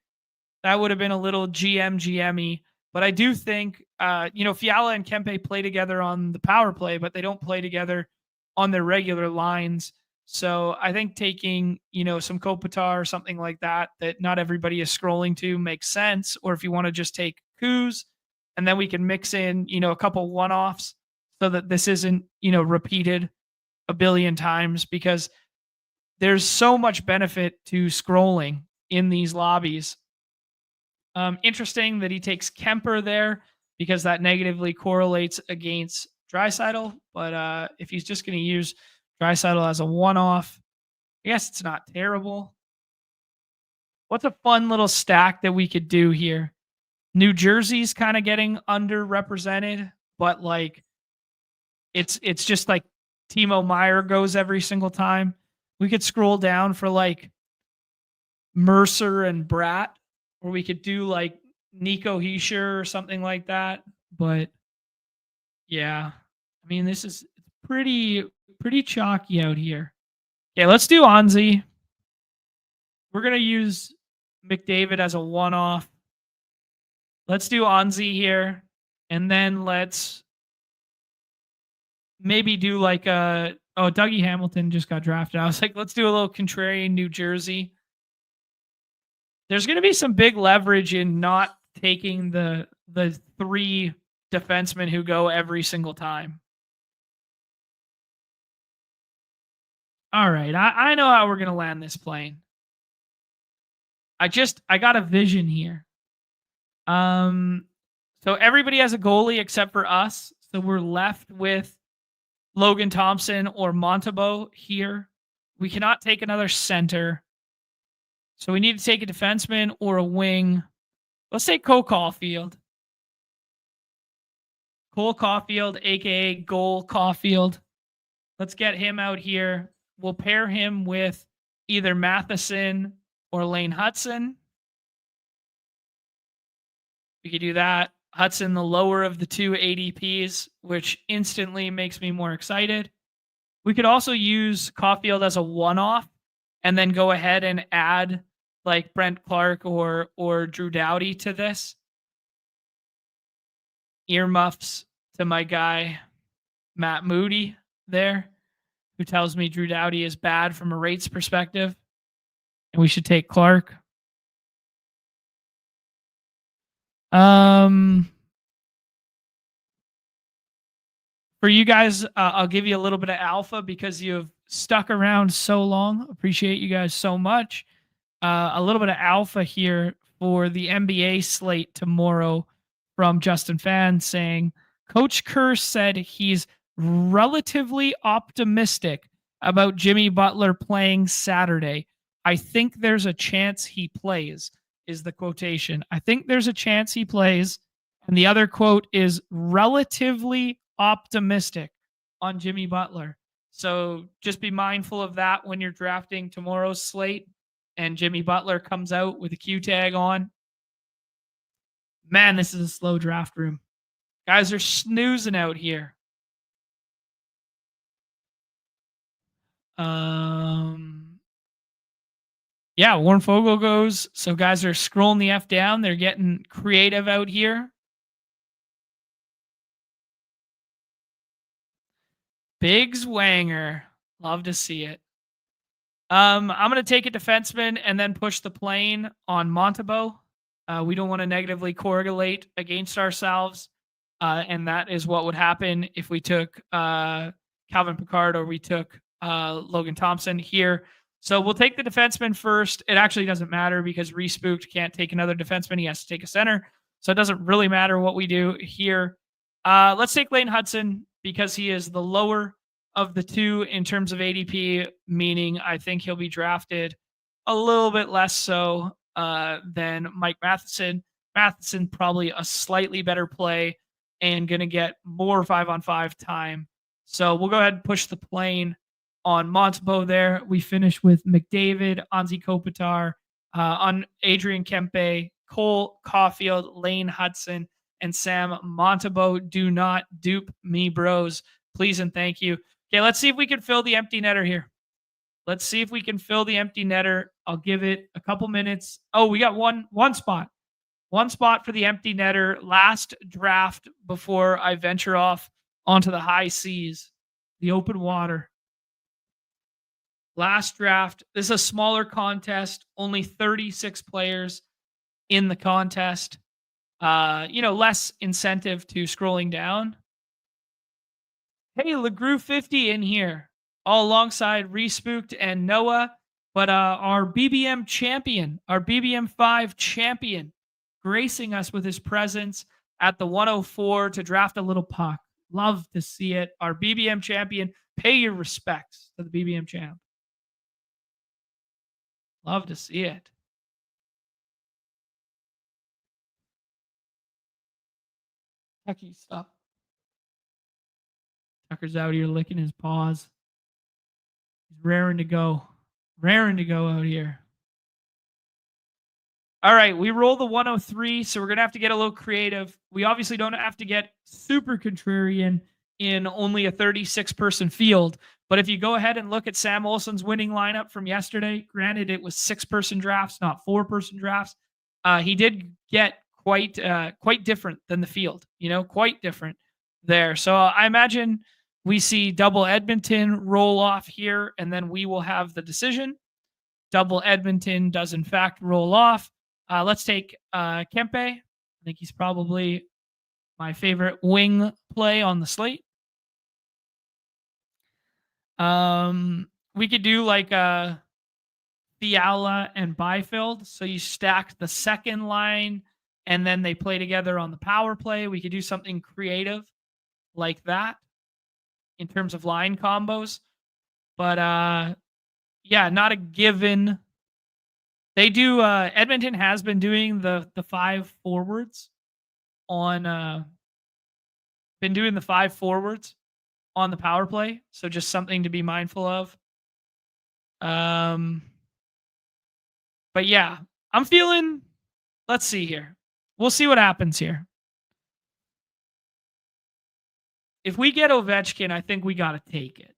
That would have been a little GM-y, but I do think Fiala and Kempe play together on the power play, but they don't play together on their regular lines. So I think taking, some Kopitar or something like that not everybody is scrolling to makes sense. Or if you want to just take Kuz, and then we can mix in, a couple one-offs so that this isn't, repeated a billion times, because there's so much benefit to scrolling in these lobbies. Interesting that he takes Kemper there because that negatively correlates against Draisaitl. But if he's just going to use Draisaitl as a one-off, I guess it's not terrible. What's a fun little stack that we could do here? New Jersey's kind of getting underrepresented, but like it's just like Timo Meier goes every single time. We could scroll down for like Mercer and Bratt, or we could do like Nico Hischier or something like that. But yeah, I mean, this is pretty chalky out here. Yeah, let's do Anzi. We're going to use McDavid as a one-off. Let's do Anzi here. And then let's maybe do like Dougie Hamilton just got drafted. I was like, let's do a little contrarian New Jersey. There's going to be some big leverage in not taking the three defensemen who go every single time. All right, I know how we're going to land this plane. I got a vision here. So everybody has a goalie except for us. So we're left with Logan Thompson or Montembeault here. We cannot take another center. So we need to take a defenseman or a wing. Let's take Cole Caulfield. Cole Caulfield, a.k.a. Goal Caulfield. Let's get him out here. We'll pair him with either Matheson or Lane Hudson. We could do that. Hudson, the lower of the two ADPs, which instantly makes me more excited. We could also use Caulfield as a one-off and then go ahead and add like Brent Clark or Drew Doughty to this. Earmuffs to my guy, Matt Moody there, who tells me Drew Doughty is bad from a rates perspective, and we should take Clark. For you guys, I'll give you a little bit of alpha because you've stuck around so long. Appreciate you guys so much. A little bit of alpha here for the NBA slate tomorrow from Justin Fan saying, Coach Kerr said he's relatively optimistic about Jimmy Butler playing Saturday. I think there's a chance he plays, is the quotation. I think there's a chance he plays. And the other quote is relatively optimistic on Jimmy Butler. So just be mindful of that when you're drafting tomorrow's slate and Jimmy Butler comes out with a Q tag on. Man, this is a slow draft room. Guys are snoozing out here. Yeah, Warren Fogle goes. So guys are scrolling the F down. They're getting creative out here. Big Zwanger. Love to see it. I'm going to take a defenseman and then push the plane on Montembeault. We don't want to negatively correlate against ourselves. And that is what would happen if we took Calvin Pickard or we took Logan Thompson here. So we'll take the defenseman first. It actually doesn't matter because Respooked can't take another defenseman. He has to take a center. So it doesn't really matter what we do here. Let's take Lane Hudson. because he is the lower of the two in terms of ADP, meaning I think he'll be drafted a little bit less so than Mike Matheson. Matheson probably a slightly better play and going to get more 5-on-5 time. So we'll go ahead and push the plane on Montembeault there. We finish with McDavid, Anze Kopitar, on Adrian Kempe, Cole Caulfield, Lane Hudson, and Sam Montembeault. Do not dupe me, bros. Please and thank you. Okay, let's see if we can fill the empty netter here. Let's see if we can fill the empty netter. I'll give it a couple minutes. Oh, we got one spot. One spot for the empty netter. Last draft before I venture off onto the high seas, the open water. Last draft. This is a smaller contest. Only 36 players in the contest. Less incentive to scrolling down. Hey, LeGrew 50 in here, all alongside Respooked and Noah. But our BBM champion, our BBM 5 champion, gracing us with his presence at the 104 to draft a little puck. Love to see it. Our BBM champion, pay your respects to the BBM champ. Love to see it. Tucky, stop. Tucker's out here licking his paws. He's raring to go. Raring to go out here. All right, we roll the 103, so we're going to have to get a little creative. We obviously don't have to get super contrarian in only a 36-person field. But if you go ahead and look at Sam Olson's winning lineup from yesterday, granted it was 6-person drafts, not 4-person drafts, he did get quite different than the field, quite different there. So I imagine we see double Edmonton roll off here, and then we will have the decision. Double Edmonton does in fact roll off. Let's take Kempe. I think he's probably my favorite wing play on the slate. We could do like Fiala and Byfield. So you stack the second line and then they play together on the power play. We could do something creative like that in terms of line combos. But not a given. They do Edmonton has been doing the 5 forwards on the 5 forwards on the power play, so just something to be mindful of. But yeah, I'm feeling, let's see here. We'll see what happens here. If we get Ovechkin, I think we got to take it.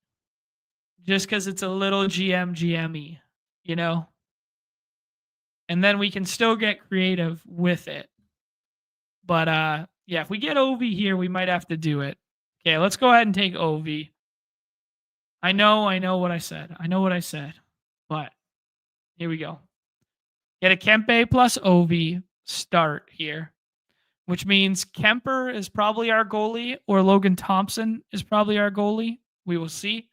Just cuz it's a little GM-y, And then we can still get creative with it. But if we get Ovi here, we might have to do it. Okay, let's go ahead and take Ovi. I know what I said. But here we go. Get a Kempe plus Ovi start here, which means Kemper is probably our goalie or Logan Thompson is probably our goalie. We will see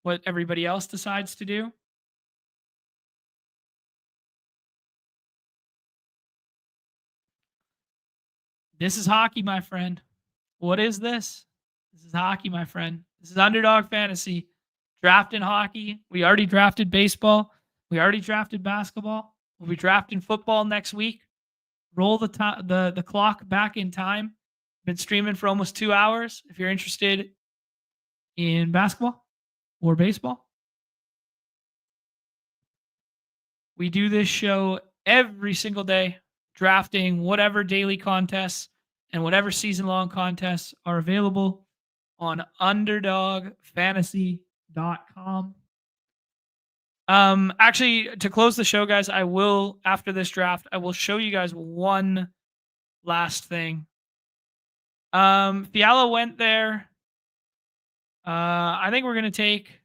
what everybody else decides to do. This is hockey, my friend. What is this? This is hockey, my friend. This is Underdog Fantasy. Drafting hockey. We already drafted baseball. We already drafted basketball. We'll be drafting football next week. Roll the clock back in time. Been streaming for almost 2 hours. If you're interested in basketball or baseball. We do this show every single day, drafting whatever daily contests and whatever season-long contests are available on UnderdogFantasy.com. Actually, to close the show, guys, I will, after this draft, I will show you guys one last thing. Fiala went there. I think we're gonna take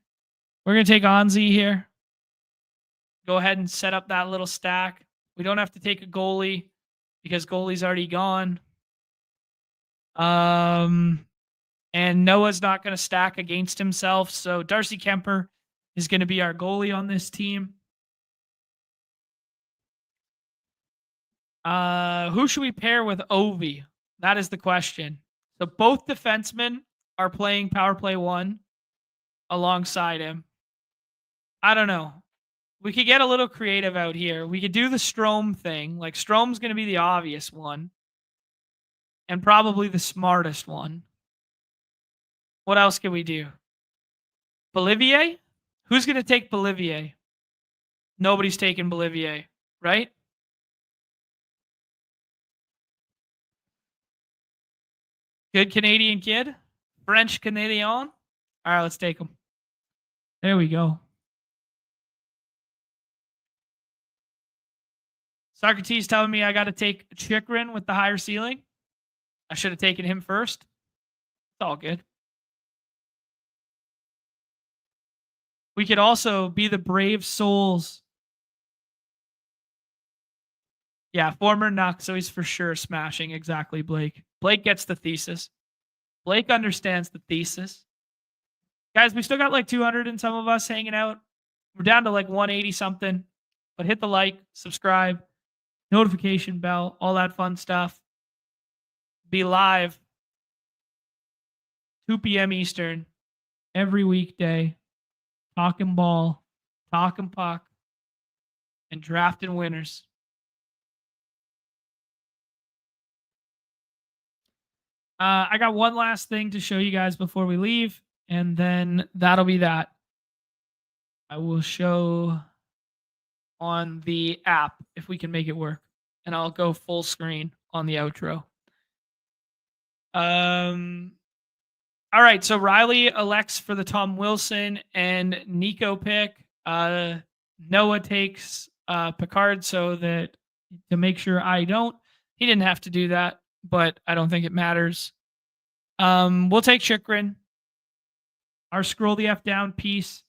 Anze here. Go ahead and set up that little stack. We don't have to take a goalie because goalie's already gone. And Noah's not going to stack against himself. So Darcy Kemper is going to be our goalie on this team. Who should we pair with Ovi? That is the question. So both defensemen are playing Power Play 1 alongside him. I don't know. We could get a little creative out here. We could do the Strome thing. Like, Strome's going to be the obvious one. And probably the smartest one. What else can we do? Bolivier? Who's going to take Bolivier? Nobody's taking Bolivier, right? Good Canadian kid. French Canadian. All right, let's take him. There we go. Socrates telling me I got to take Chikrin with the higher ceiling. I should have taken him first. It's all good. We could also be the brave souls. Yeah, former Nuck, so he's for sure smashing. Exactly, Blake. Blake gets the thesis. Blake understands the thesis. Guys, we still got like 200 and some of us hanging out. We're down to like 180 something. But hit the like, subscribe, notification bell, all that fun stuff. Be live 2 p.m. Eastern every weekday. Talking ball, talking puck, and drafting winners. I got one last thing to show you guys before we leave, and then that'll be that. I will show on the app if we can make it work, and I'll go full screen on the outro. All right, so Riley elects for the Tom Wilson and Nico pick. Noah takes Picard so that to make sure I don't. He didn't have to do that, but I don't think it matters. We'll take Chikrin. Our scroll the F down piece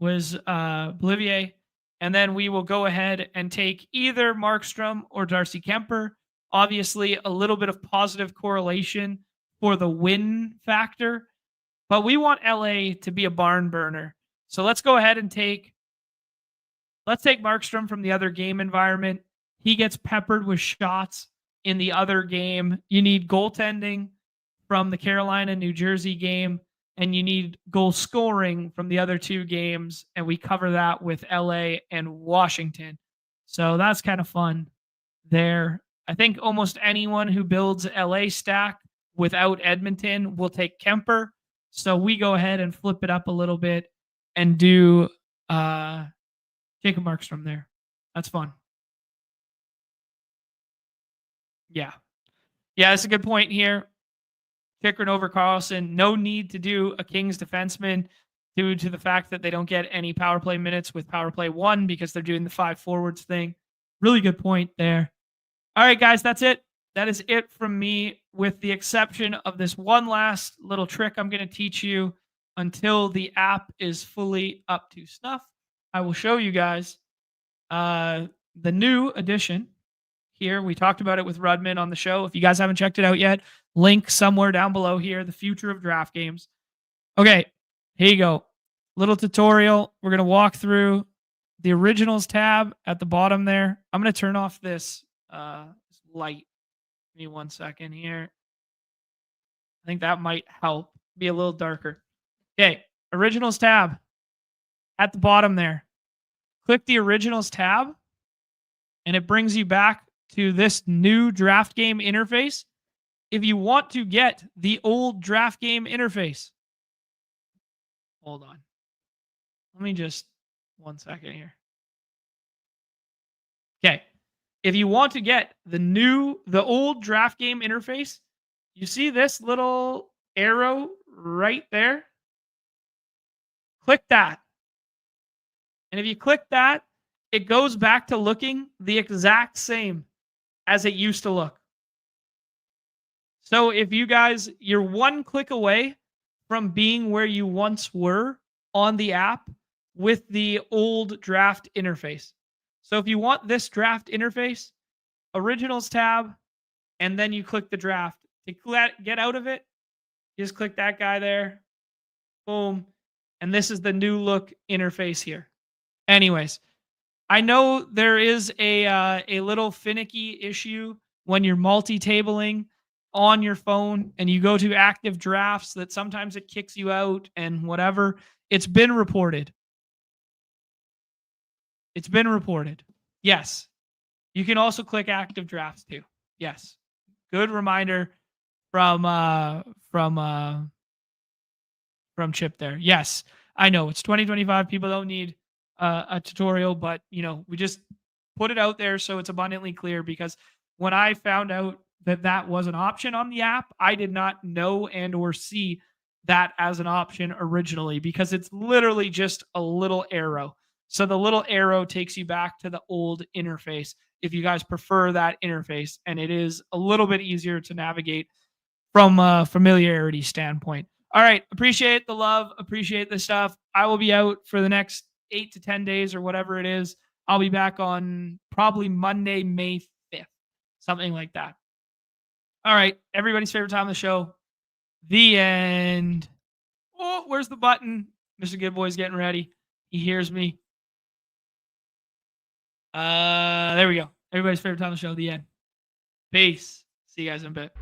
was Bolivier. And then we will go ahead and take either Markstrom or Darcy Kemper. Obviously, a little bit of positive correlation for the win factor. But we want LA to be a barn burner. So let's go ahead and take Markstrom from the other game environment. He gets peppered with shots in the other game. You need goaltending from the Carolina-New Jersey game, and you need goal scoring from the other two games, and we cover that with LA and Washington. So that's kind of fun there. I think almost anyone who builds LA stack without Edmonton will take Kemper. So we go ahead and flip it up a little bit and do Jacob Markstrom there. That's fun. Yeah. Yeah, that's a good point here. Chikrin over Carlson. No need to do a Kings defenseman due to the fact that they don't get any power play minutes with power play 1 because they're doing the 5 forwards thing. Really good point there. All right, guys, that's it. That is it from me, with the exception of this one last little trick I'm going to teach you until the app is fully up to snuff. I will show you guys the new addition here. We talked about it with Rudman on the show. If you guys haven't checked it out yet, link somewhere down below here, the future of draft games. Okay, here you go. Little tutorial. We're going to walk through the originals tab at the bottom there. I'm going to turn off this light. Give me 1 second here. I think that might help be a little darker. Okay, originals tab at the bottom there. Click the originals tab, and it brings you back to this new draft game interface. If you want to get the old draft game interface, hold on. Let me just 1 second here. Okay. If you want to get the old draft game interface, you see this little arrow right there? Click that. And if you click that, it goes back to looking the exact same as it used to look. So if you guys, you're 1 click away from being where you once were on the app with the old draft interface. So if you want this draft interface, originals tab, and then you click the draft. To get out of it, you just click that guy there. Boom. And this is the new look interface here. Anyways, I know there is a little finicky issue when you're multi-tabling on your phone and you go to active drafts, that sometimes it kicks you out and whatever. It's been reported. It's been reported. Yes. You can also click active drafts too. Yes. Good reminder from Chip there. Yes. I know it's 2025. People don't need a tutorial, but we just put it out there so it's abundantly clear, because when I found out that was an option on the app, I did not know and or see that as an option originally, because it's literally just a little arrow. So the little arrow takes you back to the old interface if you guys prefer that interface, and it is a little bit easier to navigate from a familiarity standpoint. All right, appreciate the love, appreciate the stuff. I will be out for the next 8 to 10 days or whatever it is. I'll be back on probably Monday, May 5th, something like that. All right, everybody's favorite time of the show, the end. Oh, where's the button? Mr. Good Boy's getting ready. He hears me. There we go. Everybody's favorite time of the show, the end. Peace. See you guys in a bit.